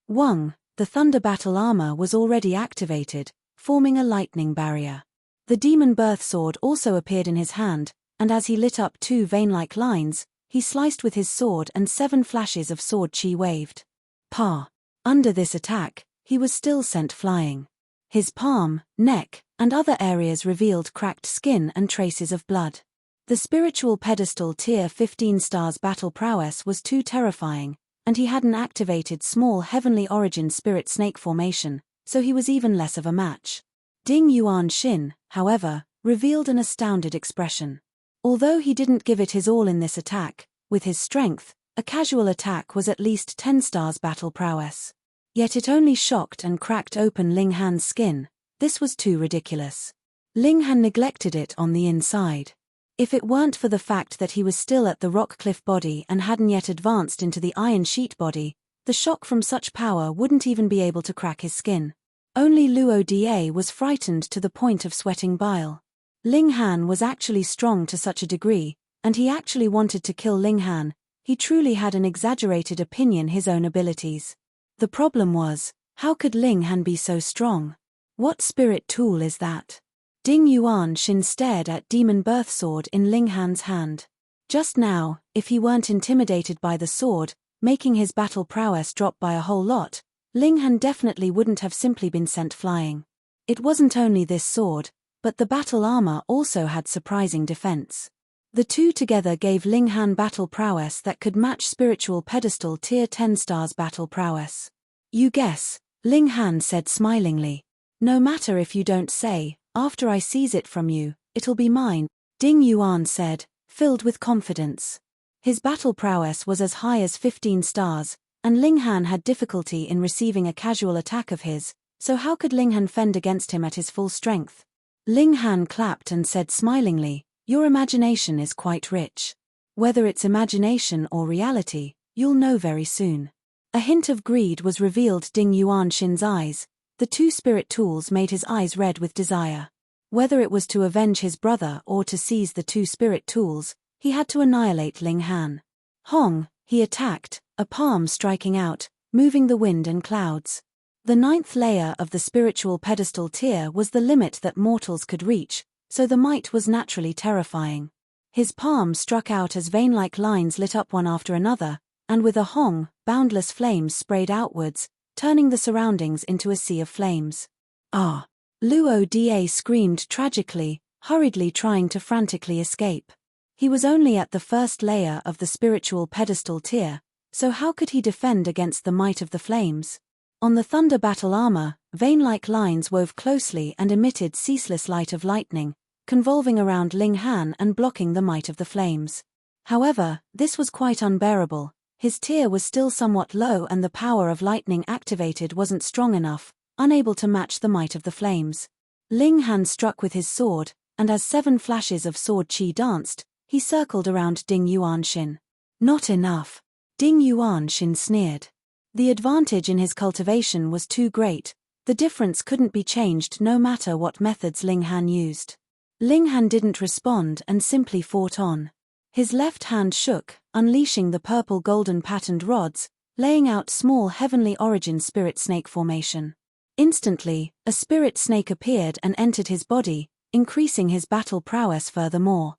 Wang, the thunder battle armor was already activated, forming a lightning barrier. The demon birth sword also appeared in his hand, and as he lit up 2 vein-like lines, he sliced with his sword and 7 flashes of sword chi waved. Pa. Under this attack, he was still sent flying. His palm, neck, and other areas revealed cracked skin and traces of blood. The spiritual pedestal tier 15 stars battle prowess was too terrifying, and he had an activated small heavenly origin spirit snake formation, so he was even less of a match. Ding Yuan-shin, however, revealed an astounded expression. Although he didn't give it his all in this attack, with his strength, a casual attack was at least 10 stars battle prowess. Yet it only shocked and cracked open Ling Han's skin. This was too ridiculous. Ling Han neglected it on the inside. If it weren't for the fact that he was still at the rock cliff body and hadn't yet advanced into the iron sheet body, the shock from such power wouldn't even be able to crack his skin. Only Luo Da was frightened to the point of sweating bile. Ling Han was actually strong to such a degree, and he actually wanted to kill Ling Han. He truly had an exaggerated opinion his own abilities. The problem was, how could Ling Han be so strong? What spirit tool is that? Ding Yuan-shin stared at demon birth sword in Ling Han's hand. Just now, if he weren't intimidated by the sword, making his battle prowess drop by a whole lot, Ling Han definitely wouldn't have simply been sent flying. It wasn't only this sword, but the battle armor also had surprising defense. The two together gave Ling Han battle prowess that could match spiritual pedestal tier 10 stars battle prowess. You guess, Ling Han said smilingly. No matter if you don't say, after I seize it from you, it'll be mine, Ding Yuan said, filled with confidence. His battle prowess was as high as 15 stars, and Ling Han had difficulty in receiving a casual attack of his, so how could Ling Han fend against him at his full strength? Ling Han clapped and said smilingly, your imagination is quite rich. Whether it's imagination or reality, you'll know very soon. A hint of greed was revealed Ding Yuan-shin's eyes. The 2 spirit tools made his eyes red with desire. Whether it was to avenge his brother or to seize the 2 spirit tools, he had to annihilate Ling Han. Hong, he attacked, a palm striking out, moving the wind and clouds. The 9th layer of the spiritual pedestal tier was the limit that mortals could reach, so the might was naturally terrifying. His palm struck out as vein-like lines lit up one after another, and with a hong, boundless flames sprayed outwards, turning the surroundings into a sea of flames. Ah! Luo Da screamed tragically, hurriedly trying to frantically escape. He was only at the 1st layer of the spiritual pedestal tier, so how could he defend against the might of the flames? On the thunder battle armor, vein-like lines wove closely and emitted ceaseless light of lightning, convolving around Ling Han and blocking the might of the flames. However, this was quite unbearable. His tier was still somewhat low and the power of lightning activated wasn't strong enough, unable to match the might of the flames. Ling Han struck with his sword, and as 7 flashes of sword chi danced, he circled around Ding Yuan-shin. Not enough. Ding Yuan-shin sneered. The advantage in his cultivation was too great, the difference couldn't be changed no matter what methods Ling Han used. Ling Han didn't respond and simply fought on. His left hand shook, unleashing the purple golden patterned rods, laying out small heavenly origin spirit snake formation. Instantly, a spirit snake appeared and entered his body, increasing his battle prowess furthermore.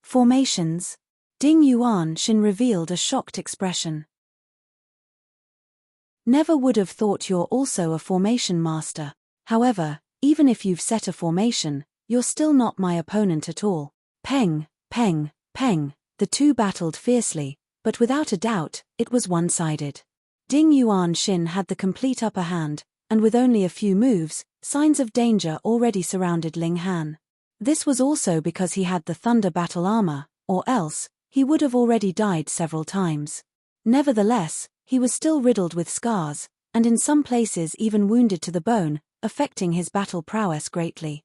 Formations. Ding Yuan-shin revealed a shocked expression. Never would have thought you're also a formation master. However, even if you've set a formation, you're still not my opponent at all. Peng, peng, peng, the two battled fiercely, but without a doubt, it was one-sided. Ding Yuan-shin had the complete upper hand, and with only a few moves, Signs of danger already surrounded Ling Han. This was also because he had the thunder battle armor, or else, he would have already died several times. Nevertheless, he was still riddled with scars, and in some places even wounded to the bone, affecting his battle prowess greatly.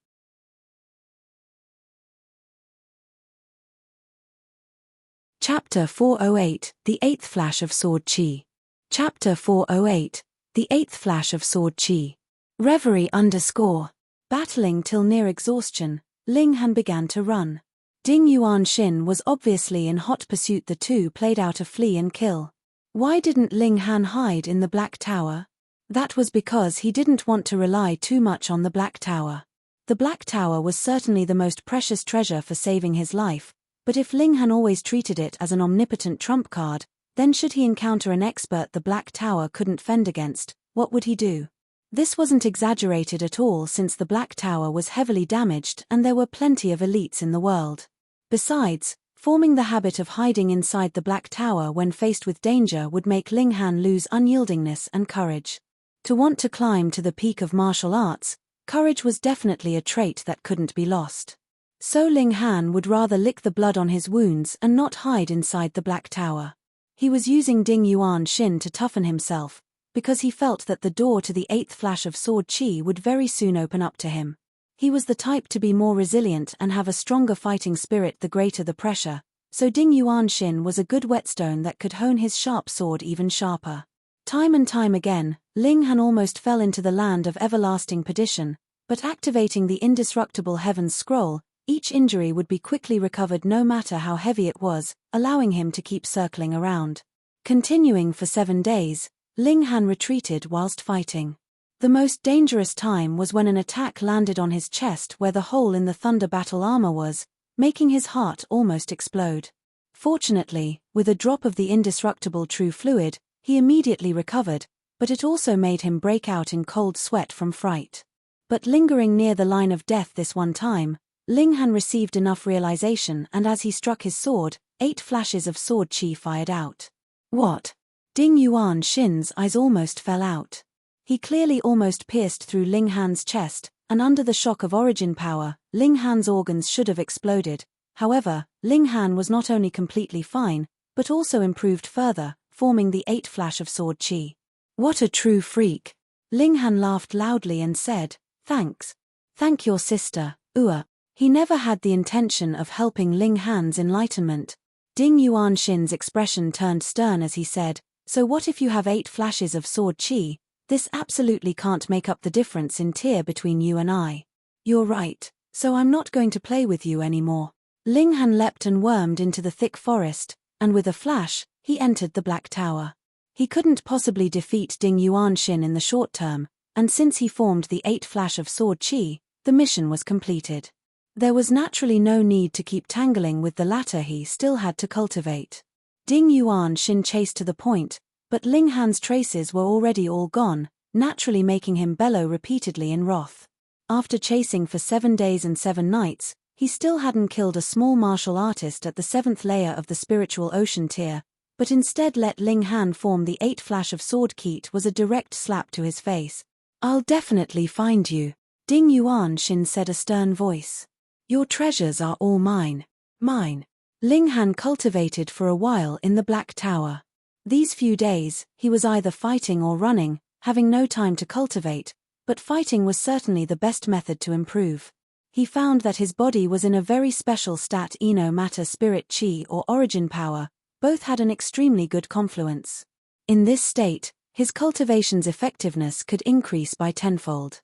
Chapter 408, The Eighth Flash of Sword Chi. Chapter 408, The Eighth Flash of Sword Chi. Reverie _ Battling till near exhaustion, Ling Han began to run. Ding Yuan-shin was obviously in hot pursuit. The two played out a flee and kill. Why didn't Ling Han hide in the Black Tower? That was because he didn't want to rely too much on the Black Tower. The Black Tower was certainly the most precious treasure for saving his life, but if Ling Han always treated it as an omnipotent trump card, then should he encounter an expert the Black Tower couldn't fend against, what would he do? This wasn't exaggerated at all, since the Black Tower was heavily damaged and there were plenty of elites in the world. Besides, forming the habit of hiding inside the Black Tower when faced with danger would make Ling Han lose unyieldingness and courage. To want to climb to the peak of martial arts, courage was definitely a trait that couldn't be lost. So Ling Han would rather lick the blood on his wounds and not hide inside the Black Tower. He was using Ding Yuan-shin to toughen himself, because he felt that the door to the eighth flash of Sword Chi would very soon open up to him. He was the type to be more resilient and have a stronger fighting spirit the greater the pressure, so Ding Yuan-shin was a good whetstone that could hone his sharp sword even sharper. Time and time again, Ling Han almost fell into the land of everlasting perdition, but activating the indestructible Heaven's Scroll, each injury would be quickly recovered no matter how heavy it was, allowing him to keep circling around. Continuing for 7 days, Ling Han retreated whilst fighting. The most dangerous time was when an attack landed on his chest where the hole in the thunder battle armor was, making his heart almost explode. Fortunately, with a drop of the indestructible true fluid, he immediately recovered, but it also made him break out in cold sweat from fright. But lingering near the line of death this one time, Ling Han received enough realization, and as he struck his sword, 8 flashes of sword chi fired out. What? Ding Yuan-shin's eyes almost fell out. He clearly almost pierced through Ling Han's chest, and under the shock of origin power, Ling Han's organs should have exploded. However, Ling Han was not only completely fine, but also improved further, forming the 8 flash of sword chi. What a true freak! Ling Han laughed loudly and said, "Thanks. Thank your sister, Ua." He never had the intention of helping Ling Han's enlightenment. Ding Yuan-shin's expression turned stern as he said, "So what if you have 8 flashes of sword chi? This absolutely can't make up the difference in tier between you and I." "You're right, so I'm not going to play with you anymore." Ling Han leapt and wormed into the thick forest, and with a flash, he entered the Black Tower. He couldn't possibly defeat Ding Yuan-shin in the short term, and since he formed the 8 flash of sword chi, the mission was completed. There was naturally no need to keep tangling with the latter, he still had to cultivate. Ding Yuan-shin chased to the point, but Ling Han's traces were already all gone, naturally making him bellow repeatedly in wrath. After chasing for 7 days and 7 nights, he still hadn't killed a small martial artist at the 7th layer of the spiritual ocean tier, but instead let Ling Han form the 8 flash of sword Keat was a direct slap to his face. "I'll definitely find you," Ding Yuan-shin said, a stern voice. "Your treasures are all mine. Mine." Ling Han cultivated for a while in the Black Tower. These few days, he was either fighting or running, having no time to cultivate, but fighting was certainly the best method to improve. He found that his body was in a very special stat, no matter spirit chi or origin power, both had an extremely good confluence. In this state, his cultivation's effectiveness could increase by tenfold.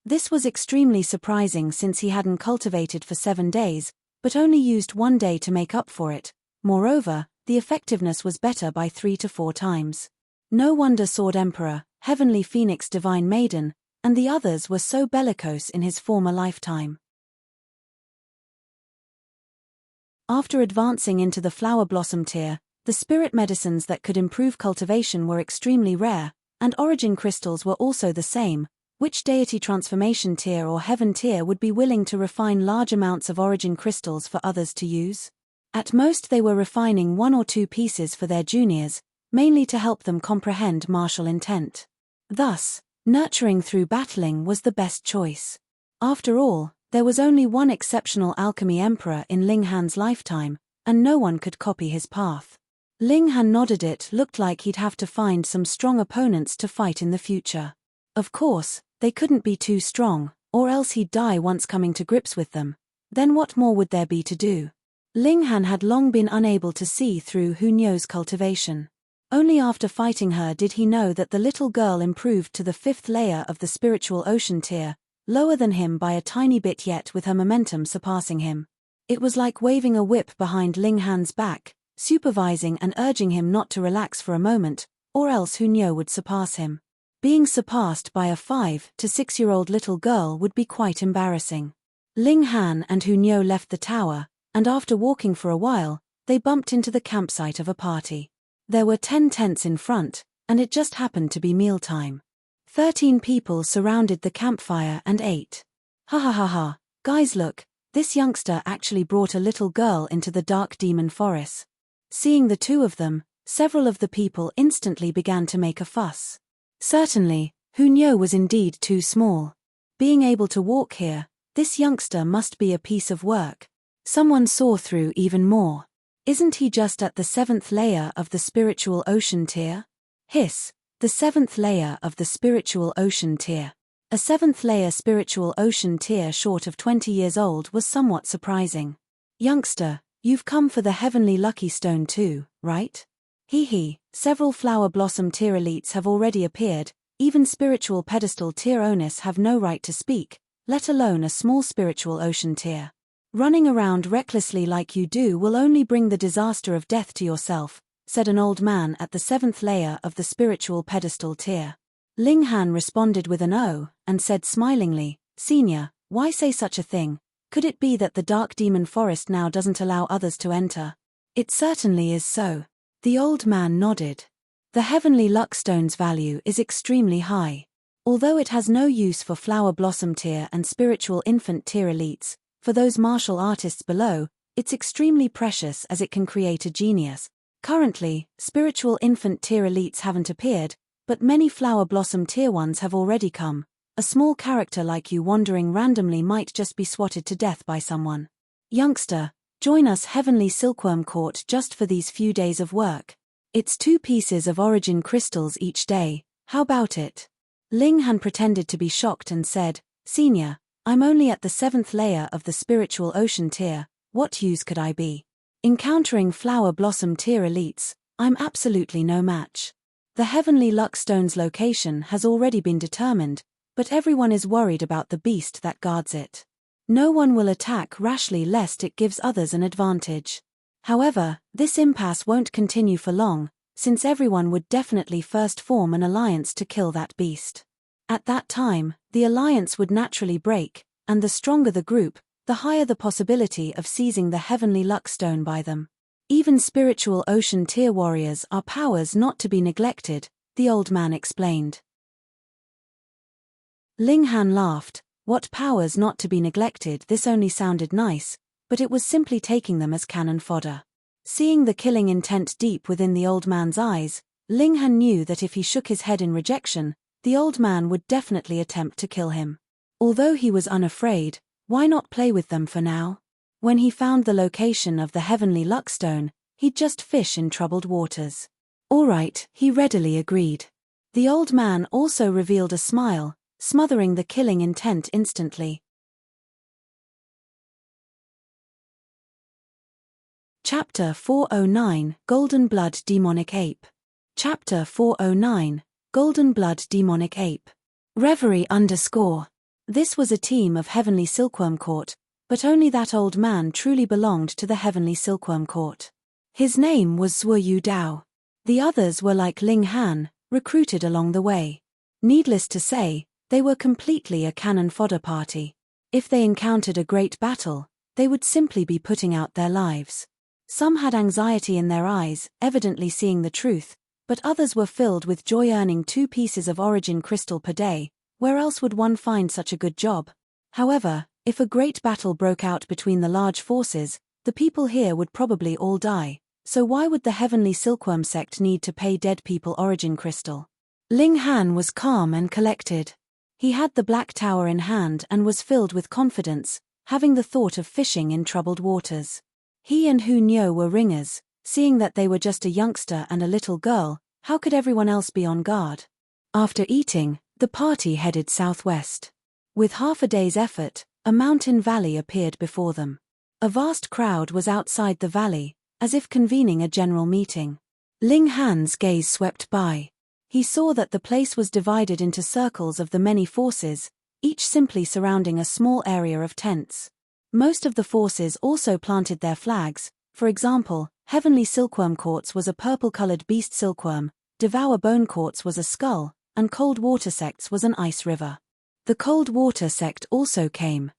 This was extremely surprising since he hadn't cultivated for 7 days, but only used 1 day to make up for it. Moreover, the effectiveness was better by 3 to 4 times. No wonder Sword Emperor, Heavenly Phoenix Divine Maiden, and the others were so bellicose in his former lifetime. After advancing into the Flower Blossom tier, the spirit medicines that could improve cultivation were extremely rare, and origin crystals were also the same. Which deity transformation tier or heaven tier would be willing to refine large amounts of origin crystals for others to use? At most they were refining 1 or 2 pieces for their juniors, mainly to help them comprehend martial intent. Thus, Nurturing through battling was the best choice. After all, there was only one exceptional alchemy emperor in Ling Han's lifetime, and no one could copy his path. Ling Han nodded. It looked like he'd have to find some strong opponents to fight in the future. Of course, they couldn't be too strong, or else he'd die once coming to grips with them. Then what more would there be to do? Ling Han had long been unable to see through Hu Niu's cultivation. Only after fighting her did he know that the little girl improved to the 5th layer of the spiritual ocean tier, lower than him by a tiny bit yet with her momentum surpassing him. It was like waving a whip behind Ling Han's back, supervising and urging him not to relax for a moment, or else Hu Niu would surpass him. Being surpassed by a 5 to 6-year-old little girl would be quite embarrassing. Ling Han and Hu Niu left the tower, and after walking for a while, they bumped into the campsite of a party. There were 10 tents in front, and it just happened to be mealtime. 13 people surrounded the campfire and ate. Ha ha ha ha, guys look, this youngster actually brought a little girl into the dark demon forest. Seeing the two of them, several of the people instantly began to make a fuss. Certainly, Hu Niu was indeed too small. Being able to walk here, this youngster must be a piece of work. Someone saw through even more. Isn't he just at the 7th layer of the spiritual ocean tier? Hiss, the 7th layer of the spiritual ocean tier. A 7th layer spiritual ocean tier short of 20 years old was somewhat surprising. Youngster, you've come for the heavenly lucky stone too, right? Hee, several flower blossom tier elites have already appeared, even spiritual pedestal tier owners have no right to speak, let alone a small spiritual ocean tier. Running around recklessly like you do will only bring the disaster of death to yourself, said an old man at the 7th layer of the spiritual pedestal tier. Ling Han responded with an "oh," and said smilingly, "Senior, why say such a thing? Could it be that the dark demon forest now doesn't allow others to enter?" "It certainly is so." The old man nodded. "The heavenly luck stone's value is extremely high. Although it has no use for flower blossom tier and spiritual infant tier elites, for those martial artists below, it's extremely precious as it can create a genius. Currently, spiritual infant tier elites haven't appeared, but many flower blossom tier ones have already come. A small character like you wandering randomly might just be swatted to death by someone. Youngster, join us Heavenly Silkworm Court just for these few days of work. It's 2 pieces of origin crystals each day, how about it?" Ling Han pretended to be shocked and said, "Senior, I'm only at the 7th layer of the spiritual ocean tier, what use could I be? Encountering flower blossom tier elites, I'm absolutely no match. The heavenly luck stone's location has already been determined, but everyone is worried about the beast that guards it. No one will attack rashly lest it gives others an advantage. However, this impasse won't continue for long, since everyone would definitely first form an alliance to kill that beast. At that time, the alliance would naturally break, and the stronger the group, the higher the possibility of seizing the heavenly luck stone by them. Even spiritual ocean tier warriors are powers not to be neglected," the old man explained. Ling Han laughed. What powers not to be neglected? This only sounded nice, but it was simply taking them as cannon fodder. Seeing the killing intent deep within the old man's eyes, Ling Han knew that if he shook his head in rejection, the old man would definitely attempt to kill him. Although he was unafraid, why not play with them for now? When he found the location of the heavenly luck stone, he'd just fish in troubled waters. All right, he readily agreed. The old man also revealed a smile, smothering the killing intent instantly. Chapter 409, Golden Blood Demonic Ape. Chapter 409, Golden Blood Demonic Ape. Reverie _ This was a team of Heavenly Silkworm Court, but only that old man truly belonged to the Heavenly Silkworm Court. His name was Zhuo Yu Dao. The others were like Ling Han, recruited along the way. Needless to say, they were completely a cannon fodder party. If they encountered a great battle, they would simply be putting out their lives. Some had anxiety in their eyes, evidently seeing the truth, but others were filled with joy earning 2 pieces of origin crystal per day. Where else would one find such a good job? However, if a great battle broke out between the large forces, the people here would probably all die, so why would the Heavenly Silkworm sect need to pay dead people origin crystal? Ling Han was calm and collected. He had the Black Tower in hand and was filled with confidence, having the thought of fishing in troubled waters. He and Hu Niu were ringers, seeing that they were just a youngster and a little girl. How could everyone else be on guard? After eating, the party headed southwest. With half a day's effort, a mountain valley appeared before them. A vast crowd was outside the valley, as if convening a general meeting. Ling Han's gaze swept by. He saw that the place was divided into circles of the many forces, each simply surrounding a small area of tents. Most of the forces also planted their flags. For example, Heavenly Silkworm Quartz was a purple-colored beast silkworm, Devour Bone Quartz was a skull, and Cold Water Sects was an ice river. The Cold Water Sect also came.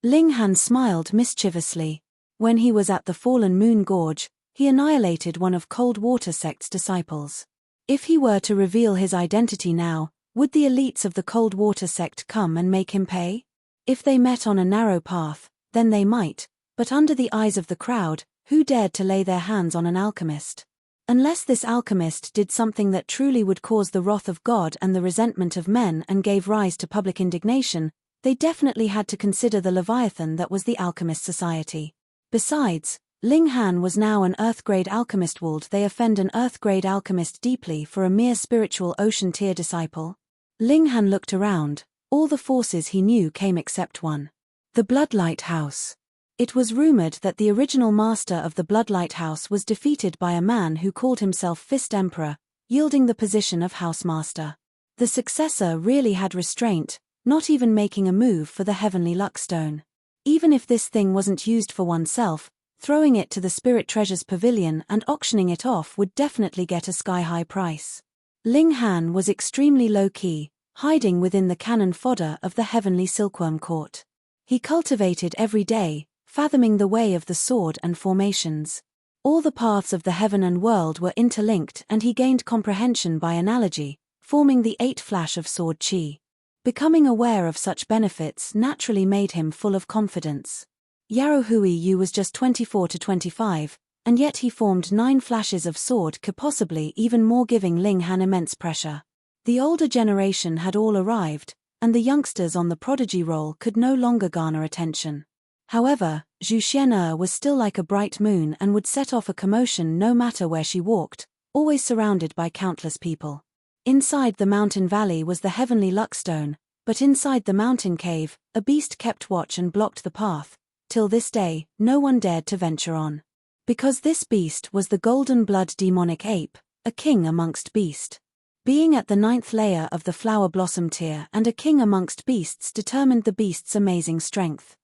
Ling Han smiled mischievously. When he was at the Fallen Moon Gorge, he annihilated one of Cold Water Sect's disciples. If he were to reveal his identity now, would the elites of the Cold Water Sect come and make him pay? If they met on a narrow path, then they might, but under the eyes of the crowd, who dared to lay their hands on an alchemist? Unless this alchemist did something that truly would cause the wrath of God and the resentment of men and gave rise to public indignation, they definitely had to consider the Leviathan that was the Alchemist Society. Besides, Ling Han was now an Earth-grade alchemist. Would they offend an Earth-grade alchemist deeply for a mere spiritual ocean-tier disciple? Ling Han looked around. All the forces he knew came except one. The Bloodlight House. It was rumored that the original master of the Bloodlight House was defeated by a man who called himself Fist Emperor, yielding the position of Housemaster. The successor really had restraint, not even making a move for the Heavenly Luckstone. Even if this thing wasn't used for oneself, throwing it to the Spirit Treasures Pavilion and auctioning it off would definitely get a sky-high price. Ling Han was extremely low-key, hiding within the cannon fodder of the Heavenly Silkworm Court. He cultivated every day, fathoming the way of the sword and formations. All the paths of the heaven and world were interlinked, and he gained comprehension by analogy, forming the 8 flash of sword chi. Becoming aware of such benefits naturally made him full of confidence. Yarrow Hui Yu was just 24 to 25, and yet he formed 9 flashes of sword chi, possibly even more, giving Ling Han immense pressure. The older generation had all arrived, and the youngsters on the prodigy roll could no longer garner attention. However, Zhu Xian'er was still like a bright moon and would set off a commotion no matter where she walked, always surrounded by countless people. Inside the mountain valley was the Heavenly Luckstone, but inside the mountain cave, a beast kept watch and blocked the path. Till this day, no one dared to venture on. Because this beast was the Golden Blood Demonic Ape, a king amongst beasts. Being at the 9th layer of the Flower Blossom tier and a king amongst beasts determined the beast's amazing strength.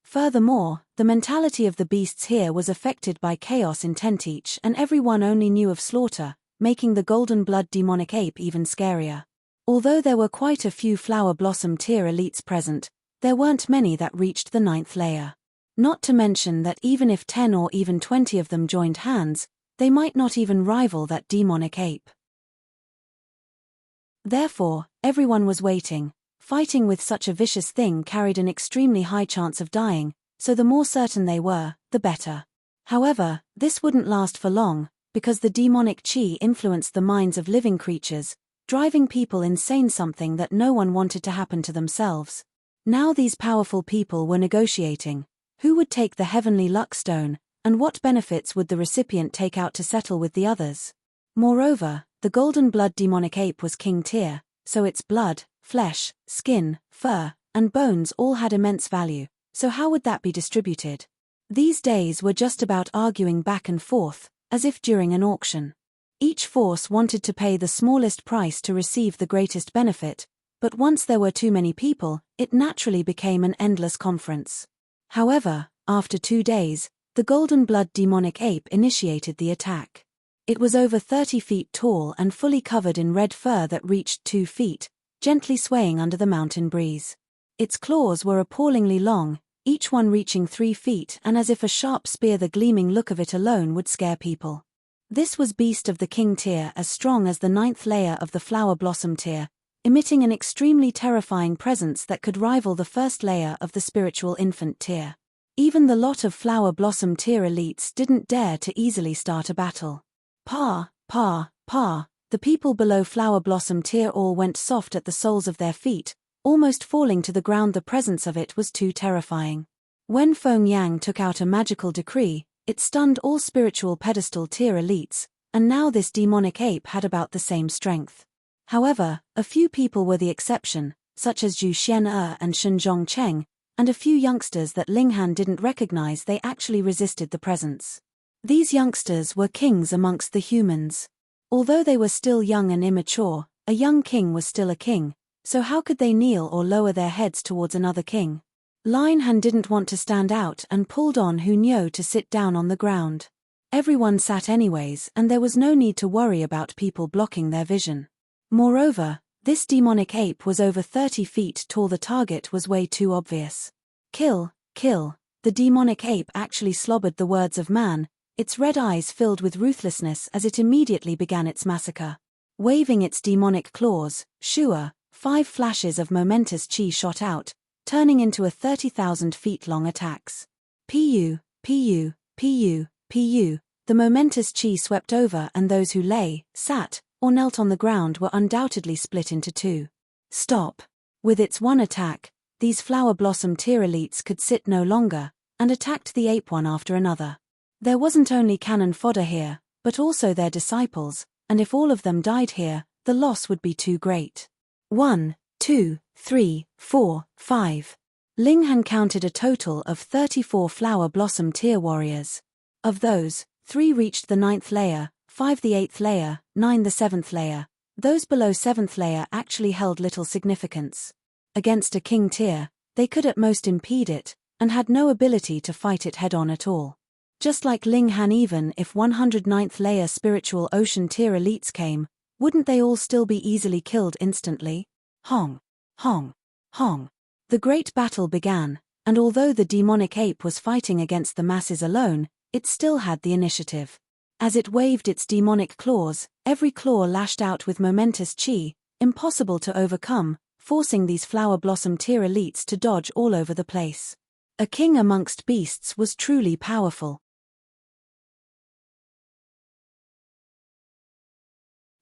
Furthermore, the mentality of the beasts here was affected by chaos intent each, and everyone only knew of slaughter, making the Golden Blood Demonic Ape even scarier. Although there were quite a few Flower Blossom tier elites present, there weren't many that reached the 9th layer. Not to mention that even if 10 or even 20 of them joined hands, they might not even rival that demonic ape. Therefore, everyone was waiting. Fighting with such a vicious thing carried an extremely high chance of dying, so the more certain they were, the better. However, this wouldn't last for long, because the demonic chi influenced the minds of living creatures, driving people insane, something that no one wanted to happen to themselves. Now these powerful people were negotiating. Who would take the Heavenly Luckstone, and what benefits would the recipient take out to settle with the others? Moreover, the Golden Blood Demonic Ape was king tier, so its blood, flesh, skin, fur, and bones all had immense value, so how would that be distributed? These days were just about arguing back and forth, as if during an auction. Each force wanted to pay the smallest price to receive the greatest benefit, but once there were too many people, it naturally became an endless conference. However, after 2 days, the Golden Blood Demonic Ape initiated the attack. It was over 30 feet tall and fully covered in red fur that reached 2 feet, gently swaying under the mountain breeze. Its claws were appallingly long, each one reaching 3 feet, and as if a sharp spear, the gleaming look of it alone would scare people. This was beast of the king tier, as strong as the 9th layer of the Flower Blossom tier, emitting an extremely terrifying presence that could rival the 1st layer of the spiritual infant tier. Even the lot of Flower Blossom tier elites didn't dare to easily start a battle. Pa, The people below Flower Blossom Tier all went soft at the soles of their feet, almost falling to the ground. The presence of it was too terrifying. When Feng Yang took out a magical decree, it stunned all spiritual pedestal tier elites, and now this demonic ape had about the same strength. However, a few people were the exception, such as Zhu Xian'e and Shenzhong Cheng, and a few youngsters that Linghan didn't recognize. They actually resisted the presence. These youngsters were kings amongst the humans. Although they were still young and immature, a young king was still a king, so how could they kneel or lower their heads towards another king? Linghan didn't want to stand out and pulled on Hu Niu to sit down on the ground. Everyone sat anyways, and there was no need to worry about people blocking their vision. Moreover, this demonic ape was over 30 feet tall. The target was way too obvious. Kill, kill. The demonic ape actually slobbered the words of man, its red eyes filled with ruthlessness as it immediately began its massacre. Waving its demonic claws, Shua, 5 flashes of momentous chi shot out, turning into a 30,000 feet long attacks. Pu, pu, pu, pu. The momentous chi swept over, and those who lay, sat, or knelt on the ground were undoubtedly split into 2. Stop. With its one attack, these Flower Blossom Tier elites could sit no longer, and attacked the ape one after another. There wasn't only cannon fodder here, but also their disciples, and if all of them died here, the loss would be too great. 1, 2, 3, 4, 5. Linghan counted a total of 34 Flower Blossom Tier warriors. Of those, 3 reached the 9th layer, 5 the 8th layer, 9 the 7th layer. Those below 7th layer actually held little significance. Against a king tier, they could at most impede it, and had no ability to fight it head-on at all. Just like Linghan, even if 109th layer spiritual ocean tier elites came, wouldn't they all still be easily killed instantly? Hong, hong, hong. The great battle began, and although the demonic ape was fighting against the masses alone, it still had the initiative. As it waved its demonic claws, every claw lashed out with momentous chi, impossible to overcome, forcing these Flower Blossom Tier elites to dodge all over the place. A king amongst beasts was truly powerful.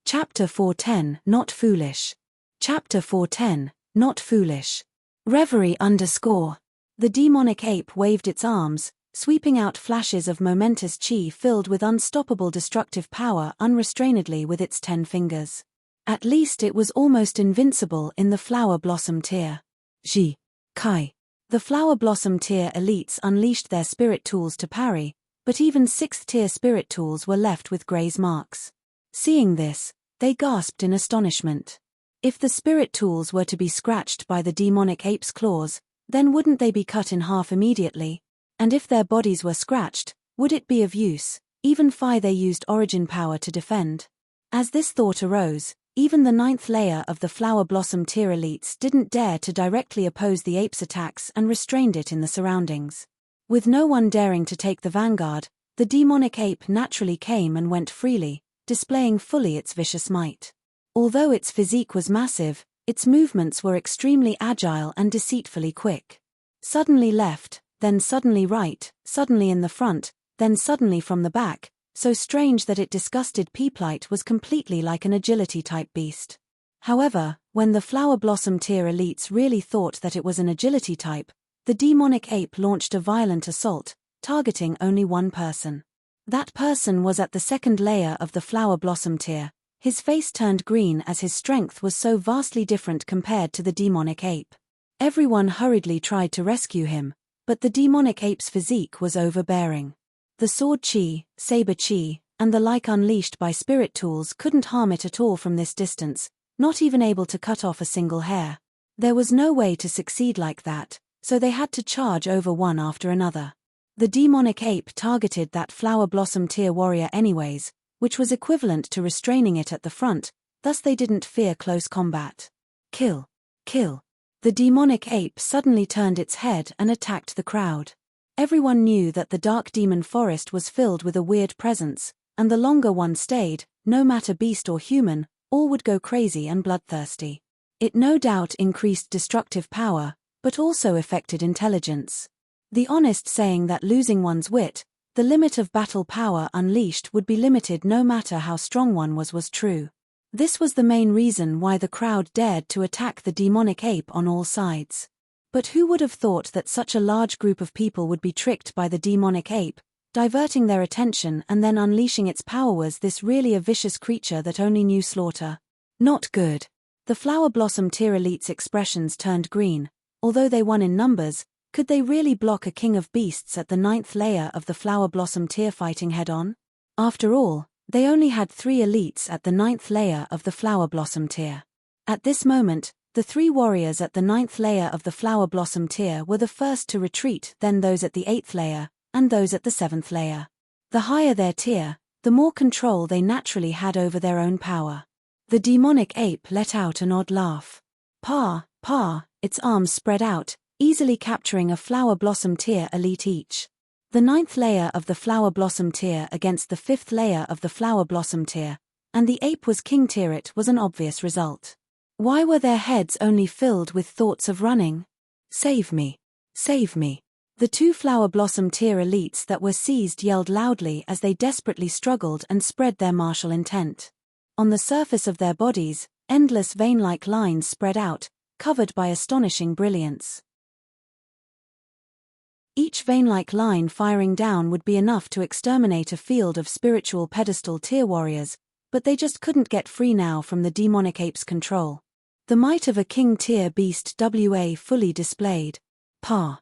Chapter 410, Not Foolish. Chapter 410, Not Foolish. Reverie _ The demonic ape waved its arms, sweeping out flashes of momentous chi filled with unstoppable destructive power unrestrainedly with its 10 fingers. At least it was almost invincible in the Flower Blossom Tier. Ji. Kai. The Flower Blossom Tier elites unleashed their spirit tools to parry, but even 6th tier spirit tools were left with graze marks. Seeing this, they gasped in astonishment. If the spirit tools were to be scratched by the demonic ape's claws, then wouldn't they be cut in half immediately? And if their bodies were scratched, would it be of use, even if they used origin power to defend? As this thought arose, even the 9th layer of the Flower Blossom Tier elites didn't dare to directly oppose the ape's attacks and restrained it in the surroundings. With no one daring to take the vanguard, the demonic ape naturally came and went freely, displaying fully its vicious might. Although its physique was massive, its movements were extremely agile and deceitfully quick. Suddenly left, then suddenly right, suddenly in the front, then suddenly from the back, so strange that it disgusted Peaplight was completely like an agility-type beast. However, when the Flower Blossom Tier elites really thought that it was an agility type, the demonic ape launched a violent assault, targeting only one person. That person was at the 2nd layer of the Flower Blossom Tier. His face turned green as his strength was so vastly different compared to the demonic ape. Everyone hurriedly tried to rescue him, but the demonic ape's physique was overbearing. The sword chi, saber chi, and the like unleashed by spirit tools couldn't harm it at all from this distance, not even able to cut off a single hair. There was no way to succeed like that, so they had to charge over one after another. The demonic ape targeted that Flower Blossom Tier warrior anyways, which was equivalent to restraining it at the front, thus they didn't fear close combat. Kill. Kill. The demonic ape suddenly turned its head and attacked the crowd. Everyone knew that the dark demon forest was filled with a weird presence, and the longer one stayed, no matter beast or human, all would go crazy and bloodthirsty. It no doubt increased destructive power, but also affected intelligence. The honest saying that losing one's wit, The limit of battle power unleashed would be limited no matter how strong one was true. This was the main reason why the crowd dared to attack the demonic ape on all sides. But who would have thought that such a large group of people would be tricked by the demonic ape, diverting their attention and then unleashing its power? Was this really a vicious creature that only knew slaughter? Not good. The Flower Blossom tier elite's expressions turned green. Although they won in numbers, could they really block a king of beasts at the 9th layer of the Flower Blossom tier fighting head-on? After all, they only had 3 elites at the 9th layer of the Flower Blossom tier. At this moment, the 3 warriors at the 9th layer of the Flower Blossom tier were the first to retreat, then those at the 8th layer, and those at the 7th layer. The higher their tier, the more control they naturally had over their own power. The demonic ape let out an odd laugh. Pah, its arms spread out, easily capturing a Flower Blossom tier elite each. The 9th layer of the Flower Blossom tier against the 5th layer of the Flower Blossom tier, and the ape was king tier. It was an obvious result. Why were their heads only filled with thoughts of running? Save me! Save me! The 2 Flower Blossom tier elites that were seized yelled loudly as they desperately struggled and spread their martial intent. On the surface of their bodies, endless vein-like lines spread out, covered by astonishing brilliance. Each vein-like line firing down would be enough to exterminate a field of spiritual pedestal tier warriors, but they just couldn't get free now from the demonic ape's control. The might of a king tier beast fully displayed. Pah.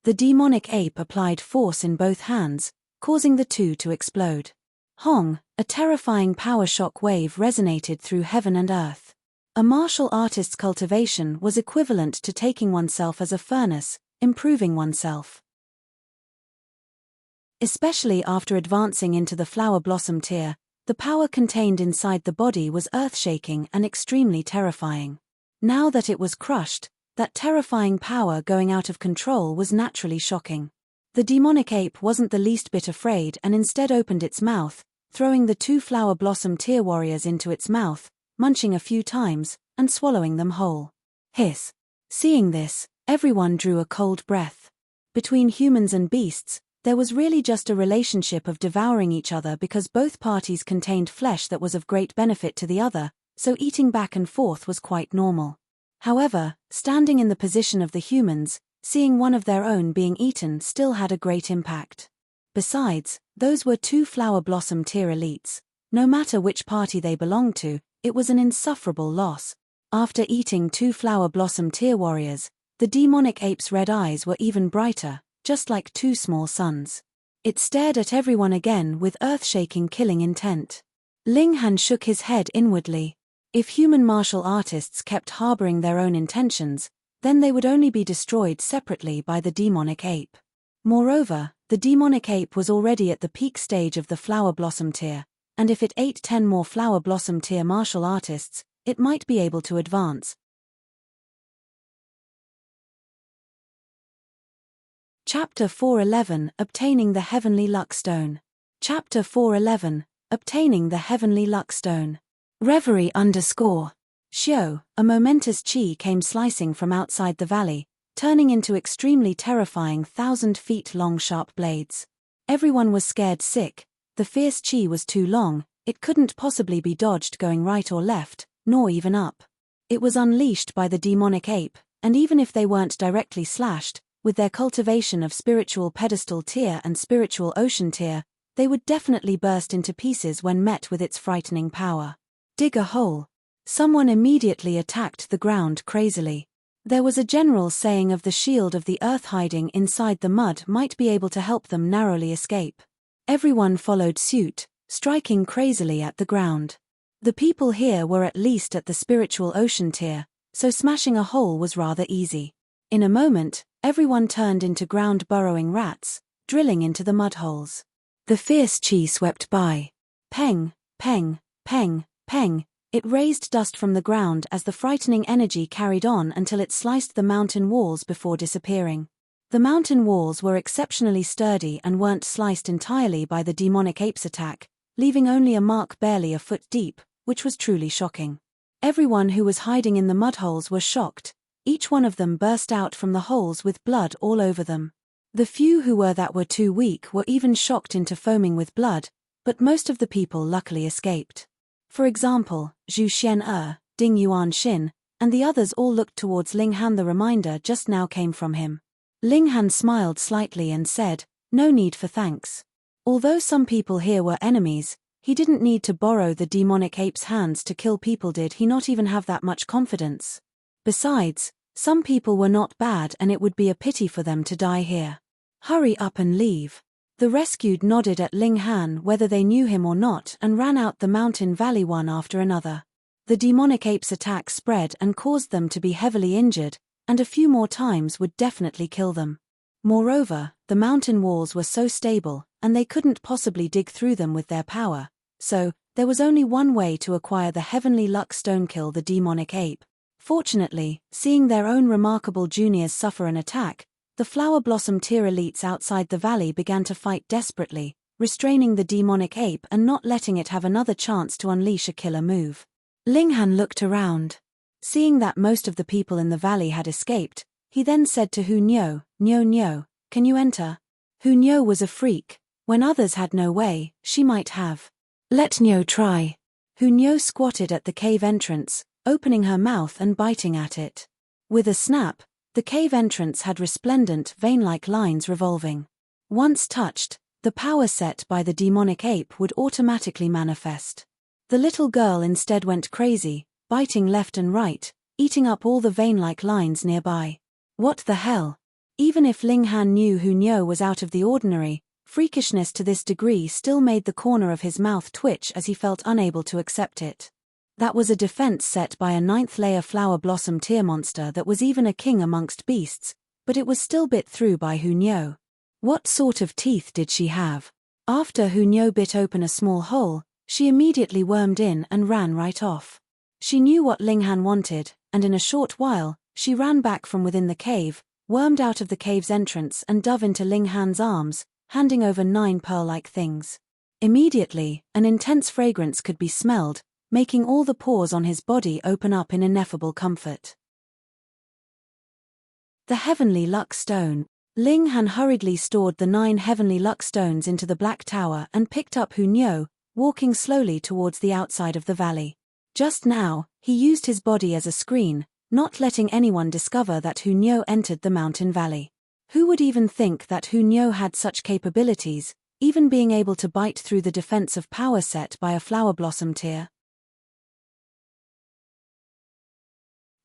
The demonic ape applied force in both hands, causing the 2 to explode. Hong, a terrifying power shock wave resonated through heaven and earth. A martial artist's cultivation was equivalent to taking oneself as a furnace, improving oneself. Especially after advancing into the Flower Blossom tier, the power contained inside the body was earth-shaking and extremely terrifying. Now that it was crushed, that terrifying power going out of control was naturally shocking. The demonic ape wasn't the least bit afraid and instead opened its mouth, throwing the 2 Flower Blossom tier warriors into its mouth, munching a few times, and swallowing them whole. Hiss. Seeing this, everyone drew a cold breath. Between humans and beasts, there was really just a relationship of devouring each other because both parties contained flesh that was of great benefit to the other, so eating back and forth was quite normal. However, standing in the position of the humans, seeing one of their own being eaten still had a great impact. Besides, those were 2 Flower Blossom tier elites. No matter which party they belonged to, it was an insufferable loss. After eating 2 Flower Blossom tier warriors, the demonic ape's red eyes were even brighter, just like 2 small suns. It stared at everyone again with earth-shaking killing intent. Ling Han shook his head inwardly. If human martial artists kept harboring their own intentions, then they would only be destroyed separately by the demonic ape. Moreover, the demonic ape was already at the peak stage of the Flower Blossom tier, and if it ate 10 more Flower Blossom tier martial artists, it might be able to advance. Chapter 411 Obtaining the Heavenly Luck Stone. Chapter 411 Obtaining the Heavenly Luck Stone. Reverie _ Xiao, a momentous chi came slicing from outside the valley, turning into extremely terrifying 1,000-feet-long sharp blades. Everyone was scared sick. The fierce chi was too long, it couldn't possibly be dodged going right or left, nor even up. It was unleashed by the demonic ape, and even if they weren't directly slashed, with their cultivation of spiritual pedestal tier and spiritual ocean tier, they would definitely burst into pieces when met with its frightening power. Dig a hole. Someone immediately attacked the ground crazily. There was a general saying of the shield of the earth hiding inside the mud might be able to help them narrowly escape. Everyone followed suit, striking crazily at the ground. The people here were at least at the spiritual ocean tier, so smashing a hole was rather easy. In a moment, everyone turned into ground-burrowing rats, drilling into the mud holes. The fierce chi swept by. Peng, peng, peng, peng. It raised dust from the ground as the frightening energy carried on until it sliced the mountain walls before disappearing. The mountain walls were exceptionally sturdy and weren't sliced entirely by the demonic ape's attack, leaving only a mark barely a foot deep, which was truly shocking. Everyone who was hiding in the mud holes were shocked. Each one of them burst out from the holes with blood all over them. The few who were too weak were even shocked into foaming with blood, but most of the people luckily escaped. For example, Zhu Xian, Ding Yuan Xin, and the others all looked towards Ling Han. The reminder just now came from him. Ling Han smiled slightly and said, "No need for thanks." Although some people here were enemies, he didn't need to borrow the demonic ape's hands to kill people. Did he not even have that much confidence? Besides, some people were not bad and it would be a pity for them to die here. Hurry up and leave. The rescued nodded at Ling Han whether they knew him or not and ran out the mountain valley one after another. The demonic ape's attack spread and caused them to be heavily injured, and a few more times would definitely kill them. Moreover, the mountain walls were so stable, and they couldn't possibly dig through them with their power, so there was only one way to acquire the heavenly luck stone: kill the demonic ape. Fortunately, seeing their own remarkable juniors suffer an attack, the flower blossom tier elites outside the valley began to fight desperately, restraining the demonic ape and not letting it have another chance to unleash a killer move. Ling Han looked around. Seeing that most of the people in the valley had escaped, he then said to Hu Niu, "Niu, can you enter?" Hu Niu was a freak. When others had no way, she might have. "Let Niu try." Hu Niu squatted at the cave entrance, opening her mouth and biting at it. With a snap, the cave entrance had resplendent, vein-like lines revolving. Once touched, the power set by the demonic ape would automatically manifest. The little girl instead went crazy, biting left and right, eating up all the vein-like lines nearby. What the hell? Even if Ling Han knew Hu Niu was out of the ordinary, freakishness to this degree still made the corner of his mouth twitch as he felt unable to accept it. That was a defense set by a 9th-layer flower blossom tier monster that was even a king amongst beasts, but it was still bit through by Hu Niu. What sort of teeth did she have? After Hu Niu bit open a small hole, she immediately wormed in and ran right off. She knew what Ling Han wanted, and in a short while, she ran back from within the cave, wormed out of the cave's entrance and dove into Ling Han's arms, handing over 9 pearl-like things. Immediately, an intense fragrance could be smelled, making all the pores on his body open up in ineffable comfort. The Heavenly Luck Stone. Ling Han hurriedly stored the 9 Heavenly Luck Stones into the Black Tower and picked up Hu Niu, walking slowly towards the outside of the valley. Just now, he used his body as a screen, not letting anyone discover that Hu Niu entered the mountain valley. Who would even think that Hu Niu had such capabilities, even being able to bite through the defensive power set by a flower blossom tier?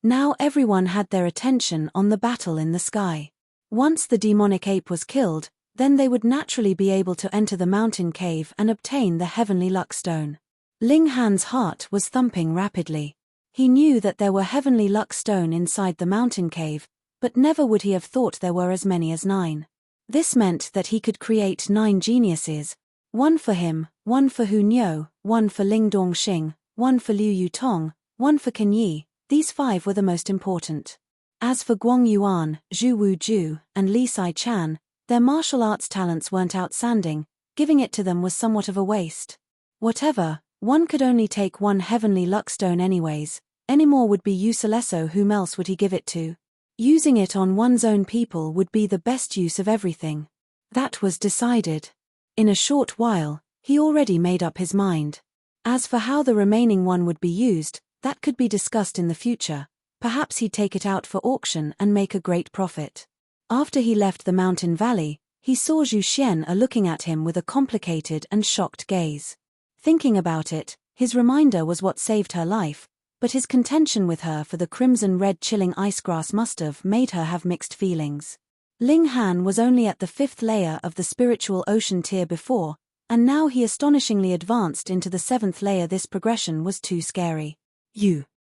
Now everyone had their attention on the battle in the sky. Once the demonic ape was killed, then they would naturally be able to enter the mountain cave and obtain the Heavenly Luck Stone. Ling Han's heart was thumping rapidly. He knew that there were Heavenly Luck Stone inside the mountain cave, but never would he have thought there were as many as 9. This meant that he could create 9 geniuses. 1 for him, 1 for Hu Niu, 1 for Ling Dongxing, 1 for Liu Yutong, 1 for Can Yi. These 5 were the most important. As for Guang Yuan, Zhu Wuzhu, and Li Sai Chan, their martial arts talents weren't outstanding, giving it to them was somewhat of a waste. Whatever, one could only take 1 Heavenly Luck Stone anyways, any more would be useless, so whom else would he give it to? Using it on one's own people would be the best use of everything. That was decided. In a short while, he already made up his mind. As for how the remaining one would be used, that could be discussed in the future. Perhaps he'd take it out for auction and make a great profit. After he left the mountain valley, he saw Zhu Xian looking at him with a complicated and shocked gaze. Thinking about it, his reminder was what saved her life, but his contention with her for the crimson-red chilling icegrass must have made her have mixed feelings. Ling Han was only at the 5th layer of the spiritual ocean tier before, and now he astonishingly advanced into the 7th layer. This progression was too scary.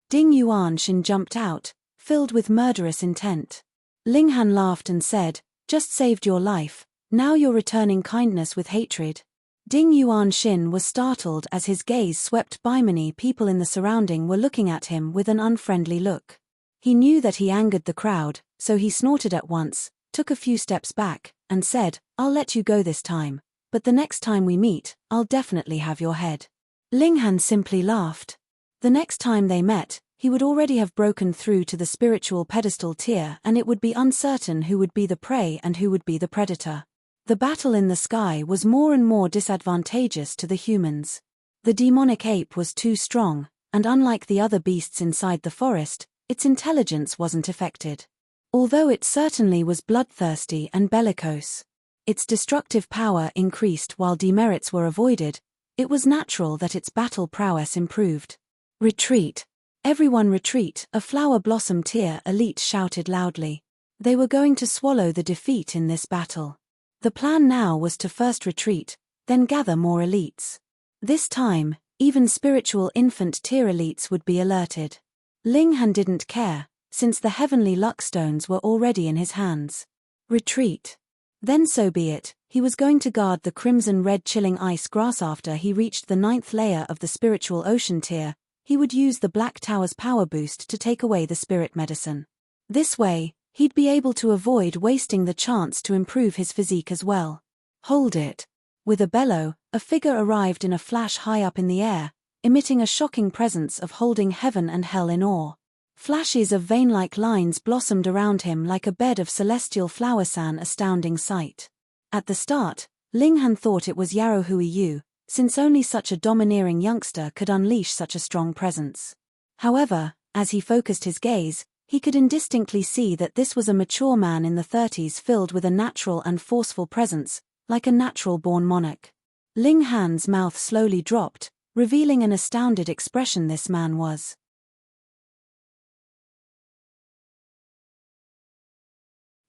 Ding Yuan Xin jumped out, filled with murderous intent. Ling Han laughed and said, "Just saved your life, now you're returning kindness with hatred." Ding Yuan Xin was startled as his gaze swept by. Many people in the surrounding were looking at him with an unfriendly look. He knew that he angered the crowd, so he snorted at once, took a few steps back, and said, "I'll let you go this time, but the next time we meet, I'll definitely have your head." Ling Han simply laughed. The next time they met, he would already have broken through to the spiritual pedestal tier, and it would be uncertain who would be the prey and who would be the predator. The battle in the sky was more and more disadvantageous to the humans. The demonic ape was too strong, and unlike the other beasts inside the forest, its intelligence wasn't affected. Although it certainly was bloodthirsty and bellicose. Its destructive power increased while demerits were avoided. It was natural that its battle prowess improved. Retreat. Everyone retreat, a flower blossom tier elite shouted loudly. They were going to swallow the defeat in this battle. The plan now was to first retreat, then gather more elites. This time, even spiritual infant tier elites would be alerted. Linghan didn't care, since the heavenly luck stones were already in his hands. Retreat. Then so be it, he was going to guard the crimson-red chilling ice grass. After he reached the 9th layer of the spiritual ocean tier, he would use the Black Tower's power boost to take away the spirit medicine. This way, he'd be able to avoid wasting the chance to improve his physique as well. Hold it. With a bellow, a figure arrived in a flash high up in the air, emitting a shocking presence of holding heaven and hell in awe. Flashes of vein-like lines blossomed around him like a bed of celestial flowers, an astounding sight. At the start, Linghan thought it was Yarou Yu, since only such a domineering youngster could unleash such a strong presence. However, as he focused his gaze, he could indistinctly see that this was a mature man in the 30s filled with a natural and forceful presence, like a natural-born monarch. Linghan's mouth slowly dropped, revealing an astounded expression. This man was.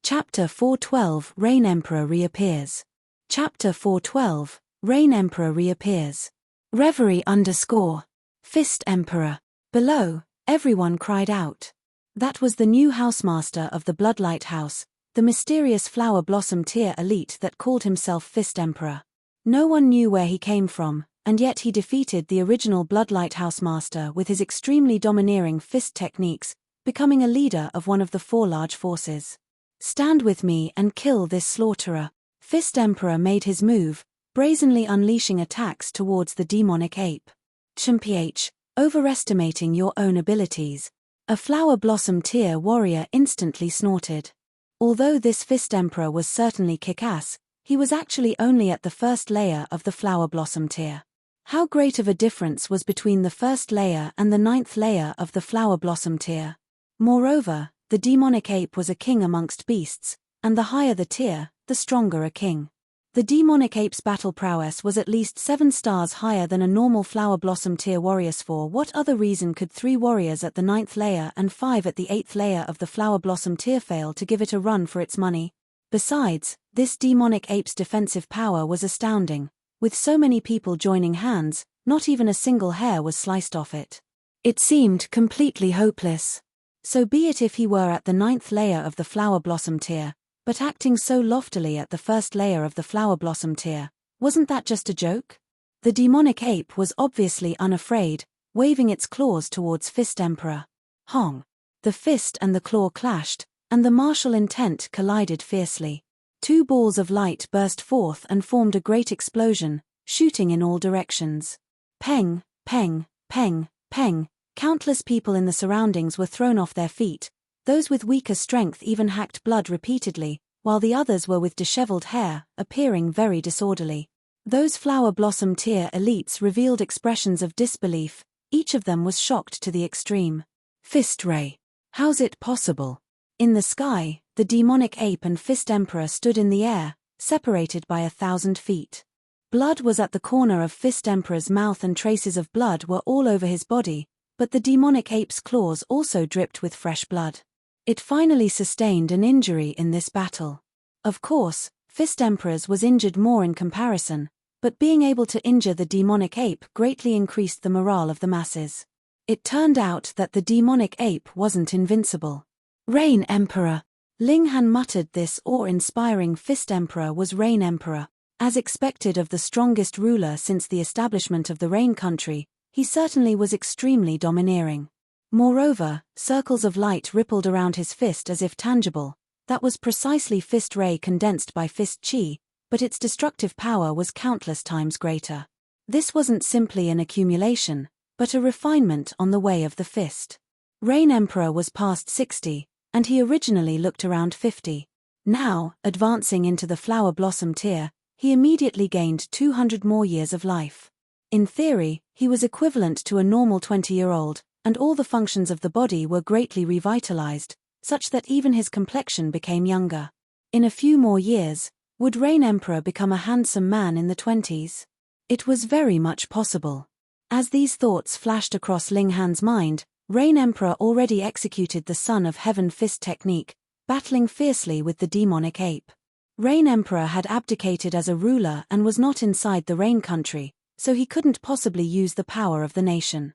Chapter 412 Rain Emperor reappears. Chapter 412 Rain Emperor reappears. Reverie _ Fist Emperor. Below, everyone cried out. That was the new housemaster of the Bloodlight House, the mysterious flower blossom tier elite that called himself Fist Emperor. No one knew where he came from, and yet he defeated the original Bloodlight Housemaster with his extremely domineering fist techniques, becoming a leader of one of the 4 large forces. Stand with me and kill this slaughterer. Fist Emperor made his move, brazenly unleashing attacks towards the demonic ape. Mph, overestimating your own abilities. A flower blossom tier warrior instantly snorted. Although this Fist Emperor was certainly kick-ass, he was actually only at the 1st layer of the flower blossom tier. How great of a difference was between the 1st layer and the 9th layer of the flower blossom tier. Moreover, the demonic ape was a king amongst beasts, and the higher the tier, the stronger a king. The demonic ape's battle prowess was at least 7 stars higher than a normal flower blossom tier warrior's. For what other reason could 3 warriors at the 9th layer and 5 at the 8th layer of the flower blossom tier fail to give it a run for its money? Besides, this demonic ape's defensive power was astounding. With so many people joining hands, not even a single hair was sliced off it. It seemed completely hopeless. So be it if he were at the 9th layer of the flower blossom tier, but acting so loftily at the 1st layer of the flower blossom tier, wasn't that just a joke? The demonic ape was obviously unafraid, waving its claws towards Fist Emperor. Hong! The fist and the claw clashed, and the martial intent collided fiercely. 2 balls of light burst forth and formed a great explosion, shooting in all directions. Peng, peng, peng, peng. Countless people in the surroundings were thrown off their feet. Those with weaker strength even hacked blood repeatedly, while the others were with disheveled hair, appearing very disorderly. Those flower blossom tier elites revealed expressions of disbelief. Each of them was shocked to the extreme. Fist Ray. How's it possible? In the sky, the demonic ape and Fist Emperor stood in the air, separated by 1,000 feet. Blood was at the corner of Fist Emperor's mouth and traces of blood were all over his body, but the demonic ape's claws also dripped with fresh blood. It finally sustained an injury in this battle. Of course, Fist Emperor's was injured more in comparison, but being able to injure the demonic ape greatly increased the morale of the masses. It turned out that the demonic ape wasn't invincible. Rain Emperor. Linghan muttered this awe-inspiring Fist Emperor was Rain Emperor. As expected of the strongest ruler since the establishment of the Rain Country, he certainly was extremely domineering. Moreover, circles of light rippled around his fist as if tangible. That was precisely Fist Ray condensed by Fist Chi, but its destructive power was countless times greater. This wasn't simply an accumulation, but a refinement on the way of the fist. Rain Emperor was past 60, and he originally looked around 50. Now, advancing into the flower blossom tier, he immediately gained 200 more years of life. In theory, he was equivalent to a normal 20-year-old, and all the functions of the body were greatly revitalized, such that even his complexion became younger. In a few more years, would Rain Emperor become a handsome man in the 20s? It was very much possible. As these thoughts flashed across Ling Han's mind, Rain Emperor already executed the Son of Heaven fist technique, battling fiercely with the demonic ape. Rain Emperor had abdicated as a ruler and was not inside the Rain country, so he couldn't possibly use the power of the nation.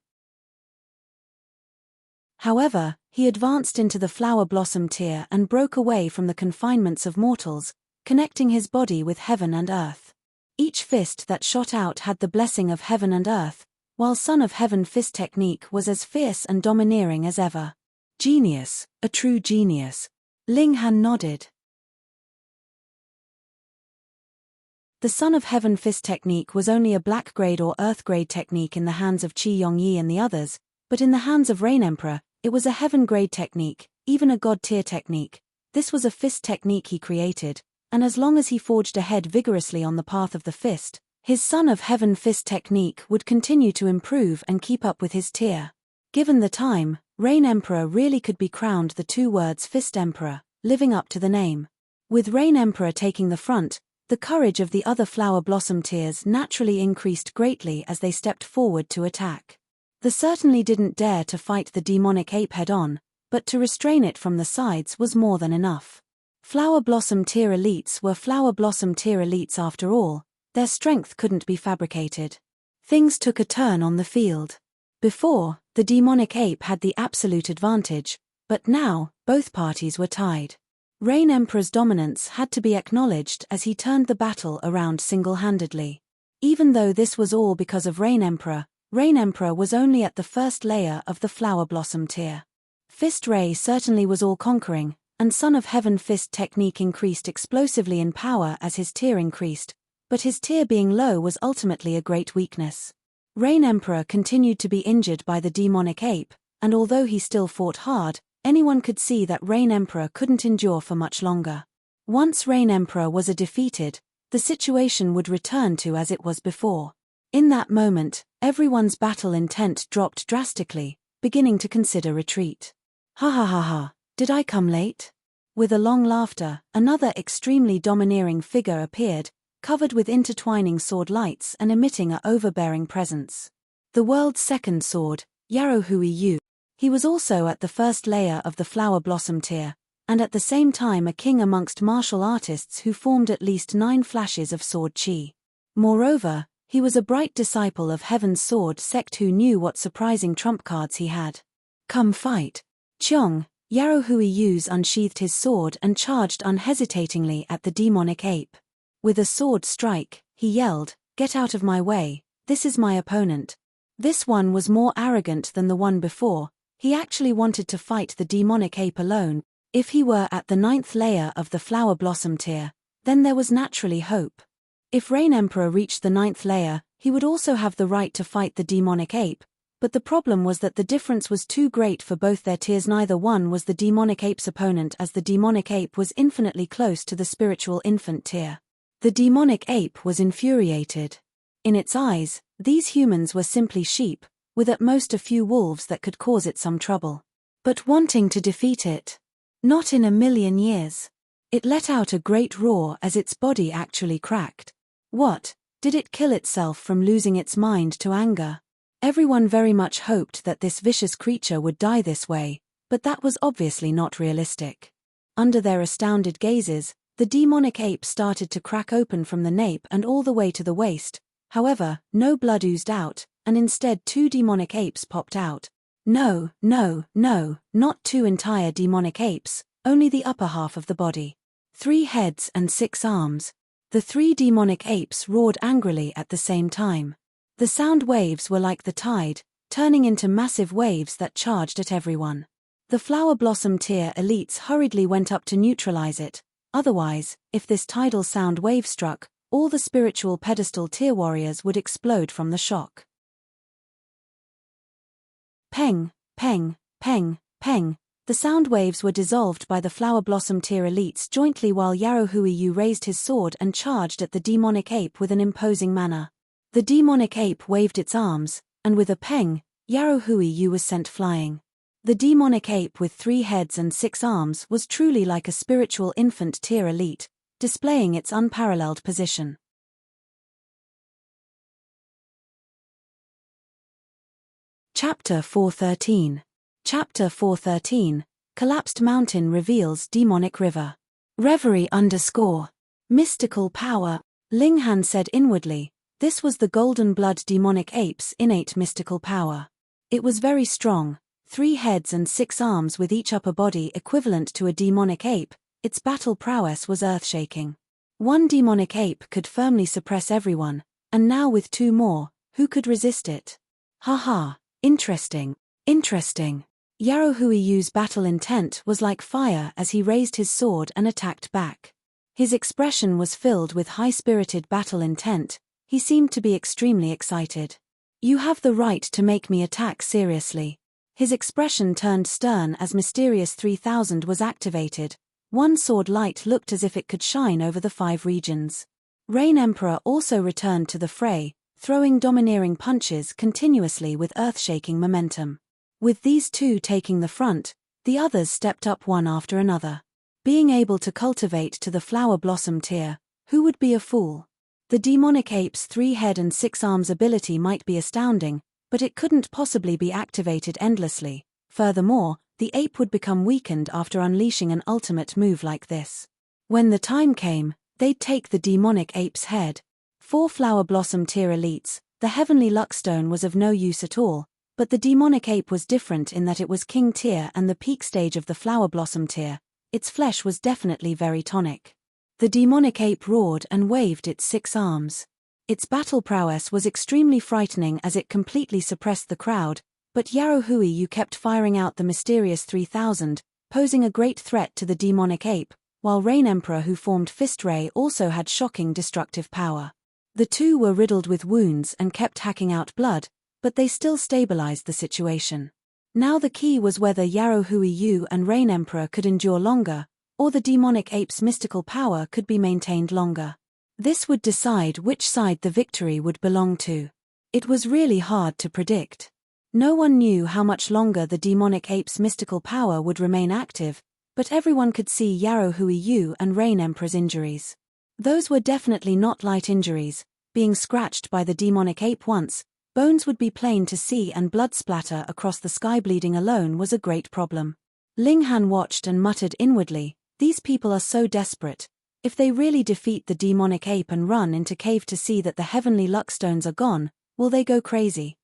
However, he advanced into the flower blossom tier and broke away from the confinements of mortals, connecting his body with heaven and earth. Each fist that shot out had the blessing of heaven and earth, while Son of Heaven fist technique was as fierce and domineering as ever. Genius, a true genius. Ling Han nodded. The Son of Heaven fist technique was only a black grade or earth grade technique in the hands of Qi Yongyi and the others, but in the hands of Rain Emperor, it was a heaven grade technique, even a god tier technique. This was a fist technique he created, and as long as he forged ahead vigorously on the path of the fist, his Son of Heaven fist technique would continue to improve and keep up with his tier. Given the time, Rain Emperor really could be crowned the two words Fist Emperor, living up to the name. With Rain Emperor taking the front, the courage of the other flower blossom tiers naturally increased greatly as they stepped forward to attack. They certainly didn't dare to fight the demonic ape head-on, but to restrain it from the sides was more than enough. Flower blossom tier elites were flower blossom tier elites after all, their strength couldn't be fabricated. Things took a turn on the field. Before, the demonic ape had the absolute advantage, but now, both parties were tied. Rain Emperor's dominance had to be acknowledged as he turned the battle around single-handedly. Even though this was all because of Rain Emperor was only at the first layer of the flower blossom tier. Fist Ray certainly was all-conquering, and Son of Heaven fist technique increased explosively in power as his tier increased, but his tier being low was ultimately a great weakness. Rain Emperor continued to be injured by the demonic ape, and although he still fought hard, anyone could see that Rain Emperor couldn't endure for much longer. Once Rain Emperor was defeated, the situation would return to as it was before. In that moment, everyone's battle intent dropped drastically, beginning to consider retreat. Ha ha ha ha, did I come late? With a long laughter, another extremely domineering figure appeared, covered with intertwining sword lights and emitting an overbearing presence. The world's second sword, Yarrow Hui Yu. He was also at the first layer of the flower blossom tier, and at the same time a king amongst martial artists who formed at least 9 flashes of sword chi. Moreover, he was a bright disciple of Heaven's Sword sect who knew what surprising trump cards he had. Come fight. Chong, Yarrow Hui Yu's unsheathed his sword and charged unhesitatingly at the demonic ape. With a sword strike, he yelled, "Get out of my way, this is my opponent." This one was more arrogant than the one before, he actually wanted to fight the demonic ape alone. If he were at the 9th layer of the flower blossom tier, then there was naturally hope. If Rain Emperor reached the 9th layer, he would also have the right to fight the demonic ape, but the problem was that the difference was too great for both their tiers. Neither one was the demonic ape's opponent, as the demonic ape was infinitely close to the spiritual infant tier. The demonic ape was infuriated. In its eyes, these humans were simply sheep, with at most a few wolves that could cause it some trouble. But wanting to defeat it? Not in a million years. It let out a great roar as its body actually cracked. What? Did it kill itself from losing its mind to anger? Everyone very much hoped that this vicious creature would die this way, but that was obviously not realistic. Under their astounded gazes, the demonic ape started to crack open from the nape and all the way to the waist. However, no blood oozed out, and instead 2 demonic apes popped out. No, not 2 entire demonic apes, only the upper half of the body. 3 heads and 6 arms. The 3 demonic apes roared angrily at the same time. The sound waves were like the tide, turning into massive waves that charged at everyone. The flower blossom tier elites hurriedly went up to neutralize it. Otherwise, if this tidal sound wave struck, all the spiritual pedestal tier warriors would explode from the shock. Peng, peng, Peng, peng, the sound waves were dissolved by the Flower Blossom tier elites jointly while Yarohuiyu raised his sword and charged at the demonic ape with an imposing manner. The demonic ape waved its arms, and with a peng, Yarohuiyu was sent flying. The demonic ape with 3 heads and 6 arms was truly like a spiritual infant tier elite, displaying its unparalleled position. Chapter 413. Chapter 413, Collapsed Mountain Reveals Demonic River. Reverie _ Mystical Power, Linghan said inwardly. This was the golden blood demonic ape's innate mystical power. It was very strong, 3 heads and 6 arms with each upper body equivalent to a demonic ape. Its battle prowess was earth-shaking. One demonic ape could firmly suppress everyone, and now with 2 more, who could resist it? Haha, interesting, interesting. Yarohuiyu's battle intent was like fire as he raised his sword and attacked back. His expression was filled with high-spirited battle intent. He seemed to be extremely excited. You have the right to make me attack seriously. His expression turned stern as Mysterious 3000 was activated. One sword light looked as if it could shine over the 5 regions. Rain Emperor also returned to the fray, throwing domineering punches continuously with earth-shaking momentum. With these 2 taking the front, the others stepped up one after another. Being able to cultivate to the Flower Blossom tier, who would be a fool? The demonic ape's 3 head and 6 arms ability might be astounding, but it couldn't possibly be activated endlessly. Furthermore, the ape would become weakened after unleashing an ultimate move like this. When the time came, they'd take the demonic ape's head. 4 Flower Blossom tier elites, the Heavenly Luckstone was of no use at all, but the demonic ape was different in that it was king tier and the peak stage of the Flower Blossom tier. Its flesh was definitely very tonic. The demonic ape roared and waved its 6 arms. Its battle prowess was extremely frightening as it completely suppressed the crowd, but Yarohuiyu kept firing out the Mysterious 3000, posing a great threat to the demonic ape, while Rain Emperor who formed Fist Ray also had shocking destructive power. The 2 were riddled with wounds and kept hacking out blood, but they still stabilized the situation. Now the key was whether Yarohuiyu and Rain Emperor could endure longer, or the demonic ape's mystical power could be maintained longer. This would decide which side the victory would belong to. It was really hard to predict. No one knew how much longer the demonic ape's mystical power would remain active, but everyone could see Yarohuiyu and Rain Emperor's injuries. Those were definitely not light injuries. Being scratched by the demonic ape once, bones would be plain to see and blood splatter across the sky. Bleeding alone was a great problem. Linghan watched and muttered inwardly, these people are so desperate. If they really defeat the demonic ape and run into cave to see that the Heavenly Luckstones are gone, will they go crazy?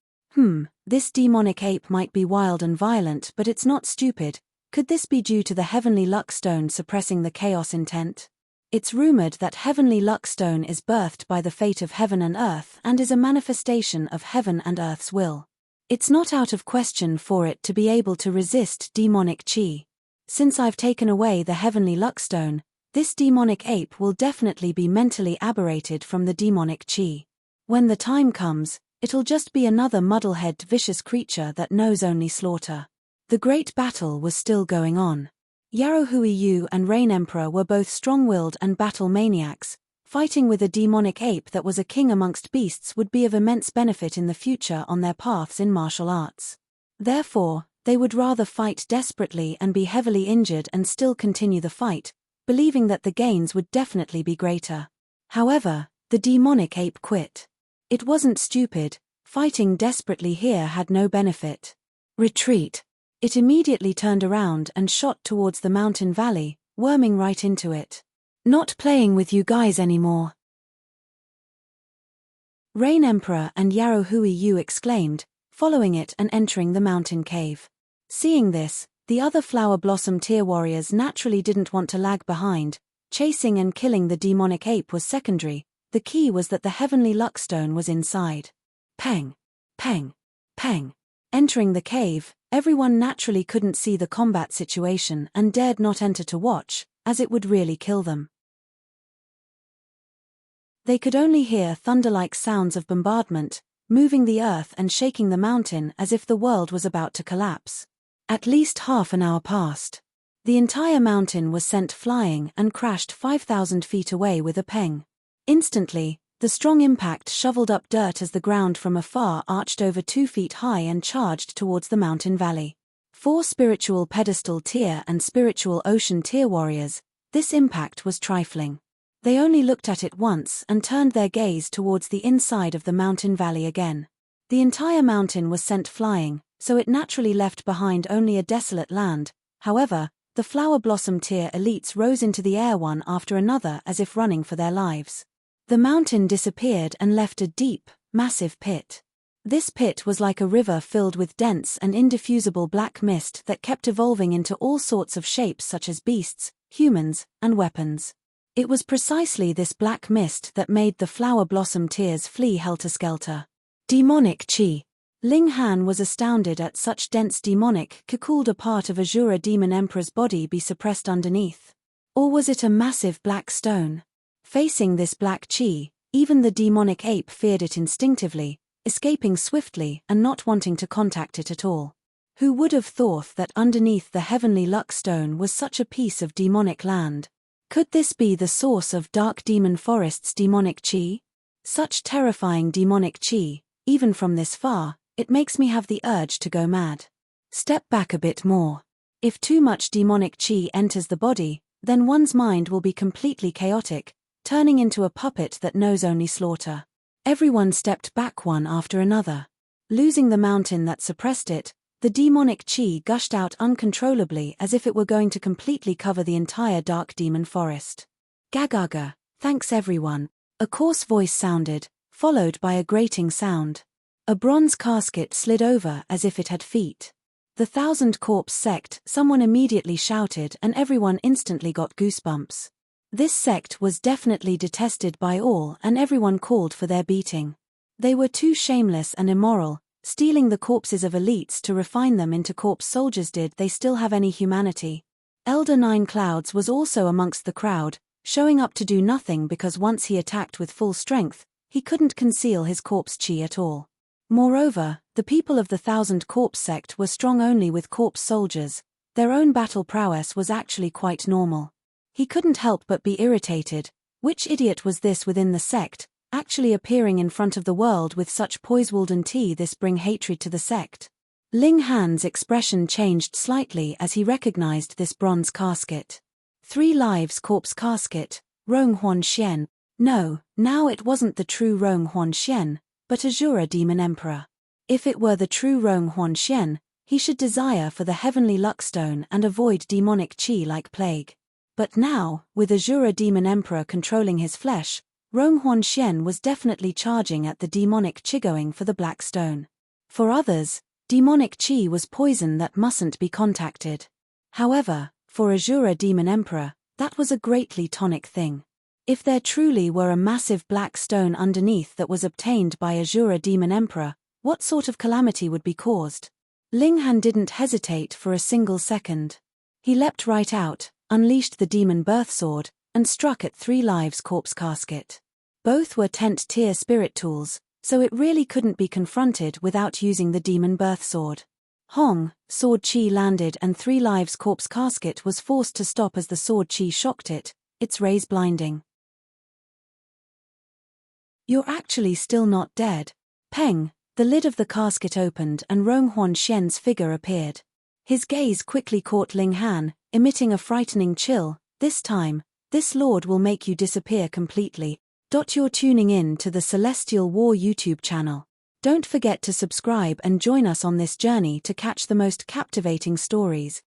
This demonic ape might be wild and violent, but it's not stupid. Could this be due to the Heavenly Luckstone suppressing the chaos intent? It's rumored that Heavenly Luckstone is birthed by the fate of heaven and earth and is a manifestation of heaven and earth's will. It's not out of question for it to be able to resist demonic chi. Since I've taken away the Heavenly Luckstone, this demonic ape will definitely be mentally aberrated from the demonic chi. When the time comes, it'll just be another muddlehead vicious creature that knows only slaughter. The great battle was still going on. Yarohuiyu and Rain Emperor were both strong-willed and battle maniacs. Fighting with a demonic ape that was a king amongst beasts would be of immense benefit in the future on their paths in martial arts. Therefore, they would rather fight desperately and be heavily injured and still continue the fight, believing that the gains would definitely be greater. However, the demonic ape quit. It wasn't stupid. Fighting desperately here had no benefit. Retreat. It immediately turned around and shot towards the mountain valley, worming right into it. Not playing with you guys anymore. Rain Emperor and Yarohuiyu exclaimed, following it and entering the mountain cave. Seeing this, the other Flower Blossom tier warriors naturally didn't want to lag behind. Chasing and killing the demonic ape was secondary. The key was that the Heavenly Luckstone was inside. Peng, peng, peng. Entering the cave, everyone naturally couldn't see the combat situation and dared not enter to watch, as it would really kill them. They could only hear thunder-like sounds of bombardment, moving the earth and shaking the mountain as if the world was about to collapse. At least half an hour passed. The entire mountain was sent flying and crashed 5,000 feet away with a peng. Instantly, the strong impact shoveled up dirt as the ground from afar arched over 2 feet high and charged towards the mountain valley. 4 spiritual pedestal tier and spiritual ocean tier warriors, this impact was trifling. They only looked at it once and turned their gaze towards the inside of the mountain valley again. The entire mountain was sent flying, so it naturally left behind only a desolate land. However, the flower blossom tier elites rose into the air one after another as if running for their lives. The mountain disappeared and left a deep, massive pit. This pit was like a river filled with dense and indiffusible black mist that kept evolving into all sorts of shapes such as beasts, humans, and weapons. It was precisely this black mist that made the flower blossom tiers flee helter-skelter. Demonic Chi. Ling Han was astounded at such dense demonic Qi. Could a part of Azura Demon Emperor's body be suppressed underneath? Or was it a massive black stone? Facing this black Chi, even the demonic ape feared it instinctively, escaping swiftly and not wanting to contact it at all. Who would have thought that underneath the heavenly luck stone was such a piece of demonic land? Could this be the source of Dark Demon Forest's demonic Chi? Such terrifying demonic Chi, even from this far, it makes me have the urge to go mad. Step back a bit more. If too much demonic Chi enters the body, then one's mind will be completely chaotic, turning into a puppet that knows only slaughter. Everyone stepped back one after another. Losing the mountain that suppressed it, the demonic Chi gushed out uncontrollably as if it were going to completely cover the entire dark demon forest. Gagaga, thanks everyone, a coarse voice sounded, followed by a grating sound. A bronze casket slid over as if it had feet. The 1,000 Corpse sect, someone immediately shouted and everyone instantly got goosebumps. This sect was definitely detested by all and everyone called for their beating. They were too shameless and immoral, stealing the corpses of elites to refine them into corpse soldiers. Did they still have any humanity? Elder Nine Clouds was also amongst the crowd, showing up to do nothing because once he attacked with full strength, he couldn't conceal his corpse chi at all. Moreover, the people of the 1,000 Corpse sect were strong only with corpse soldiers. Their own battle prowess was actually quite normal. He couldn't help but be irritated. Which idiot was this within the sect, actually appearing in front of the world with such poisewolden tea? This bring hatred to the sect. Ling Han's expression changed slightly as he recognized this bronze casket. 3 lives corpse casket, Rong Huan Xian. No, now it wasn't the true Rong Huan Xian, but Azura Demon Emperor. If it were the true Rong Huan Xian, he should desire for the heavenly luck stone and avoid demonic chi like plague. But now, with Azura Demon Emperor controlling his flesh, Rong Huan Xian was definitely charging at the demonic chi going for the black stone. For others, demonic chi was poison that mustn't be contacted. However, for Azura Demon Emperor, that was a greatly tonic thing. If there truly were a massive black stone underneath that was obtained by Azura Demon Emperor, what sort of calamity would be caused? Ling Han didn't hesitate for a single second. He leapt right out, unleashed the demon birth sword, and struck at 3 lives corpse casket. Both were 10th tier spirit tools, so it really couldn't be confronted without using the demon birth sword. Hong, sword chi landed and 3 lives corpse casket was forced to stop as the sword chi shocked it, its rays blinding. You're actually still not dead. Peng, the lid of the casket opened and Rong Huan Xian's figure appeared. His gaze quickly caught Ling Han, emitting a frightening chill. This time, this lord will make you disappear completely. You're tuning in to the Celestial War YouTube channel. Don't forget to subscribe and join us on this journey to catch the most captivating stories.